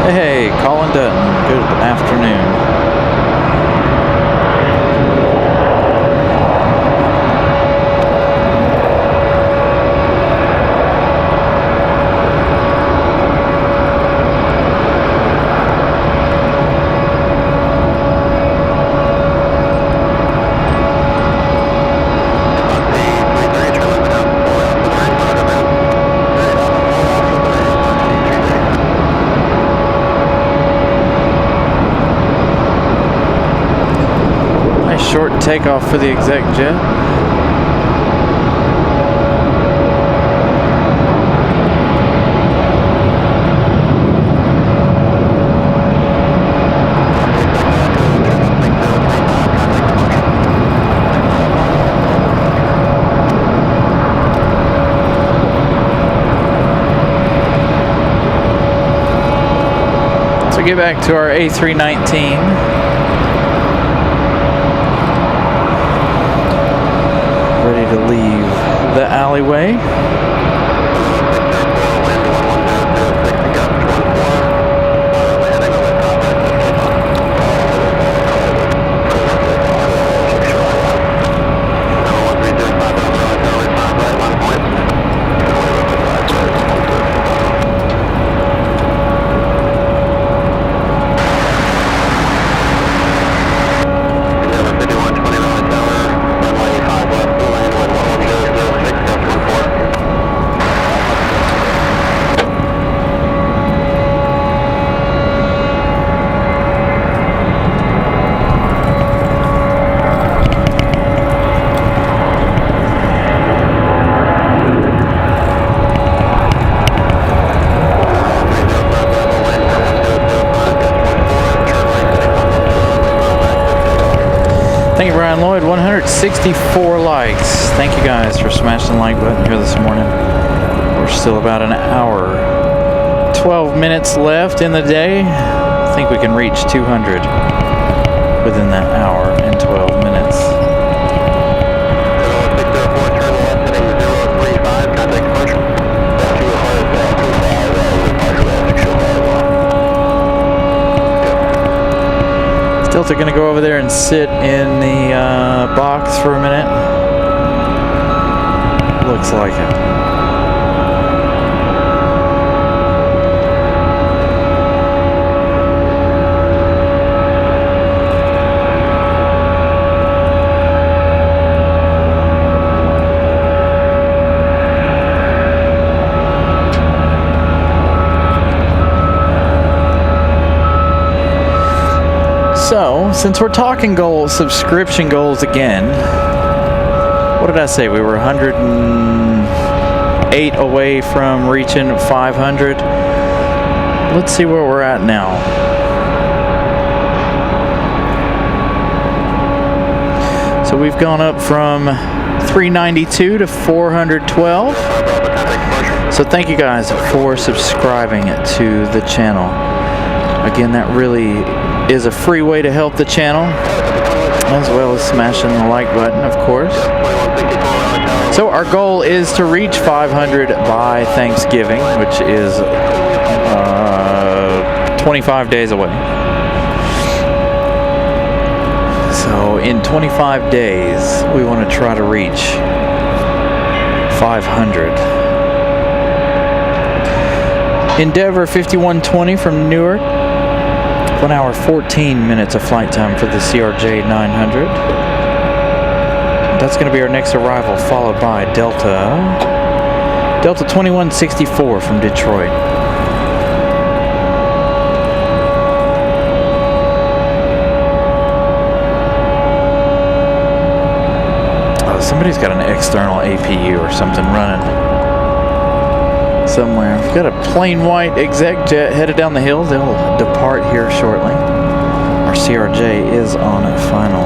Hey, Colin Dutton, good afternoon. Short takeoff for the exec jet. get back to our A319. Ready to leave the alleyway. Thank you, Brian Lloyd. 164 likes. Thank you guys for smashing the like button here this morning. We're still about an hour. 12 minutes left in the day. I think we can reach 200 within that hour and 12 minutes. Delta going to go over there and sit in the box for a minute. Looks like it. So, since we're talking subscription goals again, what did I say? We were 108 away from reaching 500. Let's see where we're at now. So we've gone up from 392 to 412. So thank you guys for subscribing to the channel. Again, that really is a free way to help the channel, as well as smashing the like button, of course. So our goal is to reach 500 by Thanksgiving, which is 25 days away. So in 25 days, we want to try to reach 500. Endeavor 5120 from Newark. 1 hour 14 minutes of flight time for the CRJ 900. That's going to be our next arrival, followed by Delta 2164 from Detroit. Oh, somebody's got an external APU or something running somewhere. We've got a plain white exec jet headed down the hill. They'll depart here shortly. Our CRJ is on a final.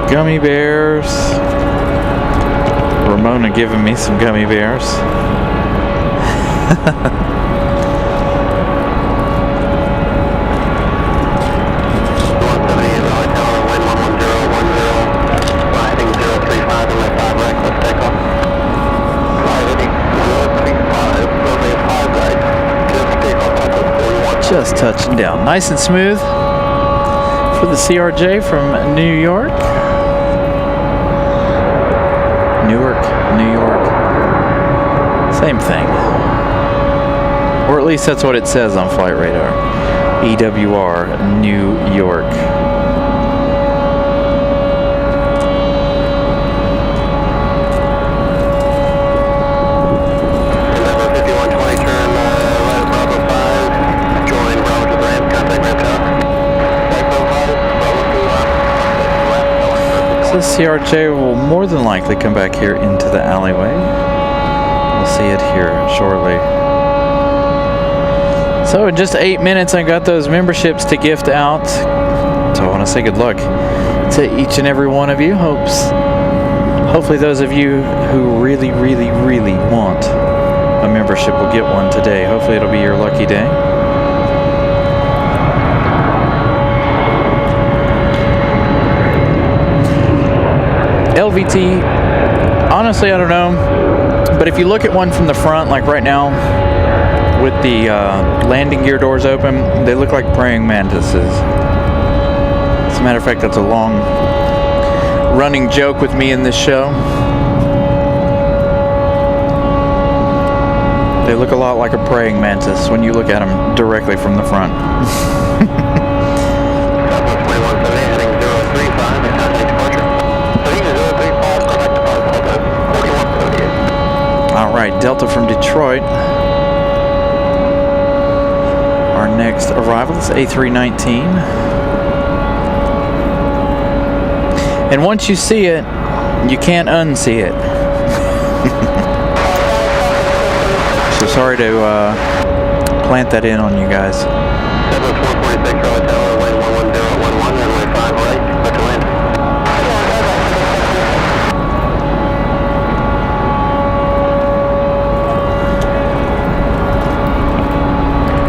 Gummy bears. Ramona giving me some gummy bears. Just touching down. Nice and smooth for the CRJ from New York. Newark, New York. Same thing. Or at least that's what it says on Flight Radar. EWR, New York. The CRJ will more than likely come back here into the alleyway. We'll see it here shortly. So in just 8 minutes, I got those memberships to gift out. So I want to say good luck to each and every one of you. Hopefully those of you who really want a membership will get one today. Hopefully it'll be your lucky day. LVT, honestly, I don't know, but if you look at one from the front, like right now, with the landing gear doors open, they look like praying mantises. As a matter of fact, that's a long running joke with me in this show. They look a lot like a praying mantis when you look at them directly from the front. All right, Delta from Detroit. Our next arrival is A319. And once you see it, you can't unsee it. So sorry to plant that in on you guys. 146 Raleigh Tower, wind 11011, runway 5 right, clear to land.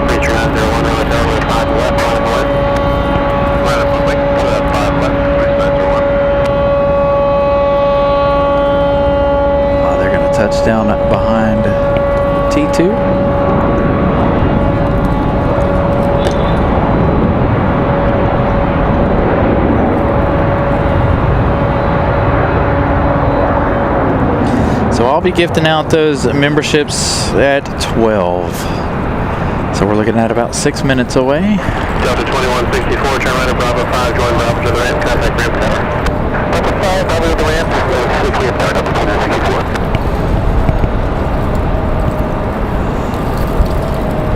Reach 901 Raleigh Tower, runway 5 left, 5 left. Line up, wait, 5 left, reach 901. Oh, they're going to touch down behind T2. So I'll be gifting out those memberships at 12. So we're looking at about 6 minutes away. Delta 2164, turn right at Bravo 5, join Bravo to the ramp, contact ramp tower. Delta 5, Bravo to the ramp, 60 at Delta 2164.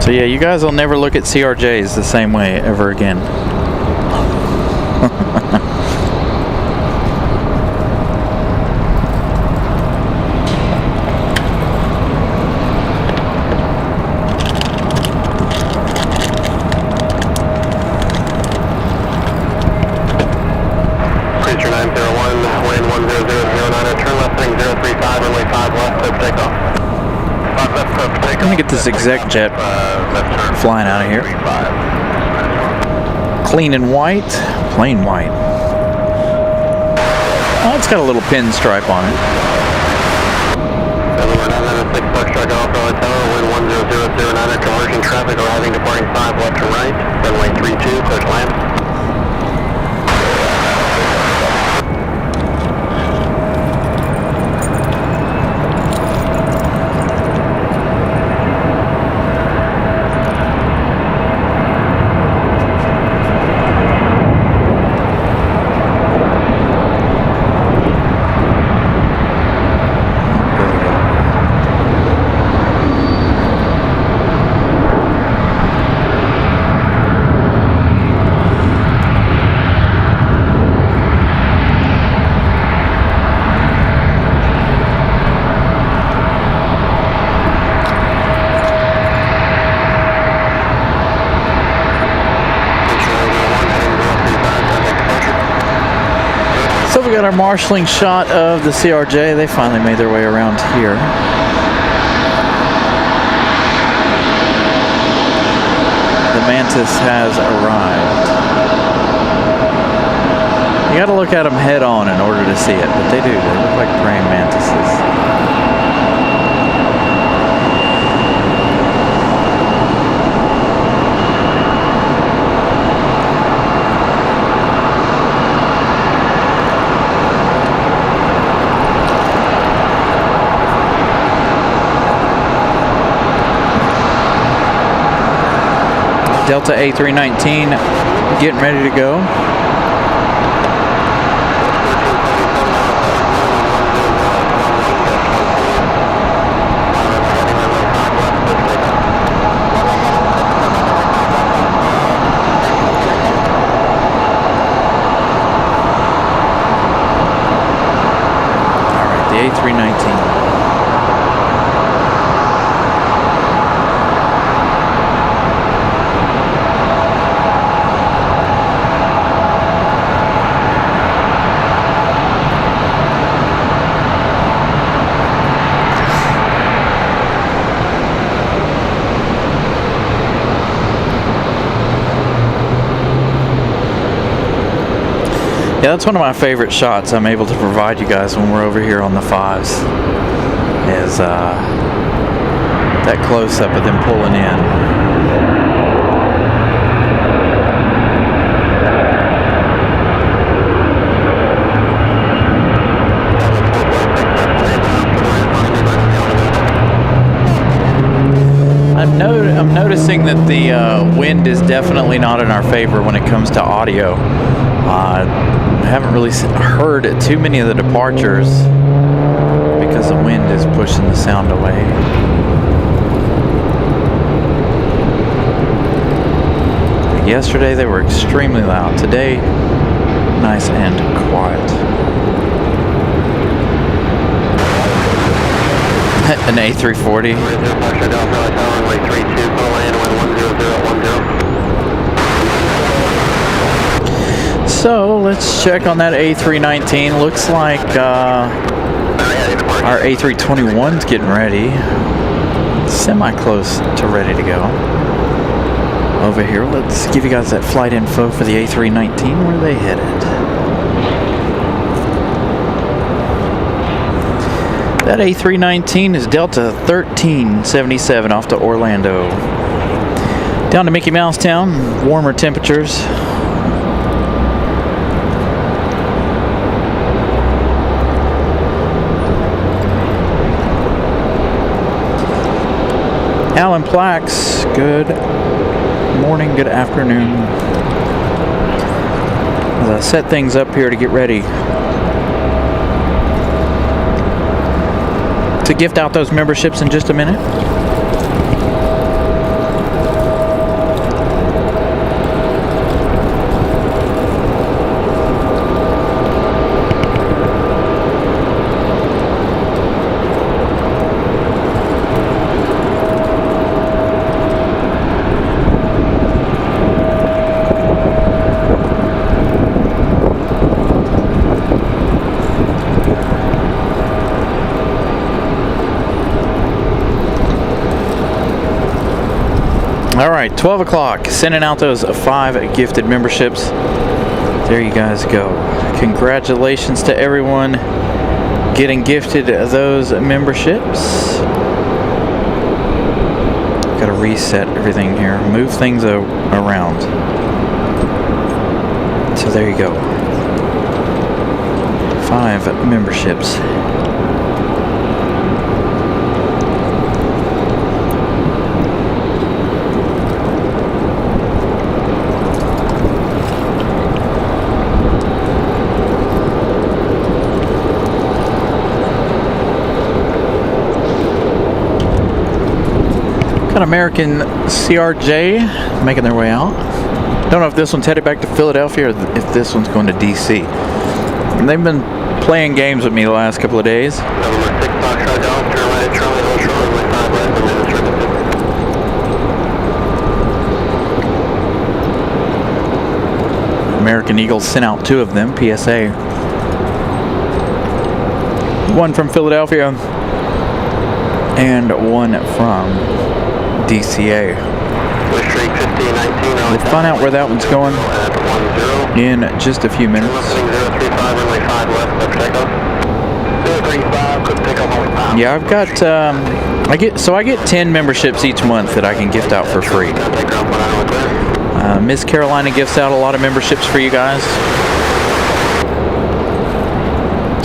So yeah, you guys will never look at CRJs the same way ever again. Creature 901, wind 10009, turn left heading 035, runway 5 left, clear for takeoff. 5 left, clear for takeoff. Let me get this exec jet flying out of here. Clean and white, plain white. Oh, it's got a little pinstripe on it. Delaware 996, Foxtrot Golf, Raleigh Tower, wind 10009, conversion traffic arriving, departing 5 left to right, runway 32, clear to land. So we got our marshalling shot of the CRJ. They finally made their way around here. The Mantis has arrived. You gotta look at them head on in order to see it, but they do. They look like praying mantises. Delta A319 getting ready to go. Yeah, that's one of my favorite shots I'm able to provide you guys when we're over here on the 5s. Is that close-up of them pulling in. I'm noticing that the wind is definitely not in our favor when it comes to audio. I haven't really heard too many of the departures because the wind is pushing the sound away. Yesterday they were extremely loud. Today, nice and quiet. An A340. So let's check on that A319. Looks like our A321's getting ready. Semi-close to ready to go. Over here, let's give you guys that flight info for the A319. Where are they headed? That A319 is Delta 1377 off to Orlando. Down to Mickey Mouse Town, warmer temperatures. Alan Plax, good morning, good afternoon. As I set things up here to get ready to gift out those memberships in just a minute. All right, 12 o'clock, sending out those 5 gifted memberships. There you guys go. Congratulations to everyone getting gifted those memberships. Got to reset everything here, move things around. So there you go. 5 memberships. Got American CRJ making their way out. Don't know if this one's headed back to Philadelphia or if this one's going to DC. And they've been playing games with me the last couple of days. American Eagles sent out 2 of them, PSA. One from Philadelphia and one from DCA. We'll find out where that one's going in just a few minutes. Yeah, I've got I get 10 memberships each month that I can gift out for free. Miss Carolina gifts out a lot of memberships for you guys,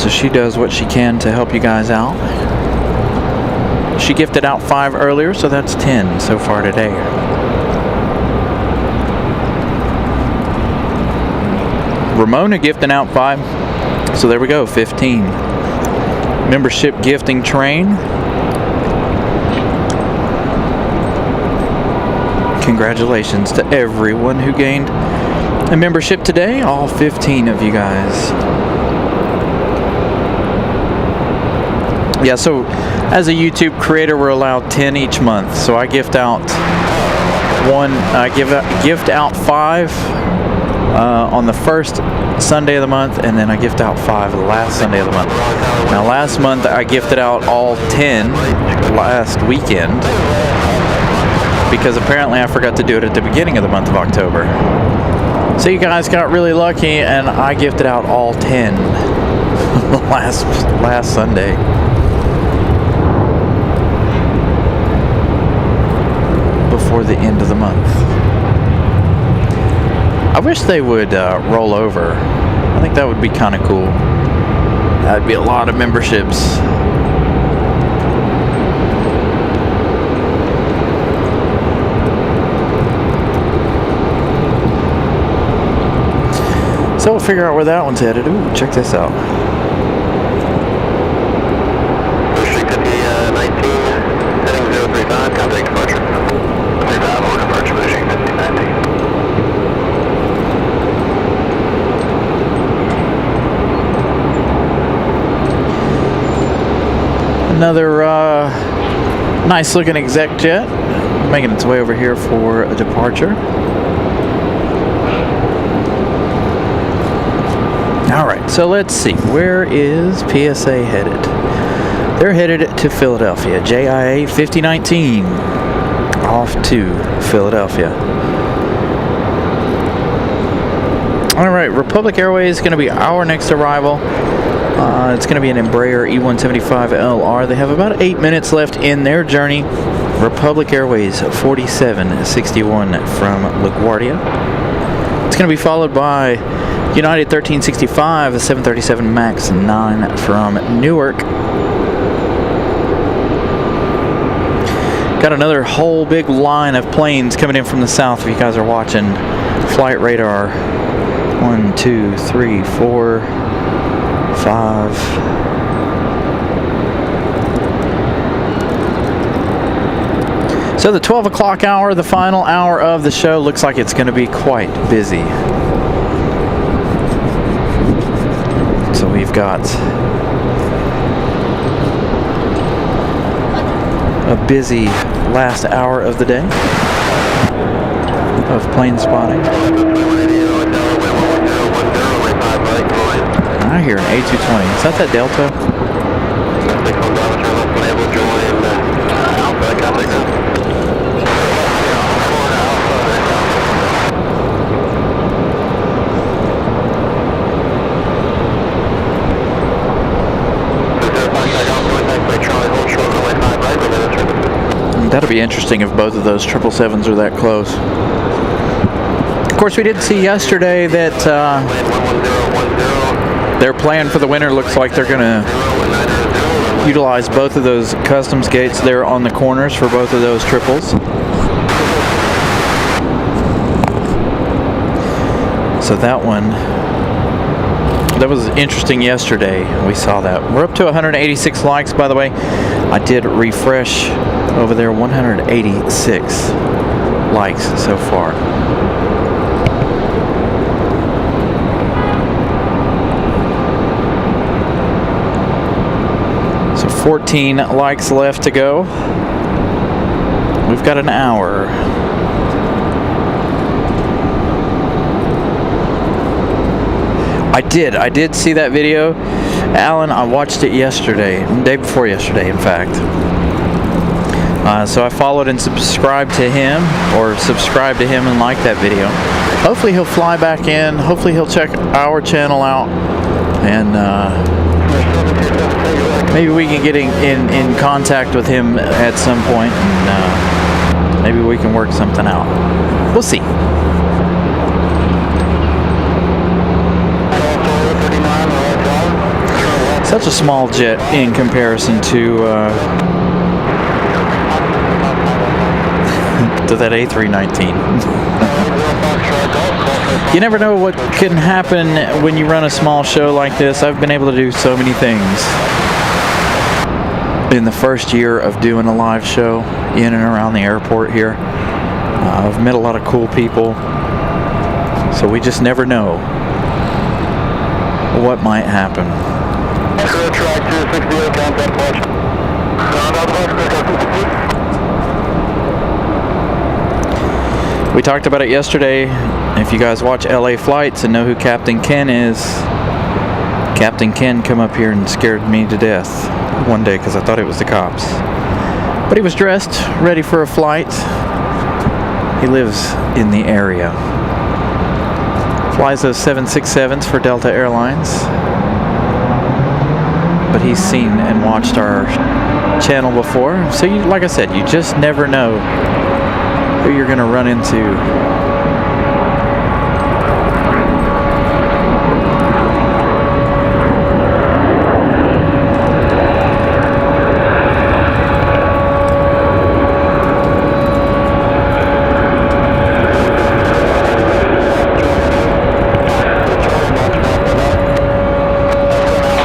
so she does what she can to help you guys out. She gifted out 5 earlier, so that's 10 so far today. Ramona gifting out 5, so there we go, 15. Membership gifting train. Congratulations to everyone who gained a membership today, all 15 of you guys. Yeah, so as a YouTube creator, we're allowed 10 each month. So I gift out gift out 5 on the first Sunday of the month, and then I gift out 5 the last Sunday of the month. Now last month I gifted out all 10 last weekend because apparently I forgot to do it at the beginning of the month of October. So you guys got really lucky, and I gifted out all 10 last Sunday. Before the end of the month. I wish they would roll over. I think that would be kind of cool. That'd be a lot of memberships. So we'll figure out where that one's headed. Ooh, check this out. Restricted the 19, heading 035, contact departure. 35 on departure, restricted the 19. Another nice looking exec jet making its way over here for a departure. Alright, so let's see. Where is PSA headed? They're headed to Philadelphia. JIA 5019 off to Philadelphia. Alright, Republic Airways is going to be our next arrival. It's going to be an Embraer E175LR. They have about 8 minutes left in their journey. Republic Airways 4761 from LaGuardia. It's going to be followed by United 1365, the 737 MAX 9 from Newark. Got another whole big line of planes coming in from the south if you guys are watching. Flight radar. 1, 2, 3, 4, 5. So the 12 o'clock hour, the final hour of the show, looks like it's going to be quite busy. So we've got a busy last hour of the day of plane spotting. I hear an A220. Is that Delta? That'll be interesting if both of those 777s are that close. Of course, we did see yesterday that their plan for the winter looks like they're going to utilize both of those customs gates there on the corners for both of those triples. So that was interesting yesterday. We saw that. We're up to 186 likes, by the way. I did refresh over there, 186 likes so far. So 14 likes left to go. We've got an hour. I did see that video. Alan, I watched it yesterday, the day before yesterday, in fact. So I followed and subscribed to him, and liked that video. Hopefully he'll fly back in. Hopefully he'll check our channel out, and maybe we can get in contact with him at some point, and maybe we can work something out. We'll see. Such a small jet in comparison to that A319. You never know what can happen when you run a small show like this. I've been able to do so many things in the first year of doing a live show in and around the airport here. I've met a lot of cool people, so we just never know what might happen. We talked about it yesterday. If you guys watch LA Flights and know who Captain Ken is, Captain Ken come up here and scared me to death one day because I thought it was the cops. But he was dressed, ready for a flight. He lives in the area. Flies those 767s for Delta Airlines. But he's seen and watched our channel before. So, like I said, you just never know who you're going to run into.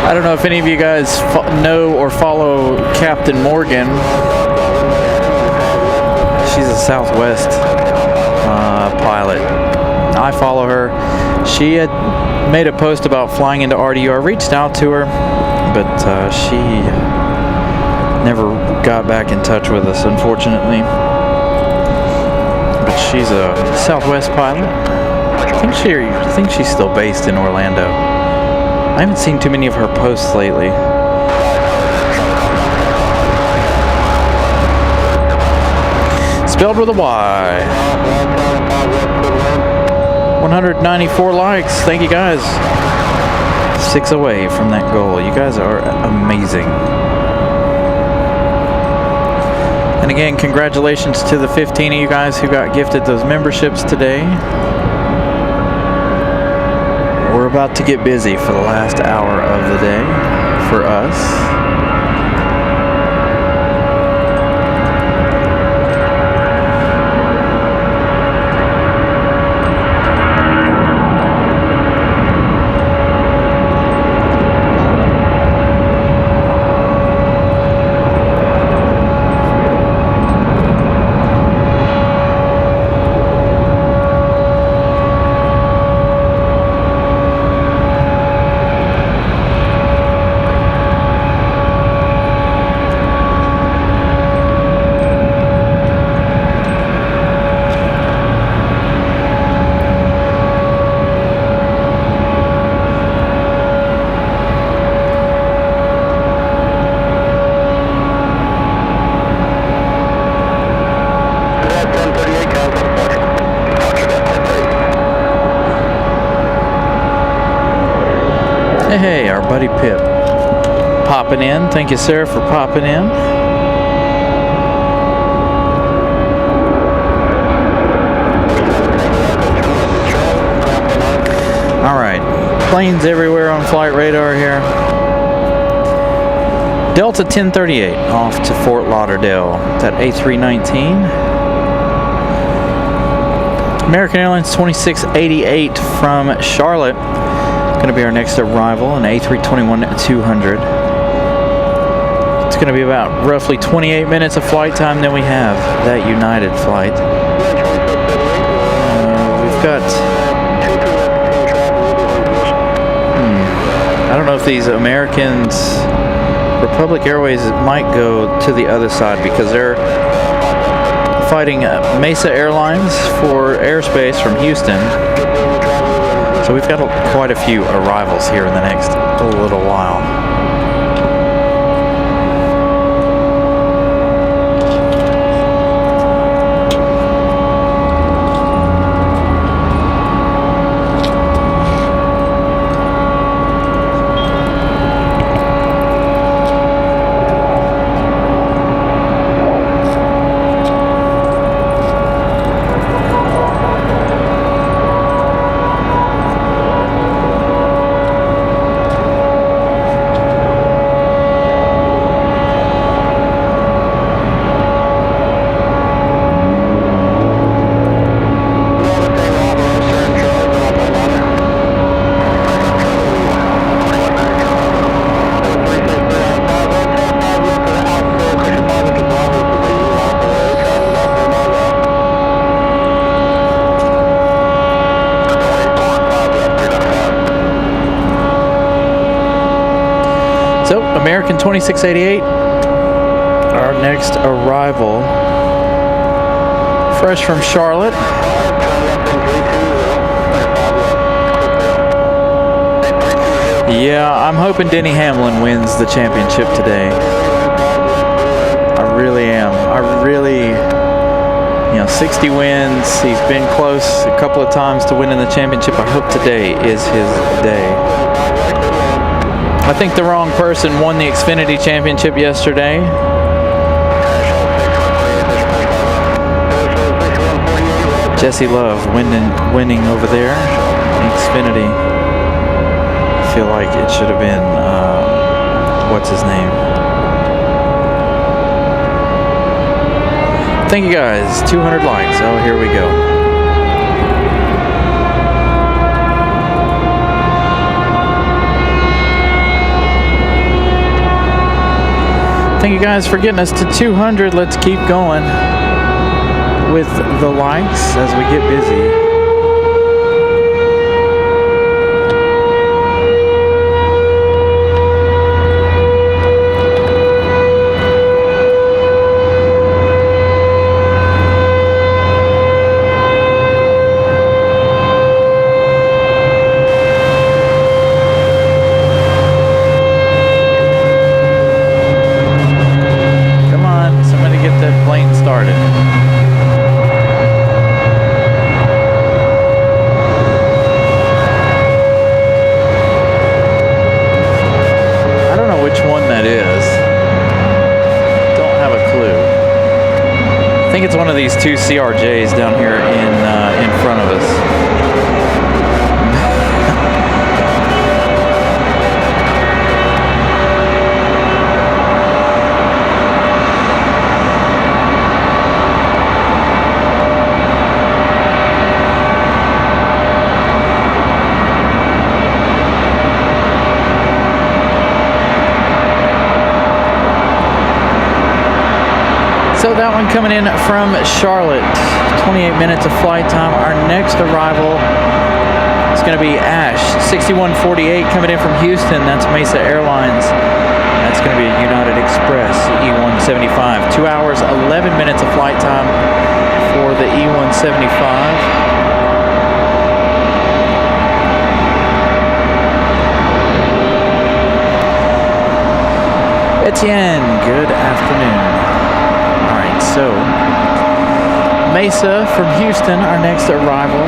I don't know if any of you guys know or follow Captain Morgan. She's a Southwest pilot. I follow her. She had made a post about flying into RDU. I reached out to her, but she never got back in touch with us, unfortunately. But she's a Southwest pilot. I think she's still based in Orlando. I haven't seen too many of her posts lately. Spelled with a Y. 194 likes. Thank you guys. 6 away from that goal. You guys are amazing. And again, congratulations to the 15 of you guys who got gifted those memberships today. We're about to get busy for the last hour of the day for us. Hey, our buddy Pip popping in. Thank you, sir, for popping in. All right, planes everywhere on flight radar here. Delta 1038 off to Fort Lauderdale. That A319. American Airlines 2688 from Charlotte. Going to be our next arrival, an A321-200. It's going to be about roughly 28 minutes of flight time. Then we have that United flight. We've got... I don't know if these Americans... Republic Airways might go to the other side because they're fighting Mesa Airlines for airspace from Houston. So we've got quite a few arrivals here in the next little while. American 2688, our next arrival, fresh from Charlotte. Yeah, I'm hoping Denny Hamlin wins the championship today. I really am. I really 60 wins. He's been close a couple of times to winning the championship. I hope today is his day. I think the wrong person won the Xfinity championship yesterday. Jesse Love winning over there in Xfinity. I feel like it should have been, what's his name? Thank you guys. 200 likes. Oh, here we go. Thank you guys for getting us to 200. Let's keep going with the likes as we get busy. It's one of these two CRJs down here in front of us. So that one coming in from Charlotte, 28 minutes of flight time. Our next arrival is going to be Ash, 6148 coming in from Houston. That's Mesa Airlines. That's going to be a United Express E175. 2 hours, 11 minutes of flight time for the E175. Etienne, good afternoon. So, Mesa from Houston, our next arrival.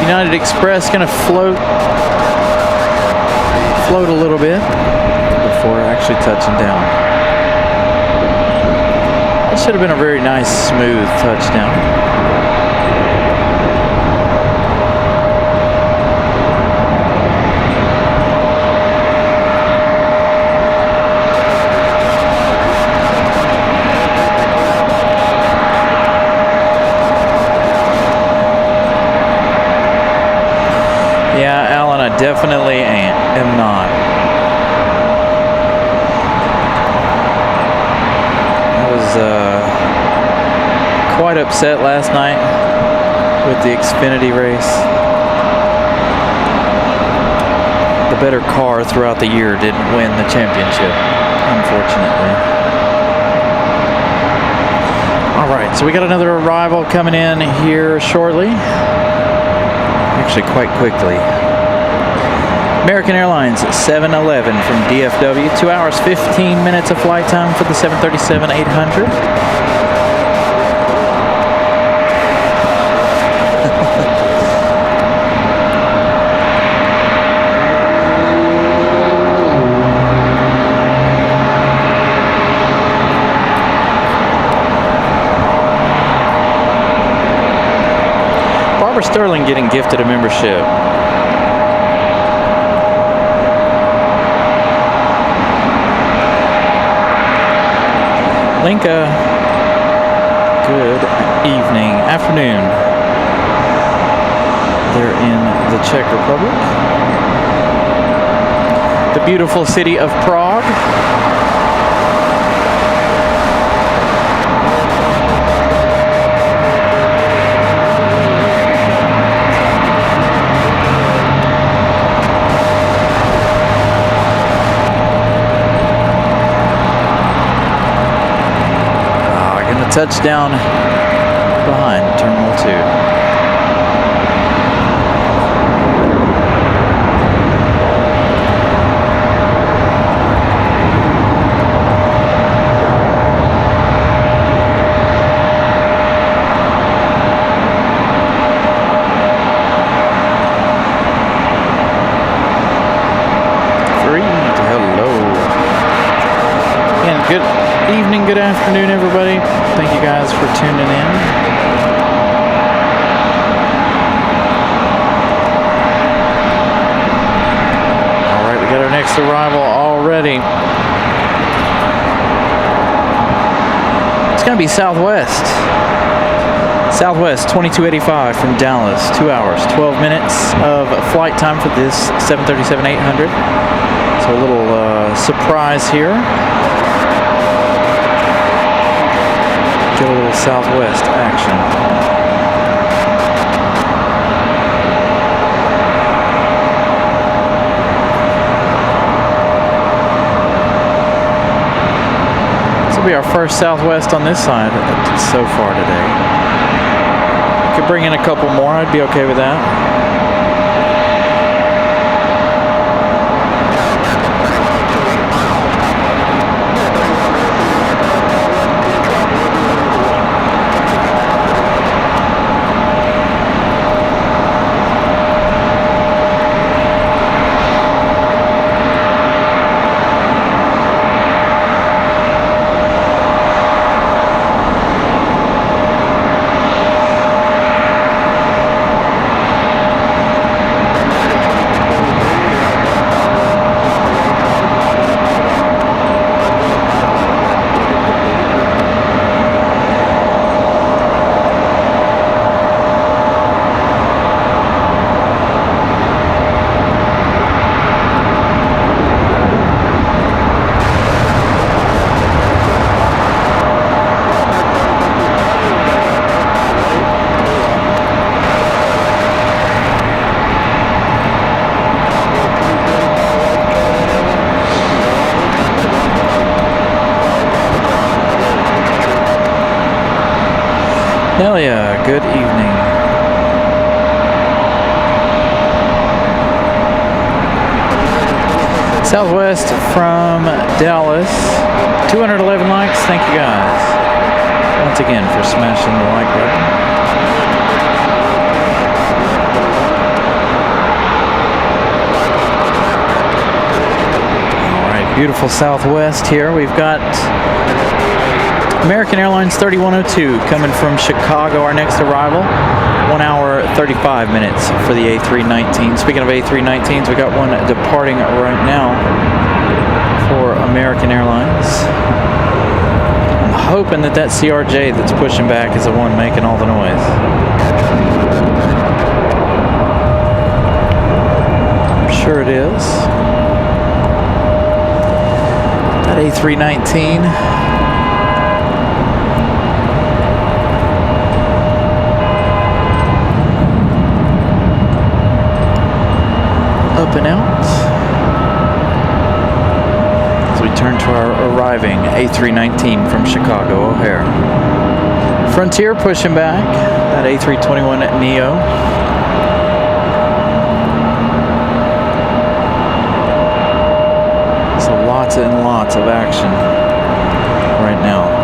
United Express going to float a little bit before actually touching down. That should have been a very nice, smooth touchdown. Definitely am not. I was quite upset last night with the Xfinity race. The better car throughout the year didn't win the championship, unfortunately. All right, so we got another arrival coming in here shortly. Actually, quite quickly. American Airlines 711 from DFW, 2 hours 15 minutes of flight time for the 737-800. Barbara Sterling getting gifted a membership. Linka, good afternoon. there in the Czech Republic. The beautiful city of Prague. Gonna touch down behind Terminal 2. Good evening, good afternoon, everybody. Thank you guys for tuning in. All right, we got our next arrival already. It's going to be Southwest. Southwest 2285 from Dallas. 2 hours, 12 minutes of flight time for this 737-800. So a little surprise here. Get a little Southwest action. This will be our first Southwest on this side so far today. Could bring in a couple more. I'd be okay with that. Hell yeah, good evening. Southwest from Dallas, 211 likes, thank you guys. Once again for smashing the like button. All right, beautiful Southwest here. We've got American Airlines 3102 coming from Chicago, our next arrival. 1 hour, 35 minutes for the A319. Speaking of A319s, we got one departing right now for American Airlines. I'm hoping that that CRJ that's pushing back is the one making all the noise. I'm sure it is. That A319. Up and out as we turn to our arriving A319 from Chicago O'Hare. Frontier pushing back that A321neo. So lots and lots of action right now.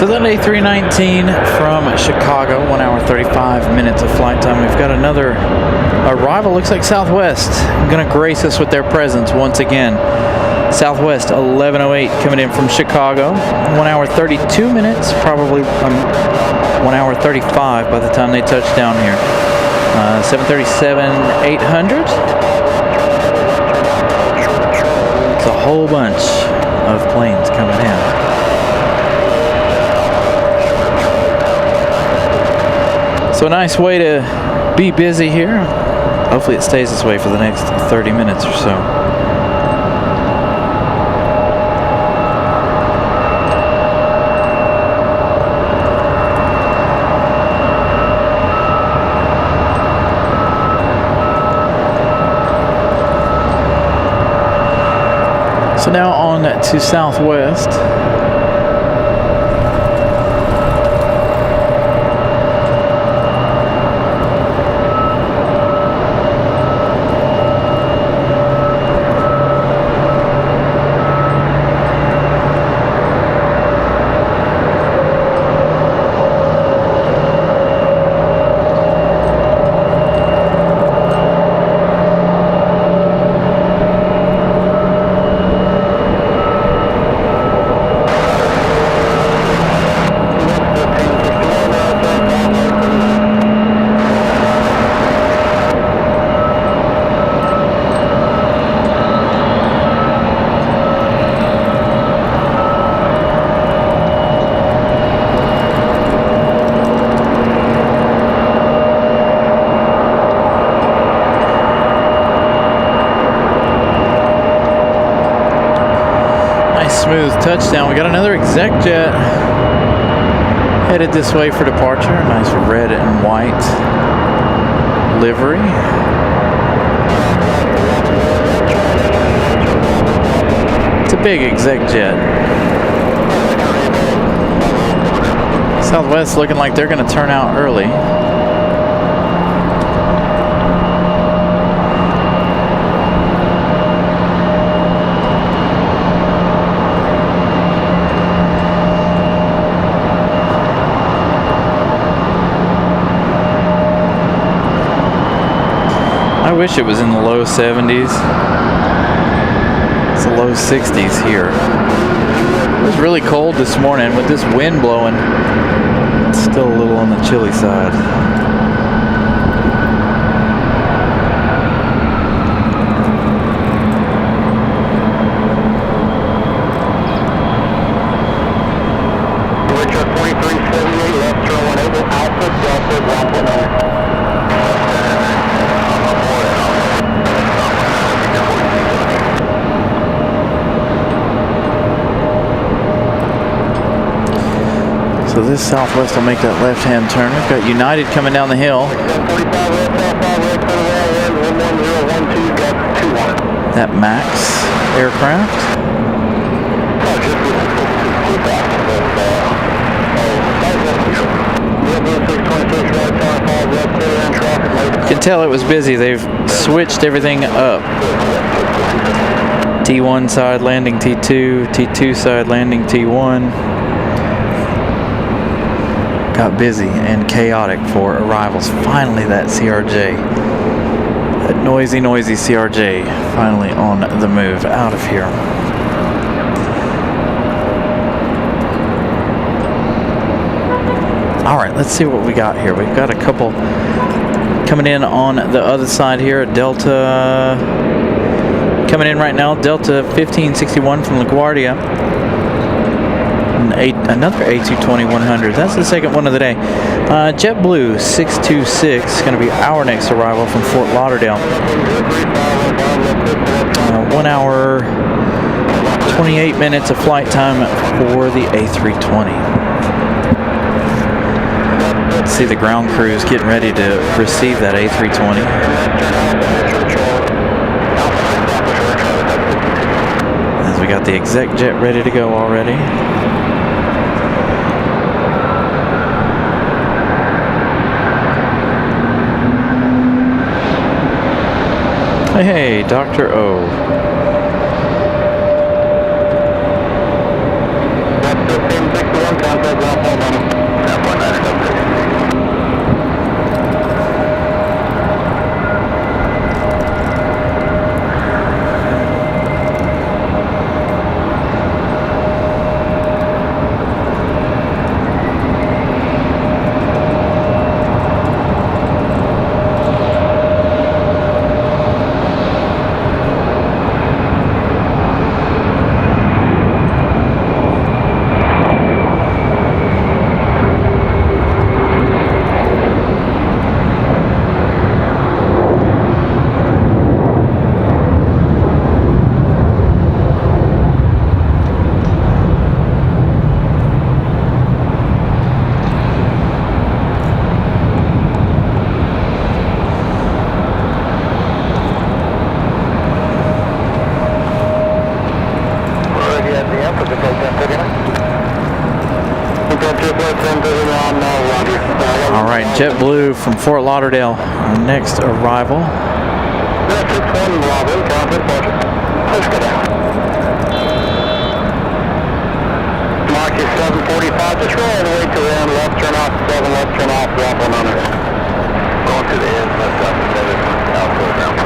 So that A319 from Chicago, 1 hour 35 minutes of flight time. We've got another arrival. Looks like Southwest going to grace us with their presence once again. Southwest 1108 coming in from Chicago. 1 hour 32 minutes, probably 1 hour 35 by the time they touch down here. 737-800. It's a whole bunch of planes coming in. So a nice way to be busy here. Hopefully it stays this way for the next 30 minutes or so. So now on to Southwest. Smooth touchdown. We got another exec jet headed this way for departure. Nice red and white livery. It's a big exec jet. Southwest looking like they're going to turn out early. I wish it was in the low 70s. It's the low 60s here. It was really cold this morning with this wind blowing. It's still a little on the chilly side. Richard 4378, left turn 18, Alpha Delta 119. So this Southwest will make that left-hand turn. We've got United coming down the hill. That Max aircraft. You can tell it was busy. They've switched everything up. T1 side landing T2, T2 side landing T1. Got busy and chaotic for arrivals. Finally that CRJ. That noisy CRJ finally on the move out of here. Alright, let's see what we got here. We've got a couple coming in on the other side here. Delta coming in right now. Delta 1561 from LaGuardia. Another A220-100. That's the second one of the day. JetBlue 626 going to be our next arrival from Fort Lauderdale. 1 hour 28 minutes of flight time for the A320. Let's see the ground crews getting ready to receive that A320. As we got the exec jet ready to go already. Hey, Dr. O. That's 1561, contact JetBlue from Fort Lauderdale, our next arrival. Mark is 745, just roll all the way to the end, left turn off, 7, left turn off, drop 100. Going to the end, left up, 7, out, go down.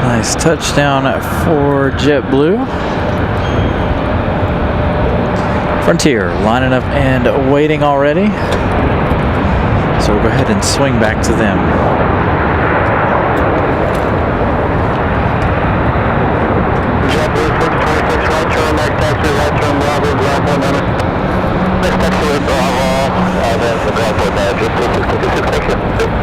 Nice touchdown for JetBlue. Frontier lining up and waiting already. So we'll go ahead and swing back to them. JetBlue 626, right turn, next taxi, right turn, Bravo, ground 100. Next taxi, Bravo, there's the ground 100, just 626.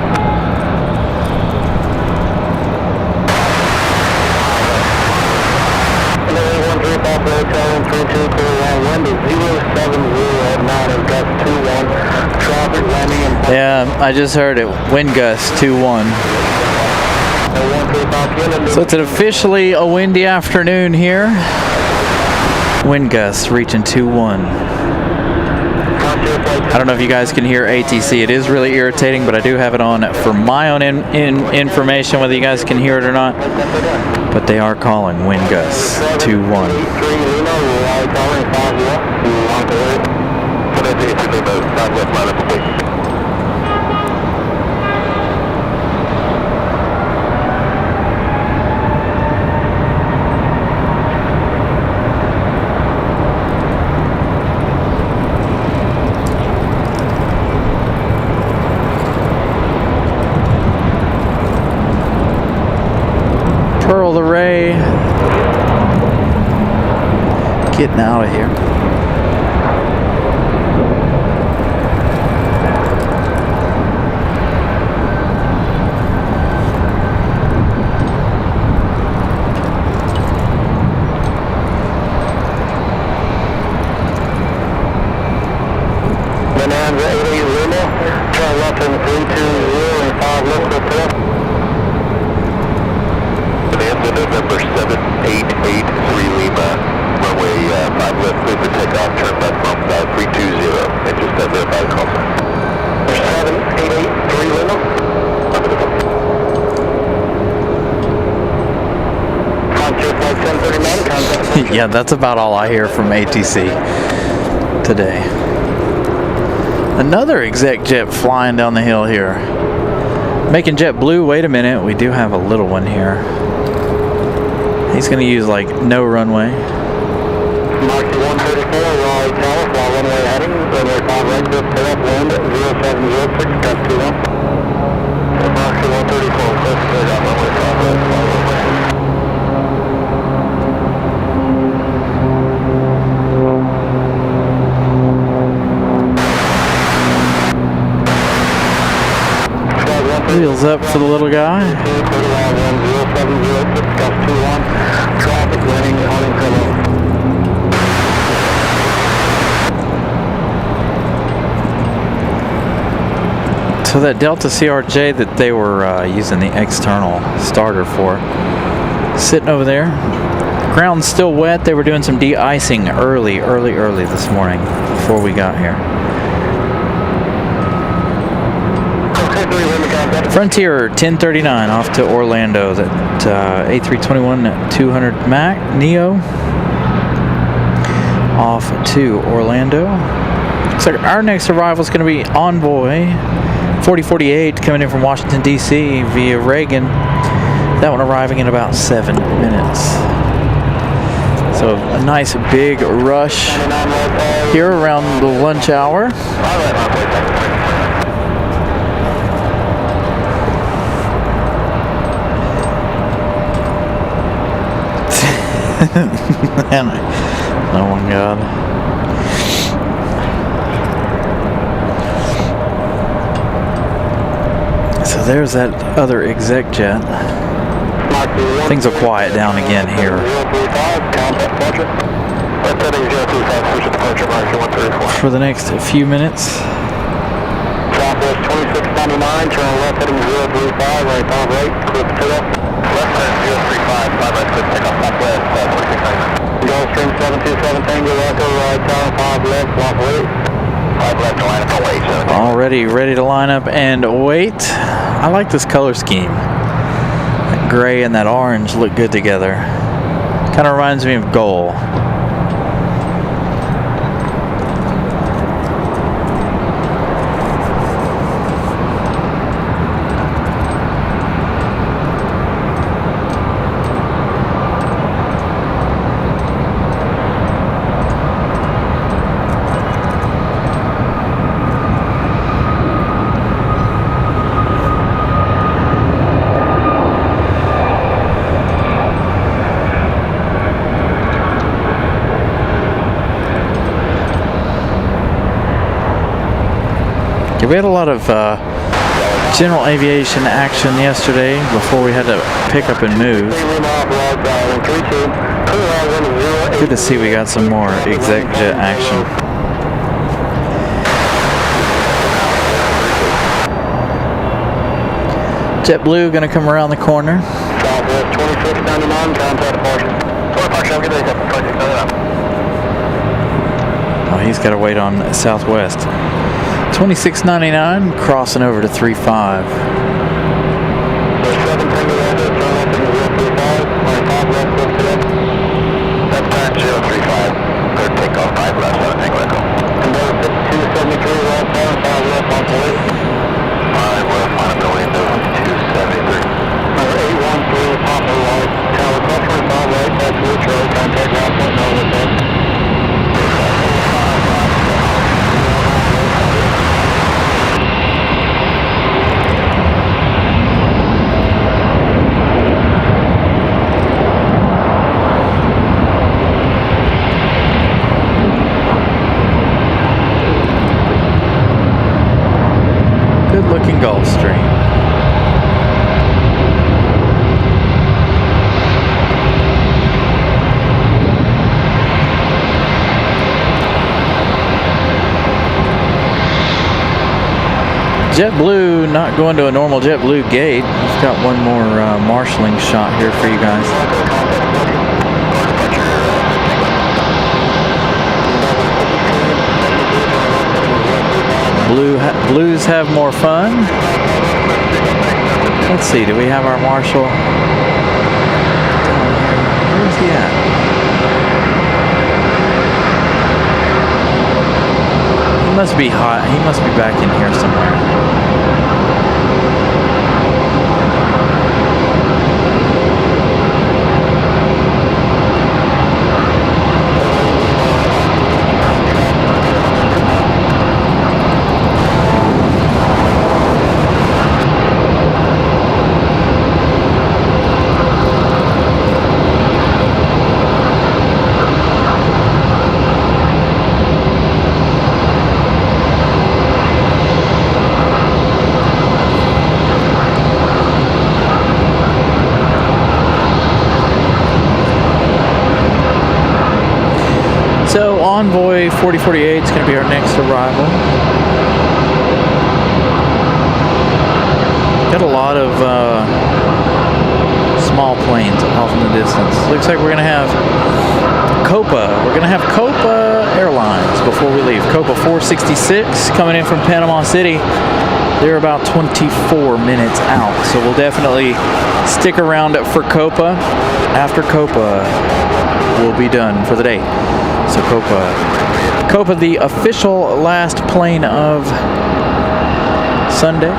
Yeah, I just heard it. Wind gust 2-1. So it's officially a windy afternoon here. Wind gusts reaching 2-1. I don't know if you guys can hear ATC. It is really irritating, but I do have it on for my own information, whether you guys can hear it or not. But they are calling wind gusts 2-1. Pearl the Ray getting out of here. Bonanza 88 Lima, turn left in 320 and 5 left to left. Bonanza November 7883 Lima, runway 5 left, clear for takeoff, turn left from 320, and just verify the call sign. 7883 Lima. Yeah, that's about all I hear from ATC today. Another exec jet flying down the hill here. Making JetBlue, wait a minute, we do have a little one here. He's going to use like no runway. Mark 134, Raleigh Tower, fly runway heading, runway 5 right, clear for up, wind 0706, gust 21. Mark 134, clear for up, runway 5 right, fly runway. Wheels up for the little guy. So that Delta CRJ that they were using the external starter for, sitting over there. Ground's still wet. They were doing some de-icing early this morning before we got here. Frontier 1039 off to Orlando. That A321 200 Mac Neo off to Orlando. Looks like our next arrival is going to be Envoy 4048 coming in from Washington D.C. via Reagan. That one arriving in about 7 minutes. So a nice big rush here around the lunch hour. And, oh my God. So there's that other exec jet. Things will quiet down again here. For the next few minutes. Southwest 2699, turn left heading 035, right top right, clear for takeoff. Left turn 035, 5 right, clear for takeoff, southwest 2699. Gulfstream 727 Tango Echo, right top, 5 left, block wait. 5 left to line up and wait. Already ready to line up and wait. I like this color scheme. That gray and that orange look good together. Kind of reminds me of Goal. We had a lot of general aviation action yesterday before we had to pick up and move. Good to see we got some more exec jet action. JetBlue going to come around the corner. Southwest 2699, contact departure. Oh, he's got to wait on Southwest. 2699 crossing over to 35. Looking Gulfstream. JetBlue not going to a normal JetBlue gate. We've got one more marshalling shot here for you guys. Blues have more fun. Let's see, do we have our marshal? Where's he at? He must be hot. He must be back in here somewhere. So Envoy 4048 is going to be our next arrival. Got a lot of small planes off in the distance. Looks like we're going to have Copa. We're going to have Copa Airlines before we leave. Copa 466 coming in from Panama City. They're about 24 minutes out, so we'll definitely stick around for Copa. After Copa, we'll be done for the day. So Copa, the official last plane of Sunday.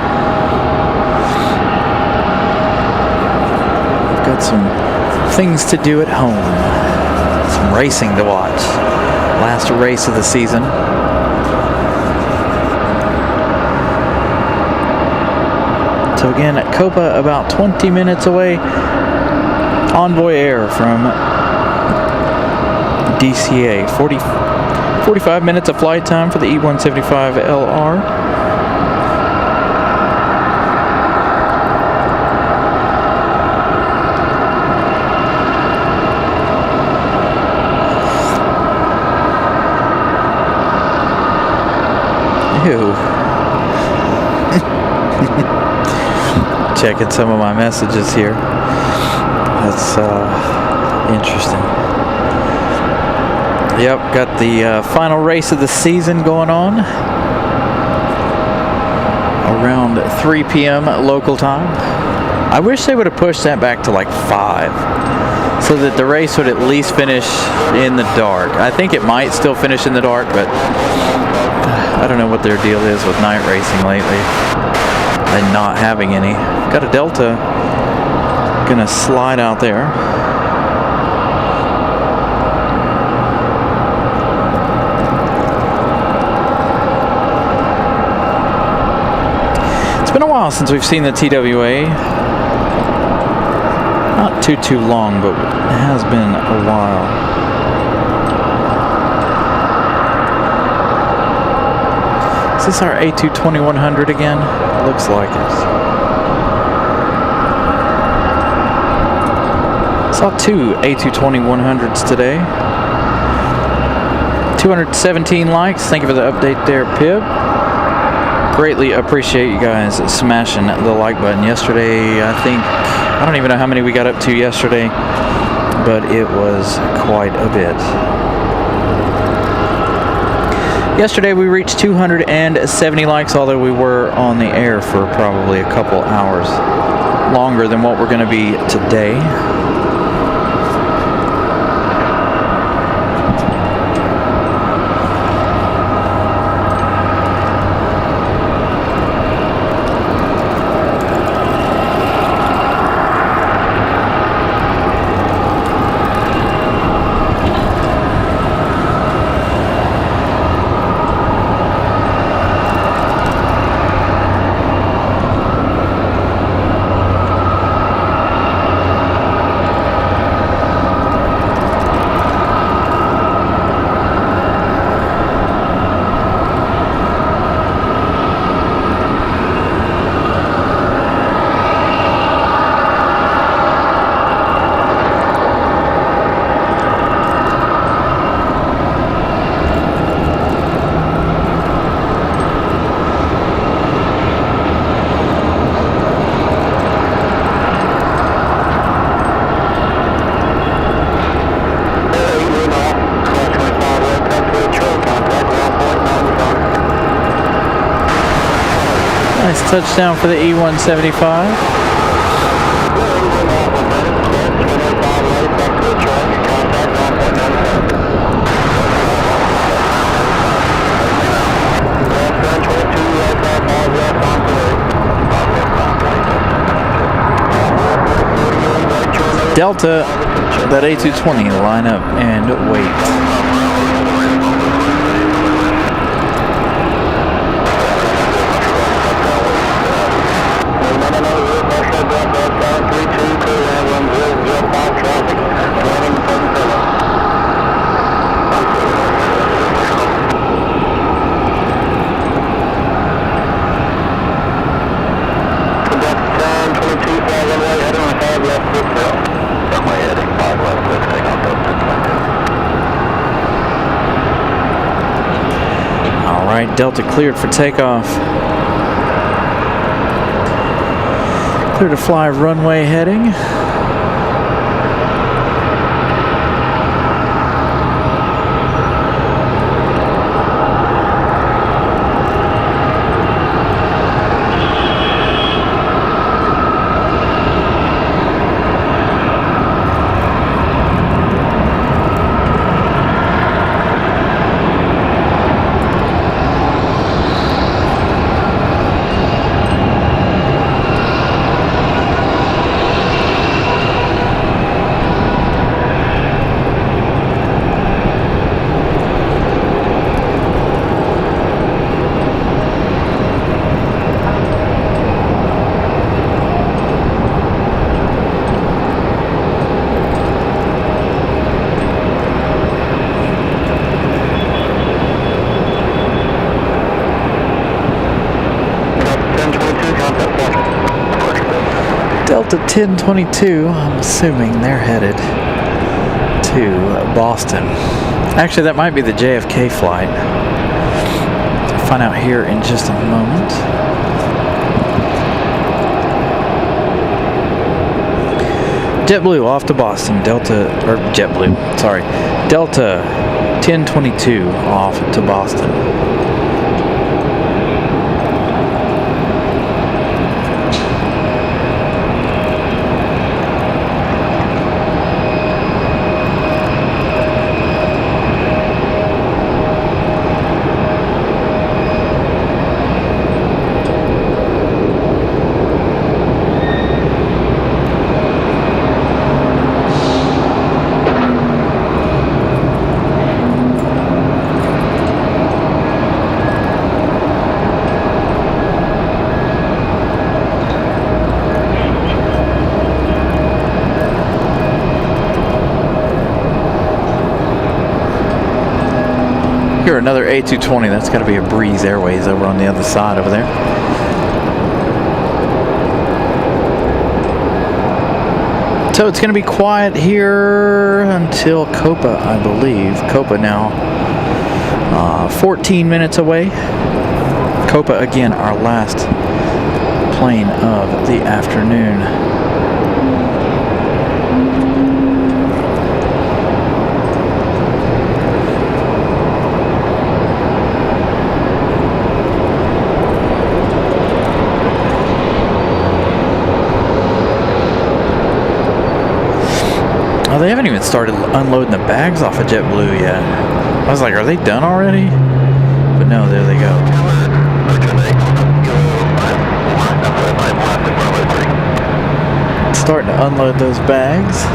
We've got some things to do at home. Some racing to watch. Last race of the season. So again, at Copa, about 20 minutes away. Envoy Air from DCA. 45 minutes of flight time for the E175LR. Ew. Checking some of my messages here. That's interesting. Yep, got the final race of the season going on. Around 3 p.m. local time. I wish they would have pushed that back to like 5. So that the race would at least finish in the dark. I think it might still finish in the dark, but I don't know what their deal is with night racing lately and not having any. Got a Delta gonna slide out there. It's been a while since we've seen the TWA. Not too long, but it has been a while. Is this our A220-100 again? Looks like it. Saw 2 A220-100s today. 217 likes. Thank you for the update there, Pib. Greatly appreciate you guys smashing the like button. Yesterday, I don't even know how many we got up to yesterday, but it was quite a bit. Yesterday we reached 270 likes, although we were on the air for probably a couple hours longer than what we're going to be today. Nice touchdown for the E175. Delta, that A220, line up and wait. Alright, Delta cleared for takeoff. Clear to fly runway heading. Delta 1022, I'm assuming they're headed to Boston. Actually, that might be the JFK flight. I'll find out here in just a moment. JetBlue off to Boston. Delta 1022 off to Boston. Here, another A220. That's got to be a Breeze Airways over on the other side over there. So it's going to be quiet here until Copa, I believe. Copa now 14 minutes away. Copa, again, our last plane of the afternoon. Oh, they haven't even started unloading the bags off of JetBlue yet. I was like, are they done already? But no, there they go. Starting to unload those bags.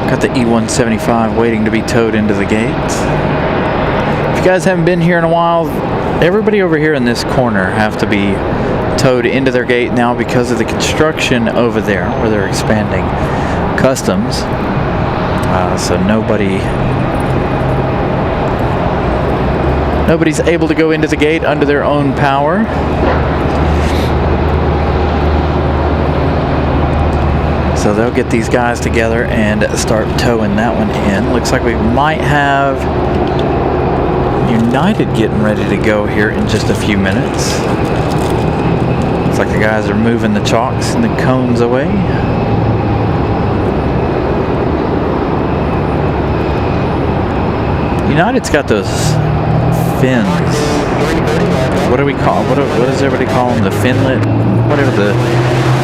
Got the E175 waiting to be towed into the gates. If you guys haven't been here in a while, everybody over here in this corner have to be towed into their gate now because of the construction over there where they're expanding customs. So nobody's able to go into the gate under their own power. So they'll get these guys together and start towing that one in. Looks like we might have United getting ready to go here in just a few minutes. Looks like the guys are moving the chocks and the cones away. United's got those fins. What do we call? What does everybody call them? The finlet? Whatever the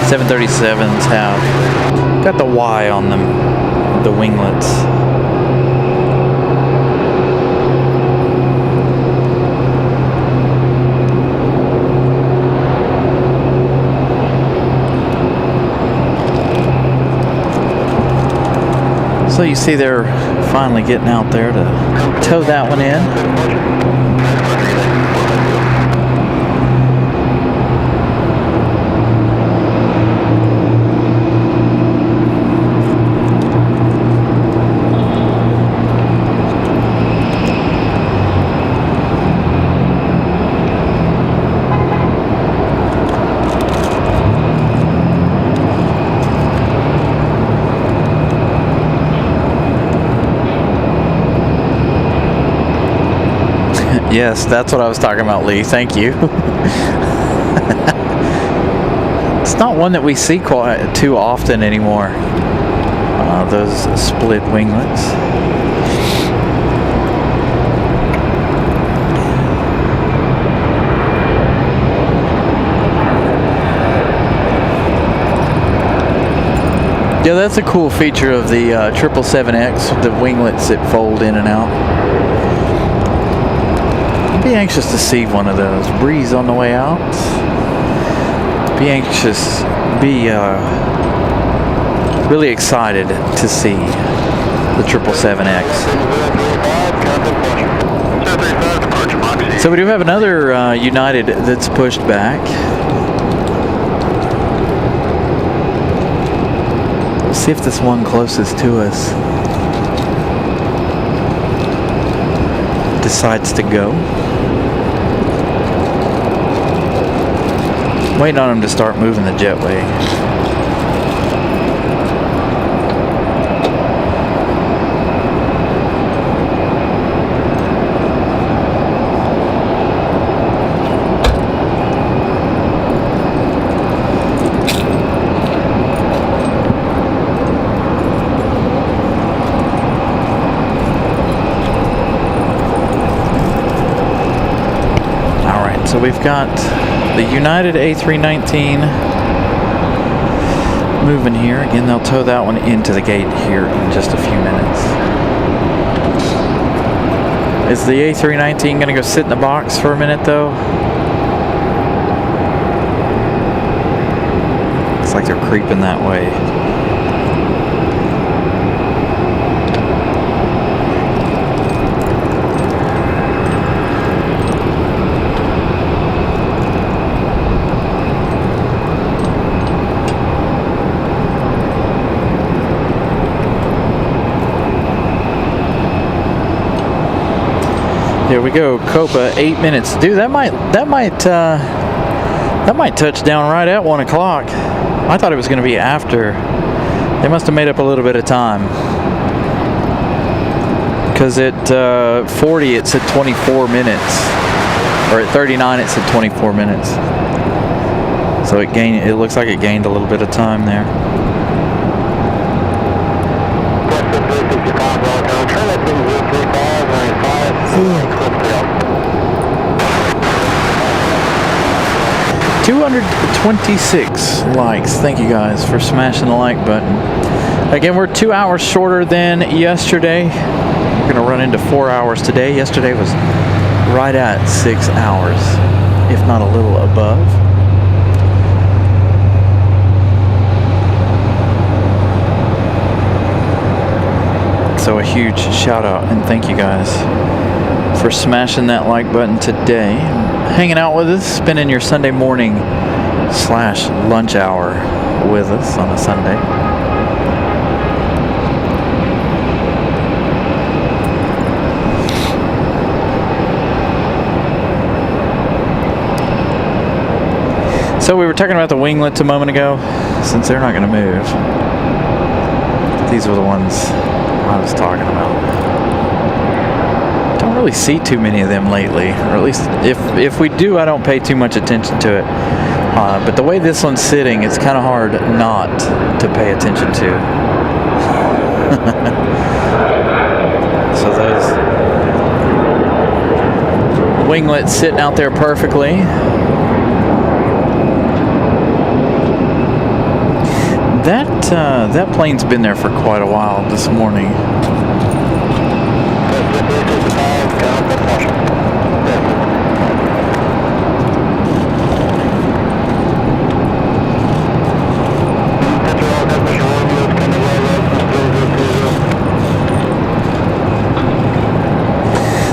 737s have. Got the Y on them, the winglets. So you see they're finally getting out there to tow that one in. Yes, that's what I was talking about, Lee. Thank you. It's not one that we see quite too often anymore. Those split winglets. Yeah, that's a cool feature of the 777X, the winglets that fold in and out. Be anxious to see one of those. Breeze on the way out. Be anxious, really excited to see the 777X. So we do have another United that's pushed back. Let's see if this one closest to us decides to go. Waiting on him to start moving the jetway. So we've got the United A319 moving here. Again, they'll tow that one into the gate here in just a few minutes. Is the A319 going to go sit in the box for a minute though? Looks like they're creeping that way. There we go, Copa, 8 minutes. Dude, that might touch down right at 1 o'clock. I thought it was going to be after. They must have made up a little bit of time. Because at 40 it said 24 minutes, or at 39 it said 24 minutes. So it looks like it gained a little bit of time there. 226 likes. Thank you guys for smashing the like button. Again, we're 2 hours shorter than yesterday. We're going to run into 4 hours today. Yesterday was right at 6 hours, if not a little above. So a huge shout out and thank you guys for smashing that like button today. Hanging out with us, spending your Sunday morning / lunch hour with us on a Sunday. So we were talking about the winglets a moment ago, since they're not going to move. These were the ones I was talking about. Don't really see too many of them lately, or at least if we do, I don't pay too much attention to it. But the way this one's sitting, it's kind of hard not to pay attention to. So those winglets sitting out there perfectly. That plane's been there for quite a while this morning.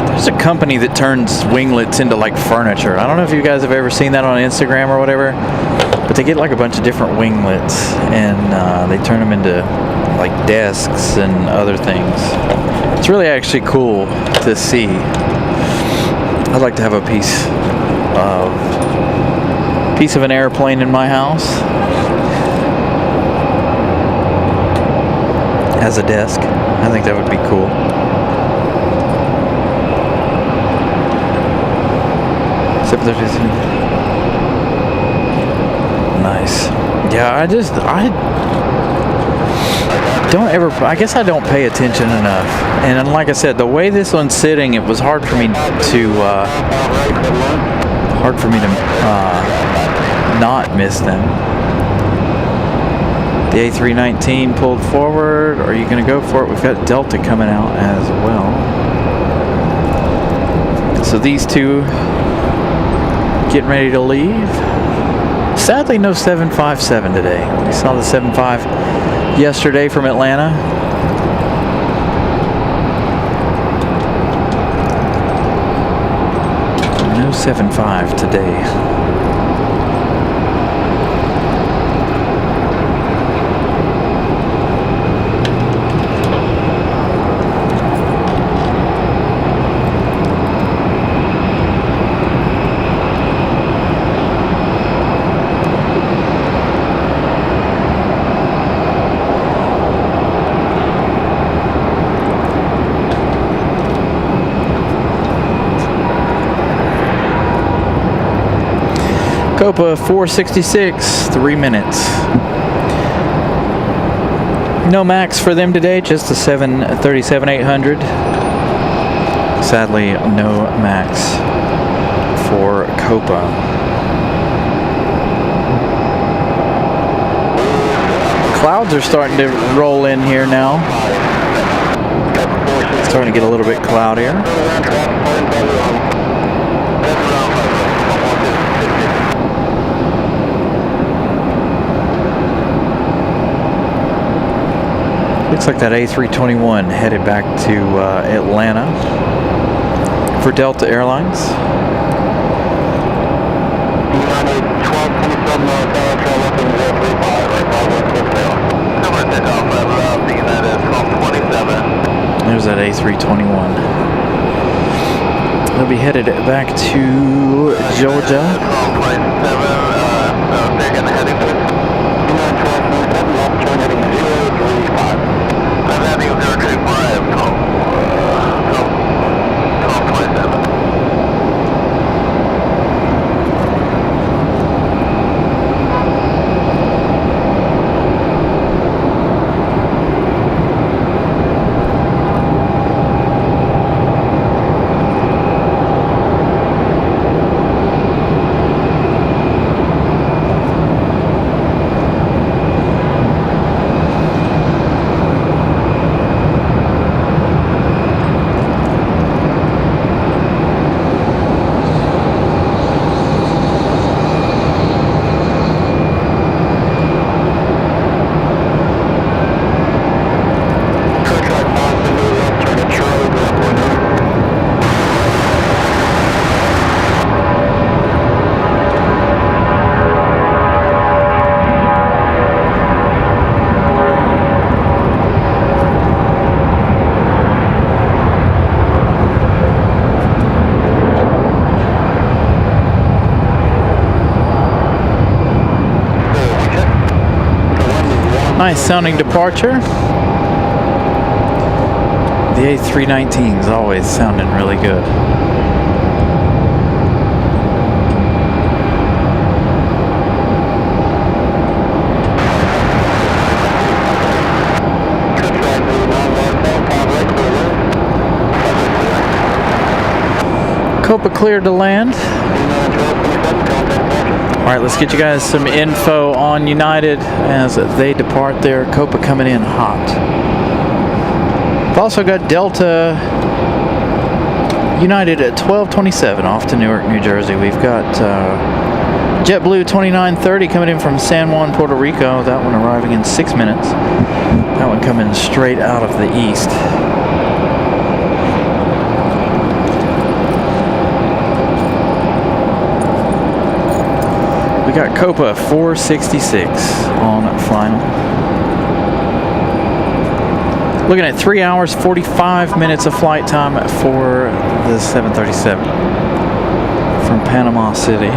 There's a company that turns winglets into like furniture. I don't know if you guys have ever seen that on Instagram or whatever. But they get like a bunch of different winglets and they turn them into like desks and other things. It's really actually cool to see. I'd like to have a piece of an airplane in my house as a desk. I think that would be cool. Except there's nice. Yeah, I guess I don't pay attention enough. And like I said, the way this one's sitting, it was hard for me to not miss them. The A319 pulled forward. Are you going to go for it? We've got Delta coming out as well. So these two getting ready to leave. Sadly, no 757 today. We saw the 75 yesterday from Atlanta. 275 today. Copa 466, 3 minutes. No max for them today, just the 737-800. Sadly, no max for Copa. Clouds are starting to roll in here now. It's starting to get a little bit cloudier. Looks like that A321 headed back to Atlanta for Delta Airlines. There's that A321. They'll be headed back to Georgia. Nice sounding departure. The A319 is always sounding really good. Copa cleared to land. All right, let's get you guys some info on United as they depart there. Copa coming in hot. We've also got Delta United at 12:27 off to Newark, New Jersey. We've got JetBlue 2930 coming in from San Juan, Puerto Rico. That one arriving in 6 minutes. That one coming straight out of the east. We got Copa 466 on final. Looking at 3 hours, 45 minutes of flight time for the 737 from Panama City.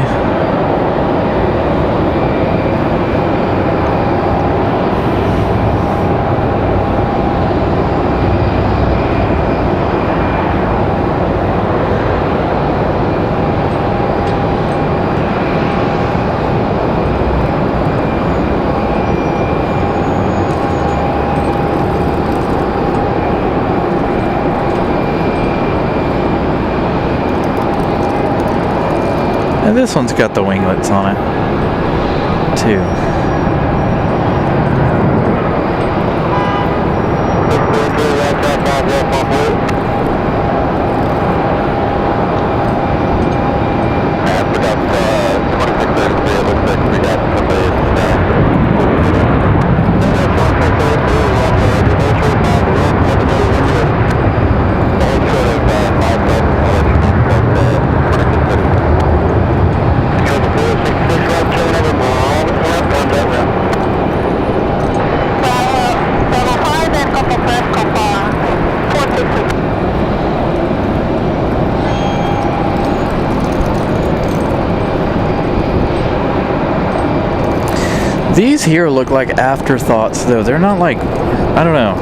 And this one's got the winglets on it, too. these here look like afterthoughts, though. They're not like, I don't know.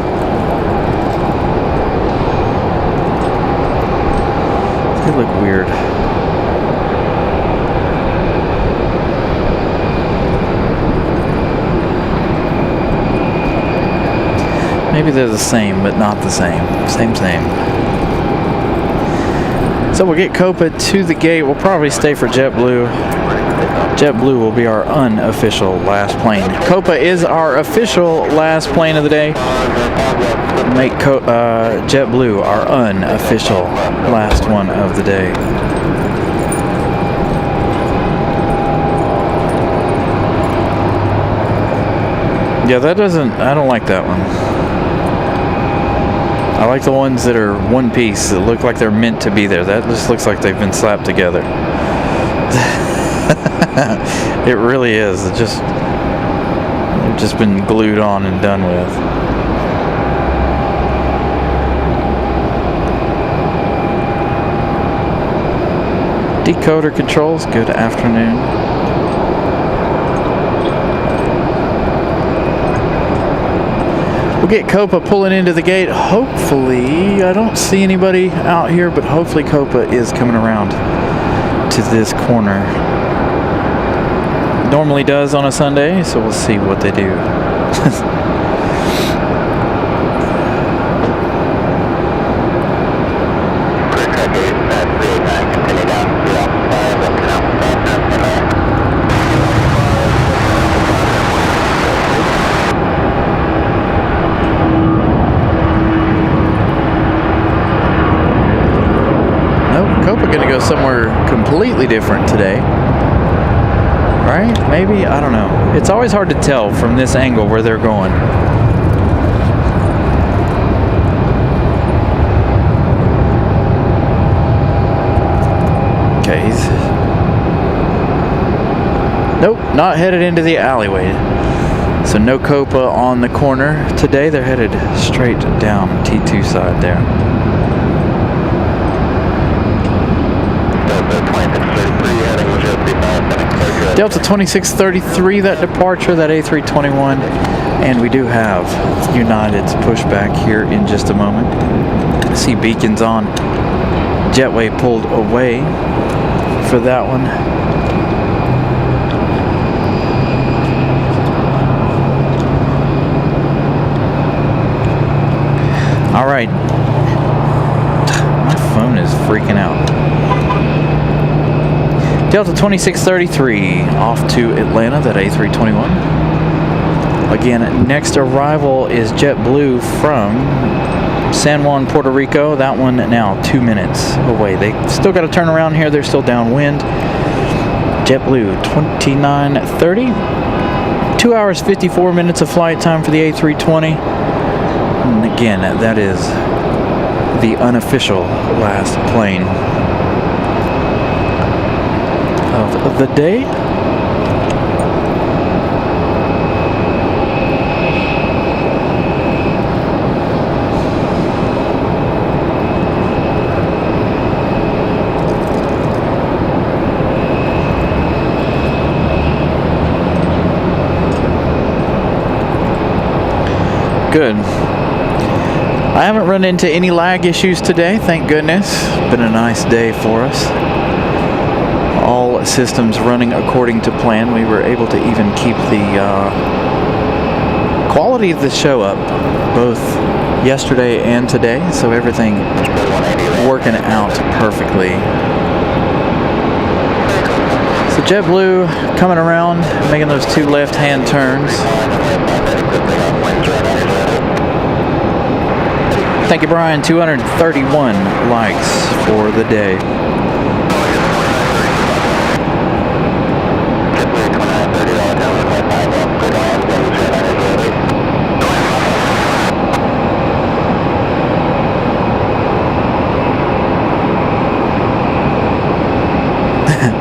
They look weird. Maybe they're the same, but not the same. Same. So we'll get Copa to the gate. We'll probably stay for JetBlue. JetBlue will be our unofficial last plane. Copa is our official last plane of the day. Make JetBlue our unofficial last one of the day. Yeah, that doesn't, I don't like that one. I like the ones that are one piece that look like they're meant to be there. That just looks like they've been slapped together. It really is. They've just been glued on and done with. Decoder controls, good afternoon. We'll get Copa pulling into the gate. Hopefully, I don't see anybody out here, but hopefully Copa is coming around to this corner. Normally does on a Sunday, so we'll see what they do. Gonna go somewhere completely different today, right? Maybe, I don't know. It's always hard to tell from this angle where they're going. Okay, nope, not headed into the alleyway. So no Copa on the corner today. They're headed straight down T2 side there. Delta 2633, that departure, that A321, and we do have United's pushback here in just a moment. I see beacons on. Jetway pulled away for that one. All right. My phone is freaking out. Delta 2633 off to Atlanta, that A321. Again, next arrival is JetBlue from San Juan, Puerto Rico. That one now 2 minutes away. They still got to turn around here. They're still downwind. JetBlue 2930. 2 hours 54 minutes of flight time for the A320. And again, that is the unofficial last plane of the day. Good. I haven't run into any lag issues today, thank goodness. Been a nice day for us. All systems running according to plan. We were able to even keep the quality of the show up both yesterday and today, so everything working out perfectly. So JetBlue coming around, making those two left-hand turns. Thank you, Brian. 231 likes for the day.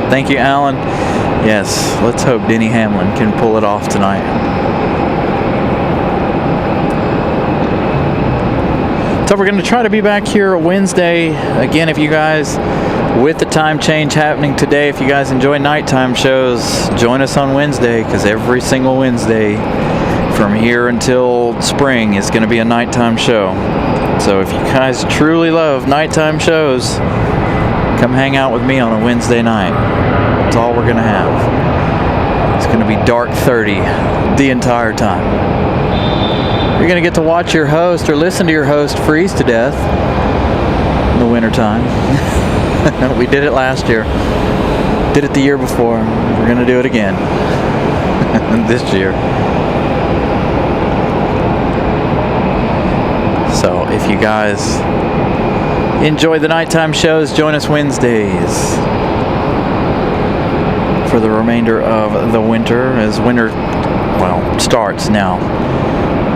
Thank you, Alan. Yes, let's hope Denny Hamlin can pull it off tonight. So we're going to try to be back here Wednesday. Again, if you guys with the time change happening today, if you guys enjoy nighttime shows, join us on Wednesday, because every single Wednesday from here until spring is going to be a nighttime show. So if you guys truly love nighttime shows, come hang out with me on a Wednesday night. That's all we're going to have. It's going to be dark 30 the entire time. You're going to get to watch your host or listen to your host freeze to death in the wintertime. We did it last year. Did it the year before. We're going to do it again this year. So if you guys enjoy the nighttime shows, join us Wednesdays for the remainder of the winter, as winter, well, starts now.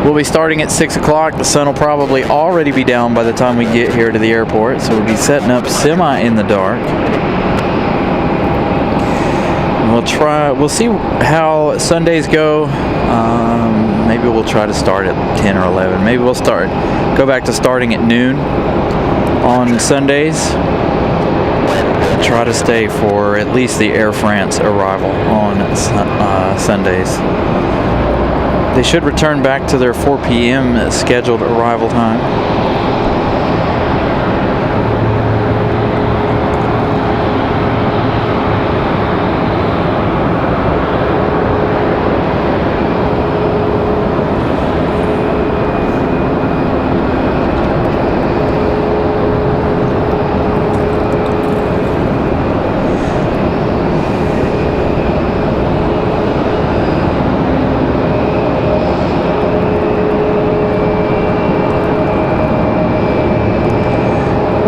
We'll be starting at 6 o'clock. The sun will probably already be down by the time we get here to the airport, so we'll be setting up semi in the dark. We'll see how Sundays go. Maybe we'll try to start at 10 or 11. Maybe we'll go back to starting at noon on Sundays. Try to stay for at least the Air France arrival on Sundays. They should return back to their 4 p.m. scheduled arrival time.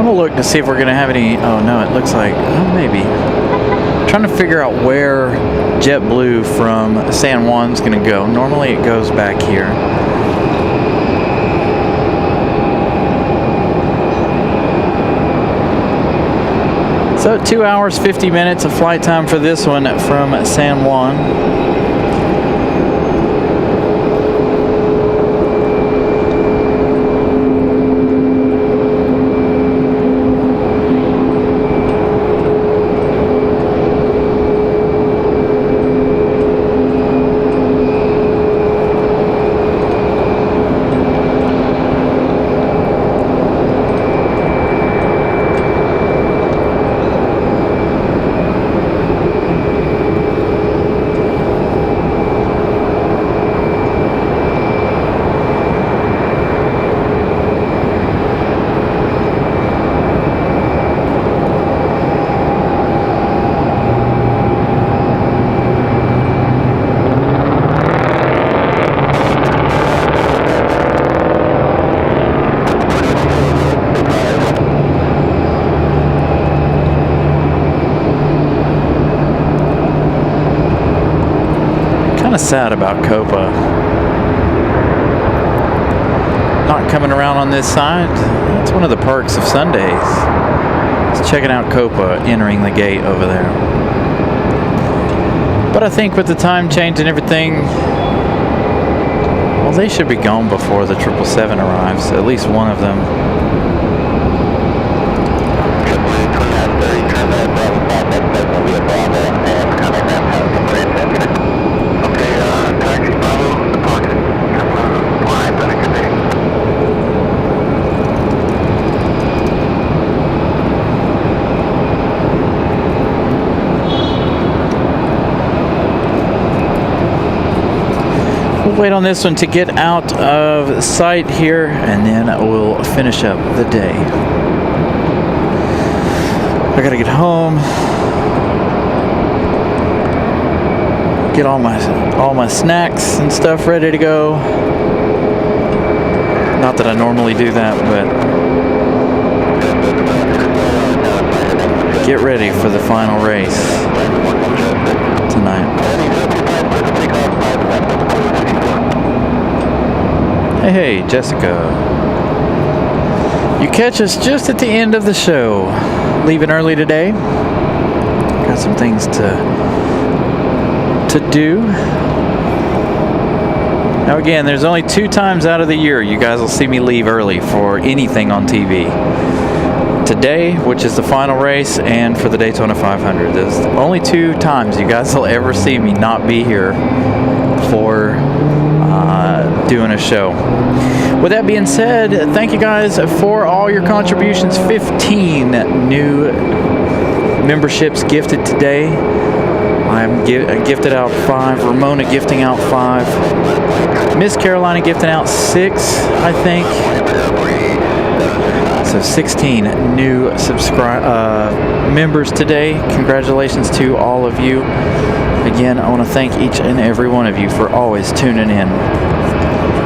Look to see if we're going to have any. Oh no, it looks like, oh, maybe. I'm trying to figure out where JetBlue from San Juan's going to go. Normally it goes back here. So 2 hours 50 minutes of flight time for this one from San Juan. Sad about Copa not coming around on this side. That's one of the perks of Sundays. It's checking out Copa entering the gate over there. But I think with the time change and everything, well, they should be gone before the 777 arrives, at least one of them. Wait on this one to get out of sight here, and then we'll finish up the day. I gotta get home, get all my snacks and stuff ready to go. Not that I normally do that, but get ready for the final race tonight. Hey, Jessica. You catch us just at the end of the show. Leaving early today. Got some things to do. Now again, there's only 2 times out of the year you guys will see me leave early for anything on TV. today, which is the final race, and for the Daytona 500. There's only 2 times you guys will ever see me not be here for doing a show. With that being said, thank you guys for all your contributions. 15 new memberships gifted today. I'm gifted out 5. Ramona gifting out 5. Miss Carolina gifting out 6, I think. So 16 new members today. Congratulations to all of you. Again, I want to thank each and every one of you for always tuning in.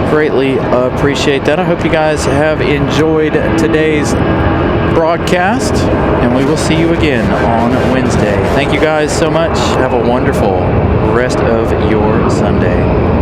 Greatly appreciate that. I hope you guys have enjoyed today's broadcast, and we will see you again on Wednesday. Thank you guys so much. Have a wonderful rest of your Sunday.